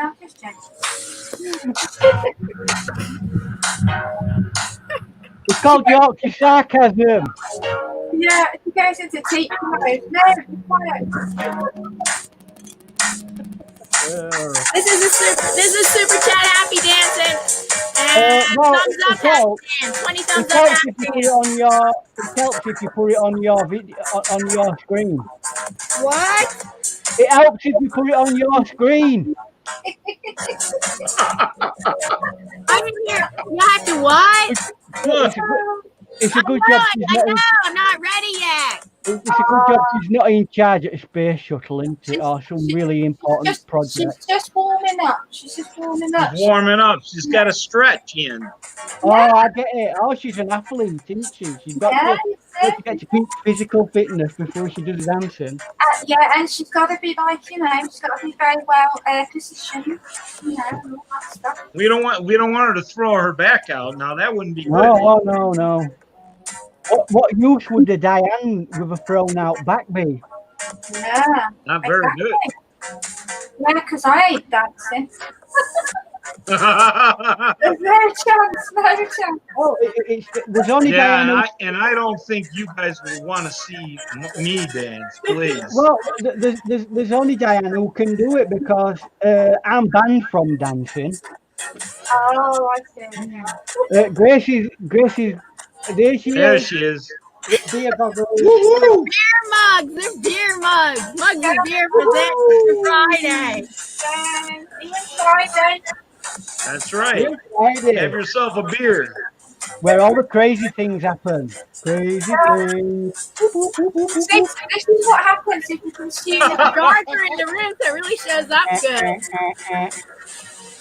Speaker 2: It's called Yorkshire sarcasm.
Speaker 3: Yeah, it goes into teaching mode. No, be quiet.
Speaker 1: This is a super chat happy dancing,
Speaker 2: Well,
Speaker 1: thumbs
Speaker 2: it
Speaker 1: up,
Speaker 2: helps.
Speaker 1: Ashton. 20
Speaker 2: It
Speaker 1: thumbs up,
Speaker 2: helps if you put it
Speaker 1: Ashton.
Speaker 2: on your. It helps if you put it on your video on your screen.
Speaker 1: What?
Speaker 2: It helps if you put it on your screen.
Speaker 1: I didn't hear. You have to what?
Speaker 2: It's a good
Speaker 1: I
Speaker 2: job
Speaker 1: know,
Speaker 2: she's
Speaker 1: I
Speaker 2: not.
Speaker 1: know. I'm not ready yet.
Speaker 2: It's a good job she's not in charge of a space shuttle, isn't it? Or some really important project.
Speaker 3: She's just warming up. She's just warming up.
Speaker 4: She's warming up. She's got to stretch in.
Speaker 2: Oh, I get it. Oh, she's an athlete, isn't she? She's got to get to peak physical fitness before she does dancing.
Speaker 3: Yeah, and she's got to be like, she's got to be very well positioned, and all that stuff.
Speaker 4: We don't want her to throw her back out. Now that wouldn't be good.
Speaker 2: No. What use would the Diane with a thrown out back be?
Speaker 3: Yeah.
Speaker 4: Not very good.
Speaker 3: Yeah, because I ain't dancing. There's no chance.
Speaker 2: Oh, there's only Diane.
Speaker 4: I don't think you guys will want to see me dance, please.
Speaker 2: Well, there's only Diane who can do it because I'm banned from dancing.
Speaker 3: Oh, I see.
Speaker 2: Gracie's there she is. Beer goggles.
Speaker 1: Beer mugs. They're beer mugs. Mugs of beer for Friday.
Speaker 3: Friday.
Speaker 4: That's right. Have yourself a beer.
Speaker 2: Where all the crazy things happen. Crazy things.
Speaker 3: This is what happens if you consume
Speaker 1: It's darker in the room, so it really shows up good.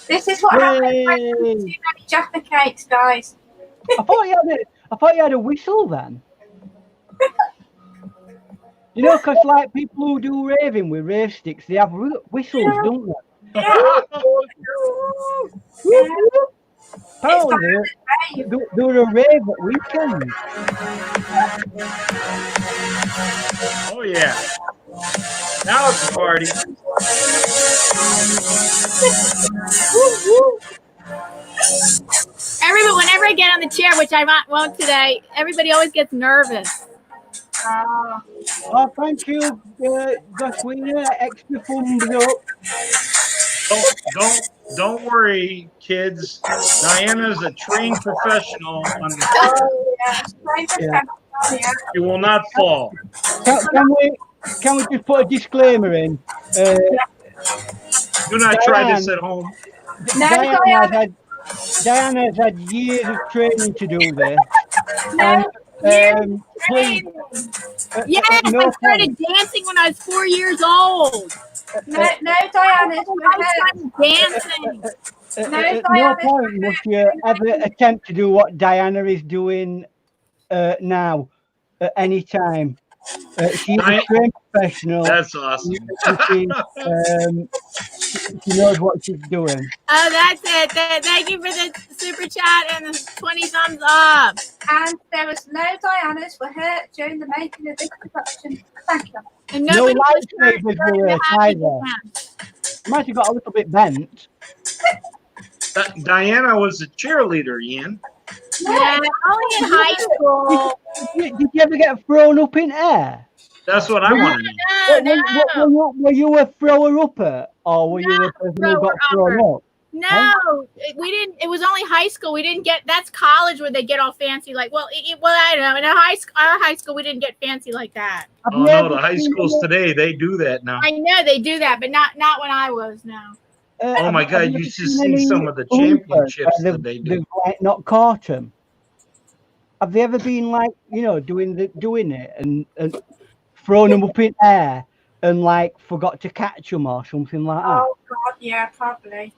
Speaker 3: This is what happens when you consume too many Jaffa cakes, guys.
Speaker 2: I thought you had a whistle then. You know, because like people who do raving with rave sticks, they have whistles, don't they?
Speaker 3: Yeah.
Speaker 2: Apparently, they're a rave at weekends.
Speaker 4: Oh yeah. Now it's a party.
Speaker 1: Whenever I get on the chair, which I won't today, everybody always gets nervous.
Speaker 2: Oh, thank you, Joshua. Extra thumbs up.
Speaker 4: Don't worry, kids. Diana's a trained professional on the You will not fall.
Speaker 2: Can we just put a disclaimer in?
Speaker 4: Do not try this at home.
Speaker 2: Diana's had years of training to do this. Please,
Speaker 1: yes, I started dancing when I was 4 years old.
Speaker 3: No, Diana,
Speaker 1: dancing.
Speaker 2: No point must you ever attempt to do what Diana is doing now at any time. She's a trained professional.
Speaker 4: That's awesome.
Speaker 2: She knows what she's doing.
Speaker 1: Oh, that's it. Thank you for the super chat and the 20 thumbs up.
Speaker 3: And there was no Dianas were hurt during the making of this production. Thank you.
Speaker 1: And
Speaker 2: no lightsabers were hurt either. Might have got a little bit bent.
Speaker 4: Diana was a cheerleader, Ian.
Speaker 1: Yeah, only in high school.
Speaker 2: Did you ever get thrown up in air?
Speaker 4: That's what I want to
Speaker 2: know. Were you a thrower-upper, or were you a person who got thrown up?
Speaker 1: No, we didn't. It was only high school. We didn't get. That's college where they get all fancy. Like, well, I don't know. In our high school, we didn't get fancy like that.
Speaker 4: Oh no, the high schools today they do that now.
Speaker 1: I know they do that, but not when I was. No.
Speaker 4: Oh my God, you should see some of the championships that they do.
Speaker 2: They've like not caught them. Have they ever been like, doing it and thrown them up in air and like forgot to catch them or something like that?
Speaker 3: Oh God, yeah, probably.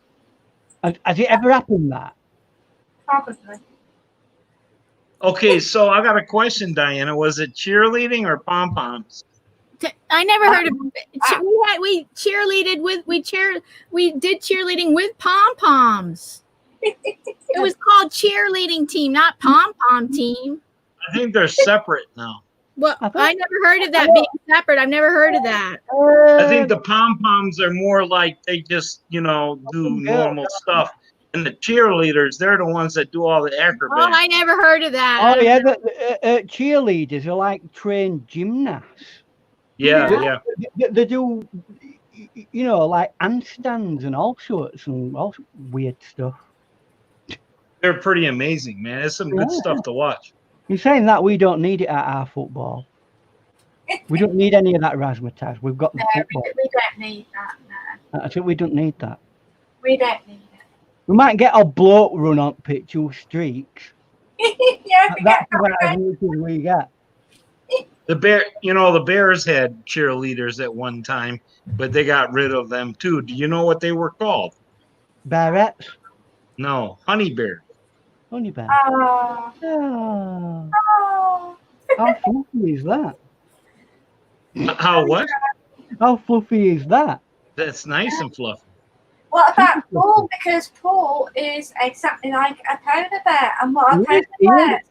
Speaker 2: Has it ever happened that?
Speaker 3: Probably.
Speaker 4: Okay, so I got a question, Diana. Was it cheerleading or pom-poms?
Speaker 1: I never heard of. We did cheerleading with pom poms. It was called cheerleading team, not pom pom team.
Speaker 4: I think they're separate now.
Speaker 1: Well, I never heard of that being separate. I've never heard of that.
Speaker 4: I think the pom poms are more like they just do normal stuff, and the cheerleaders, they're the ones that do all the acrobatics.
Speaker 1: Oh, I never heard of that.
Speaker 2: Oh yeah, the cheerleaders are like trained gymnasts.
Speaker 4: Yeah.
Speaker 2: They do, like handstands and all sorts and all weird stuff.
Speaker 4: They're pretty amazing, man. It's some good stuff to watch.
Speaker 2: You're saying that we don't need it at our football. We don't need any of that razzmatazz. We've got the football.
Speaker 3: We don't need that, no.
Speaker 2: I think we don't need that.
Speaker 3: We don't need it.
Speaker 2: We might get a bloke run on pitch who streaks.
Speaker 3: Yeah,
Speaker 2: That's about as much as we get.
Speaker 4: The Bears had cheerleaders at one time, but they got rid of them too. Do you know what they were called?
Speaker 2: Barrettes?
Speaker 4: No, honey bear.
Speaker 2: Honey bear.
Speaker 3: Oh.
Speaker 2: Oh.
Speaker 3: Oh.
Speaker 2: How fluffy is that?
Speaker 4: How what?
Speaker 2: How fluffy is that?
Speaker 4: That's nice and fluffy.
Speaker 3: What about Paul? Because Paul is exactly like a polar bear. And what are polar bears?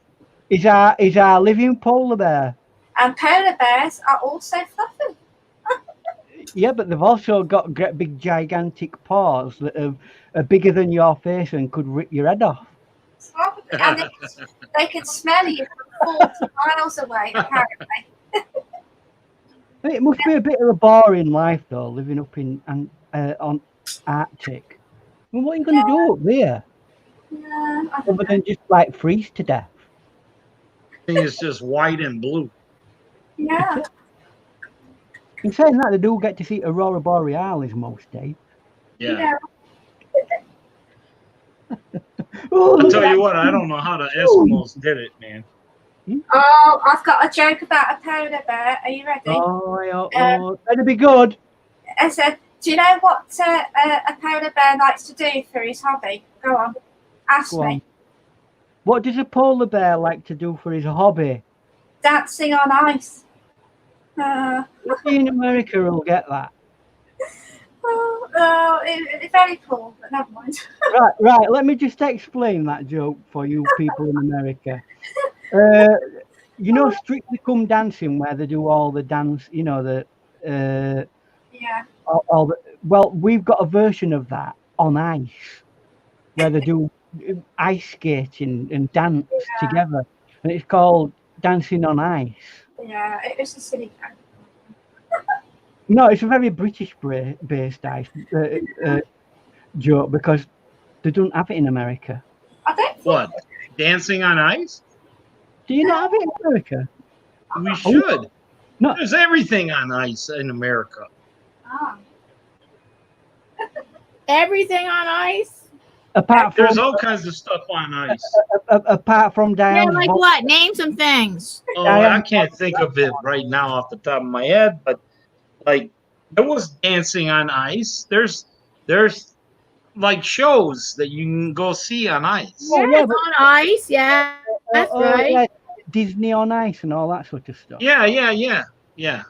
Speaker 2: Is our living polar bear.
Speaker 3: And polar bears are also fluffy.
Speaker 2: Yeah, but they've also got great big gigantic paws that are bigger than your face and could rip your head off.
Speaker 3: And they can smell you from 40 miles away, apparently.
Speaker 2: It must be a bit of a boring life, though, living up in on Arctic. Well, what are you going to do up there?
Speaker 3: Yeah,
Speaker 2: Other than just like freeze to death.
Speaker 4: Thing is just white and blue.
Speaker 3: yeah.
Speaker 2: In saying that, they do get to see Aurora Borealis most days.
Speaker 4: Yeah.
Speaker 2: Oh,
Speaker 4: I'll tell you what, I don't know how the Eskimos did it, man.
Speaker 3: Oh, I've got a joke about a polar bear. Are you ready?
Speaker 2: That'd be good.
Speaker 3: I said, do you know what a polar bear likes to do for his hobby? Go on. Ask
Speaker 2: Go
Speaker 3: me.
Speaker 2: on. What does a polar bear like to do for his hobby?
Speaker 3: Dancing on ice.
Speaker 2: Nobody in America will get that.
Speaker 3: It's very cool, but never mind.
Speaker 2: Right. Let me just explain that joke for you people in America. You know, Strictly Come Dancing, where they do all the dance. You know
Speaker 3: Yeah.
Speaker 2: Well, we've got a version of that on ice, where they do ice skating and dance together, and it's called Dancing on Ice.
Speaker 3: Yeah, it was a silly joke.
Speaker 2: No, it's a very British-based ice joke because they don't have it in America.
Speaker 3: I don't think
Speaker 4: What? Dancing on ice?
Speaker 2: Do you not have it in America?
Speaker 4: We should.
Speaker 2: No.
Speaker 4: There's everything on ice in America.
Speaker 3: Oh.
Speaker 1: Everything on ice?
Speaker 2: Apart from
Speaker 4: There's all kinds of stuff on ice.
Speaker 2: apart from
Speaker 1: Yeah,
Speaker 2: Diane's
Speaker 1: like what? Name some things.
Speaker 4: Oh, I can't think of it right now off the top of my head, but like there was dancing on ice. There's like shows that you can go see on ice.
Speaker 1: Yeah, it's on ice. Yeah, that's right.
Speaker 2: Yeah, Disney on Ice and all that sort of stuff.
Speaker 4: Yeah.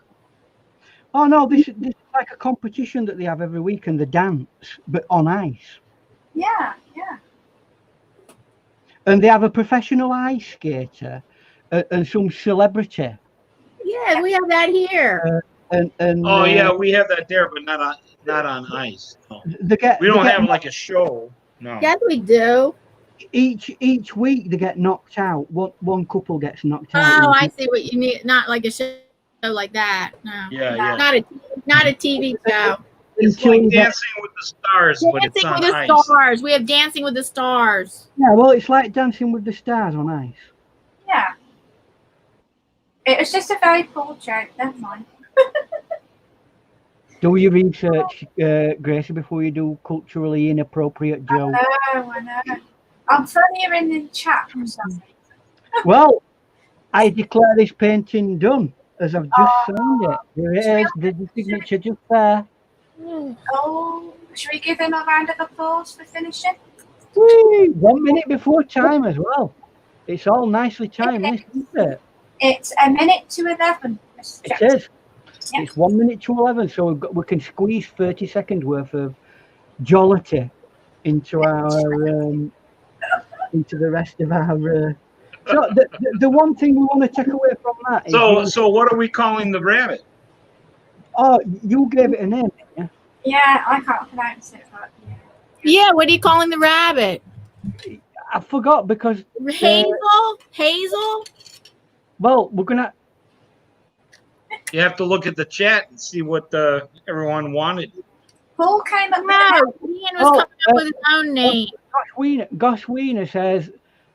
Speaker 2: Oh no, this is like a competition that they have every week, and the dance, but on ice.
Speaker 3: Yeah.
Speaker 2: And they have a professional ice skater and some celebrity.
Speaker 1: Yeah, we have that here.
Speaker 2: And
Speaker 4: Yeah, we have that there, but not on ice. No. We don't have like a show. No.
Speaker 1: Yes, we do.
Speaker 2: Each week they get knocked out. One couple gets knocked out.
Speaker 1: Oh, I see what you mean. Not like a show like that. No.
Speaker 4: Yeah.
Speaker 1: Not a TV show.
Speaker 4: It's like Dancing with the Stars, but it's on
Speaker 1: Dancing with the
Speaker 4: ice.
Speaker 1: Stars. We have Dancing with the Stars.
Speaker 2: Yeah, well, it's like Dancing with the Stars on ice.
Speaker 3: Yeah. It was just a very cool joke. Never mind.
Speaker 2: Do your research, Gracie, before you do culturally inappropriate jokes.
Speaker 3: I know. I'm funnier in the chat or something.
Speaker 2: Well, I declare this painting done, as I've just signed it. There it is, the signature just there.
Speaker 3: Oh, should we give him a round of applause for finishing?
Speaker 2: Whee! 1 minute before time as well. It's all nicely timed, isn't it?
Speaker 3: It's a minute to 11.
Speaker 2: It is. Yeah. It's 1 minute to 11, so we can squeeze 30 seconds worth of jollity into our into the rest of our. So the one thing we want to take away from that is.
Speaker 4: So what are we calling the rabbit?
Speaker 2: Oh, you gave it a name, didn't you?
Speaker 3: Yeah, I can't pronounce it, but
Speaker 1: yeah. What are you calling the rabbit?
Speaker 2: I forgot because
Speaker 1: Hazel.
Speaker 2: Well, we're gonna.
Speaker 4: You have to look at the chat and see what everyone wanted.
Speaker 3: Paul came up
Speaker 1: with Ian was coming up with his own name.
Speaker 2: Gosh Wiener says,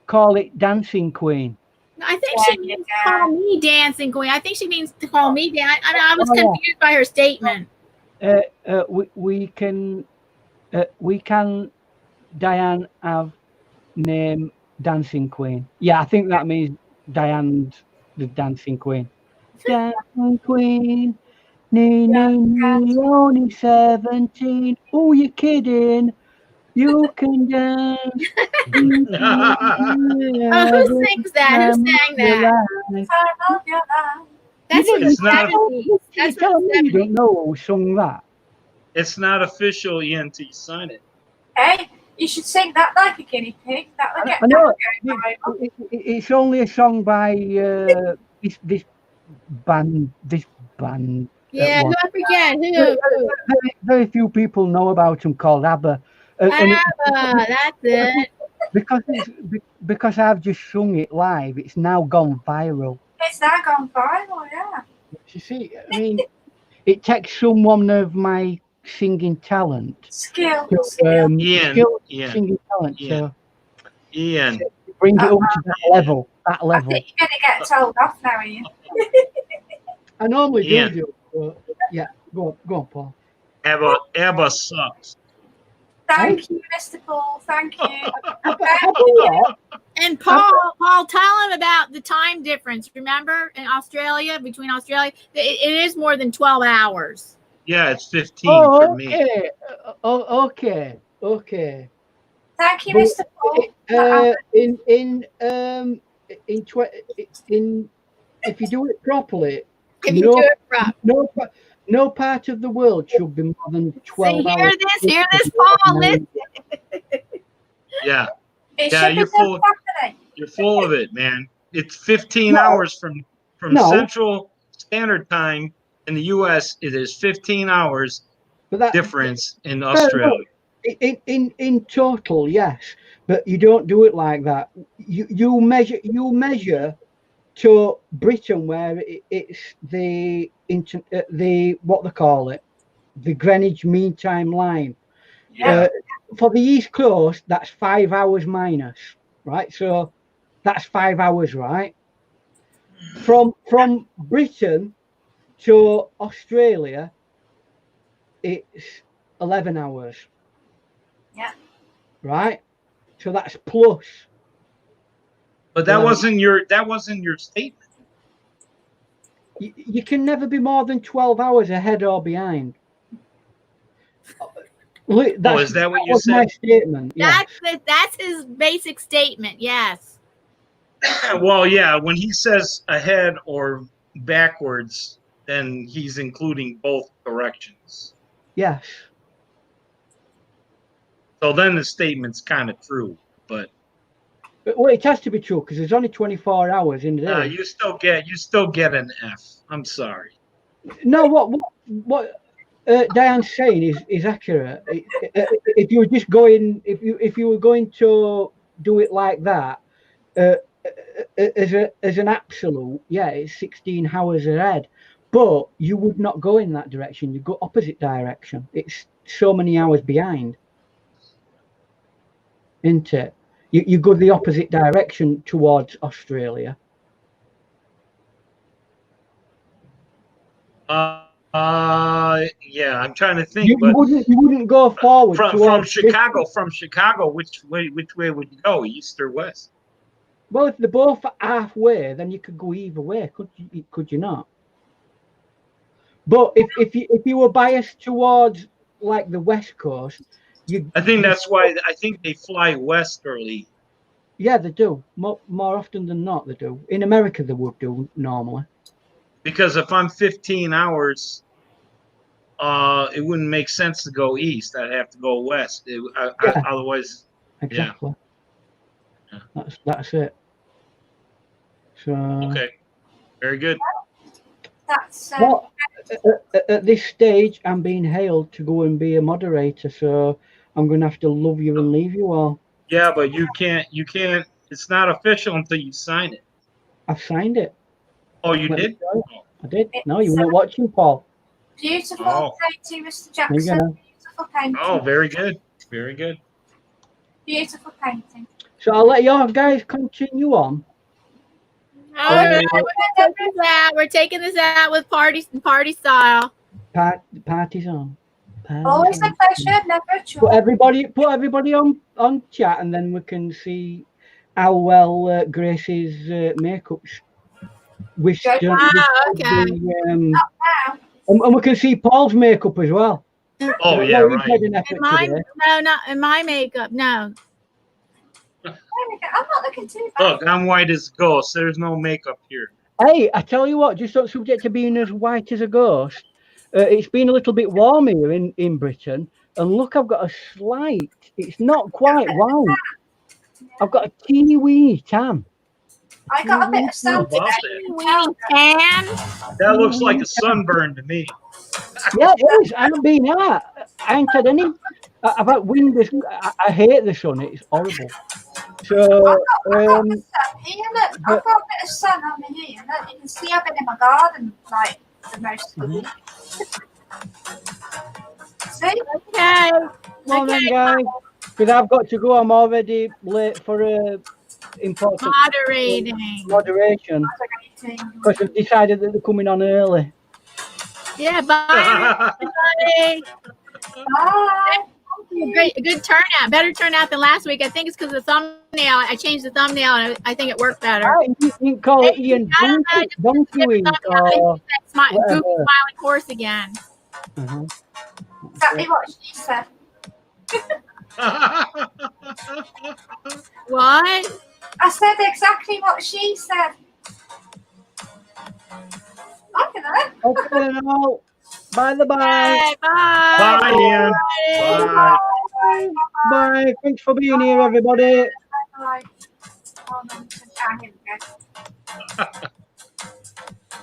Speaker 2: call it Dancing Queen.
Speaker 1: I think she means call me Dancing Queen. I think she means to call me I was confused by her statement.
Speaker 2: We can Diane have name Dancing Queen. Yeah, I think that means Diane's the Dancing Queen. Dancing Queen, nee, only 17. Oh, you're kidding. You can dance.
Speaker 1: Who sings that? Who sang that? That's what
Speaker 4: It's not.
Speaker 1: That's
Speaker 2: telling me you don't know who sung that.
Speaker 4: It's not official yet until you sign it.
Speaker 3: Hey, you should sing that like a guinea pig. That would get.
Speaker 2: I know. It's only a song by this band.
Speaker 1: Yeah, who I forget who.
Speaker 2: Very few people know about them, called ABBA.
Speaker 1: That's it.
Speaker 2: Because I've just sung it live. It's now gone viral.
Speaker 3: It's now gone viral, yeah.
Speaker 2: You see, I mean, it takes someone of my singing talent,
Speaker 3: skills,
Speaker 2: singing talent,
Speaker 4: Ian.
Speaker 2: to bring it up to that level.
Speaker 3: I think you're gonna get told off now, Ian.
Speaker 2: I normally do, but yeah. Go on, Paul.
Speaker 4: ABBA sucks.
Speaker 3: Thank you, Mr. Paul. Thank you.
Speaker 1: And Paul, tell him about the time difference. Remember, in Australia, between Australia, it is more than 12 hours.
Speaker 4: Yeah, it's 15 for me.
Speaker 2: Okay.
Speaker 3: Thank you, Mr. Paul.
Speaker 2: If you do it properly, no part of the world should be more than 12 hours.
Speaker 1: Hear this, Paul. Listen.
Speaker 4: Yeah. You're full of it, man. It's 15 hours from Central Standard Time in the U.S. It is 15 hours difference in Australia.
Speaker 2: In total, yes, but you don't do it like that. You measure to Britain, where it's the what they call it, the Greenwich Mean Time line.
Speaker 3: Yeah.
Speaker 2: For the East Coast, that's 5 hours minus, right? So that's 5 hours, right? From Britain to Australia, it's 11 hours.
Speaker 3: Yeah.
Speaker 2: Right? So that's plus.
Speaker 4: But that wasn't your statement.
Speaker 2: You can never be more than 12 hours ahead or behind.
Speaker 4: Is that what you said?
Speaker 2: My statement. Yeah.
Speaker 1: That's his basic statement. Yes.
Speaker 4: Well, yeah. When he says ahead or backwards, then he's including both directions.
Speaker 2: Yes.
Speaker 4: So then the statement's kind of true, but
Speaker 2: well, it has to be true because there's only 24 hours in the day.
Speaker 4: You still get an F. I'm sorry.
Speaker 2: No, what Diane's saying is accurate. If you were just going, if you were going to do it like that, as an absolute, yeah, it's 16 hours ahead. But you would not go in that direction. You go opposite direction. It's so many hours behind, isn't it? You go the opposite direction towards Australia.
Speaker 4: Yeah, I'm trying to think.
Speaker 2: You wouldn't go forward
Speaker 4: from Chicago. From Chicago, which way would you go, east or west?
Speaker 2: Well, if they're both halfway, then you could go either way, could you not? But if you were biased towards like the West Coast,
Speaker 4: I think that's why I think they fly westerly.
Speaker 2: Yeah, they do. More often than not, they do. In America, they would do normally.
Speaker 4: Because if I'm 15 hours, it wouldn't make sense to go east. I'd have to go west. Otherwise,
Speaker 2: exactly.
Speaker 4: Yeah.
Speaker 2: That's it. So
Speaker 4: okay, very good.
Speaker 3: That's
Speaker 2: at this stage, I'm being hailed to go and be a moderator, so I'm going to have to love you and leave you all.
Speaker 4: Yeah, but you can't. It's not official until you sign it.
Speaker 2: I've signed it.
Speaker 4: Oh, you did?
Speaker 2: I did. No, you weren't watching, Paul.
Speaker 3: Beautiful painting, Mr. Jackson. Beautiful painting.
Speaker 4: Oh, very good. Very good.
Speaker 3: Beautiful painting.
Speaker 2: So I'll let you guys continue on.
Speaker 1: All right, we're taking this out with party style.
Speaker 2: Party's on.
Speaker 3: Always a pleasure, never a chore.
Speaker 2: Put everybody on chat, and then we can see how well Gracie's makeup's withstood.
Speaker 1: Okay.
Speaker 2: And we can see Paul's makeup as well.
Speaker 4: Oh yeah, right.
Speaker 1: Not in my makeup. No.
Speaker 3: I'm not looking too bad.
Speaker 4: Look, I'm white as a ghost. There's no makeup here.
Speaker 2: Hey, I tell you what, just on subject to being as white as a ghost, it's been a little bit warm here in Britain, and look, I've got a slight. It's not quite white. I've got a teeny weeny tan.
Speaker 3: I got a bit of sun today.
Speaker 4: That looks like a sunburn to me.
Speaker 2: Yeah, it is. I haven't been out. I ain't had any. I've had wind. I hate the sun. It's horrible. So,
Speaker 3: I've got a bit of sun over here. Look, you can see I've been in my garden like the most of the week. See?
Speaker 1: Okay.
Speaker 2: Well then, guys, because I've got to go. I'm already late for important moderation. Because I've decided that they're coming on early.
Speaker 1: Yeah, bye. Bye. Great, good turnout. Better turnout than last week. I think it's because of the thumbnail. I changed the thumbnail, and I think it worked better.
Speaker 2: You can call it Ian Donkey or
Speaker 1: goofy smiling horse again.
Speaker 3: Exactly what she said.
Speaker 1: What?
Speaker 3: I said exactly what she said. Okay,
Speaker 2: now. Bye.
Speaker 1: Bye.
Speaker 4: Bye, Ian.
Speaker 3: Bye.
Speaker 2: Bye. Thanks for being here, everybody.
Speaker 3: Bye.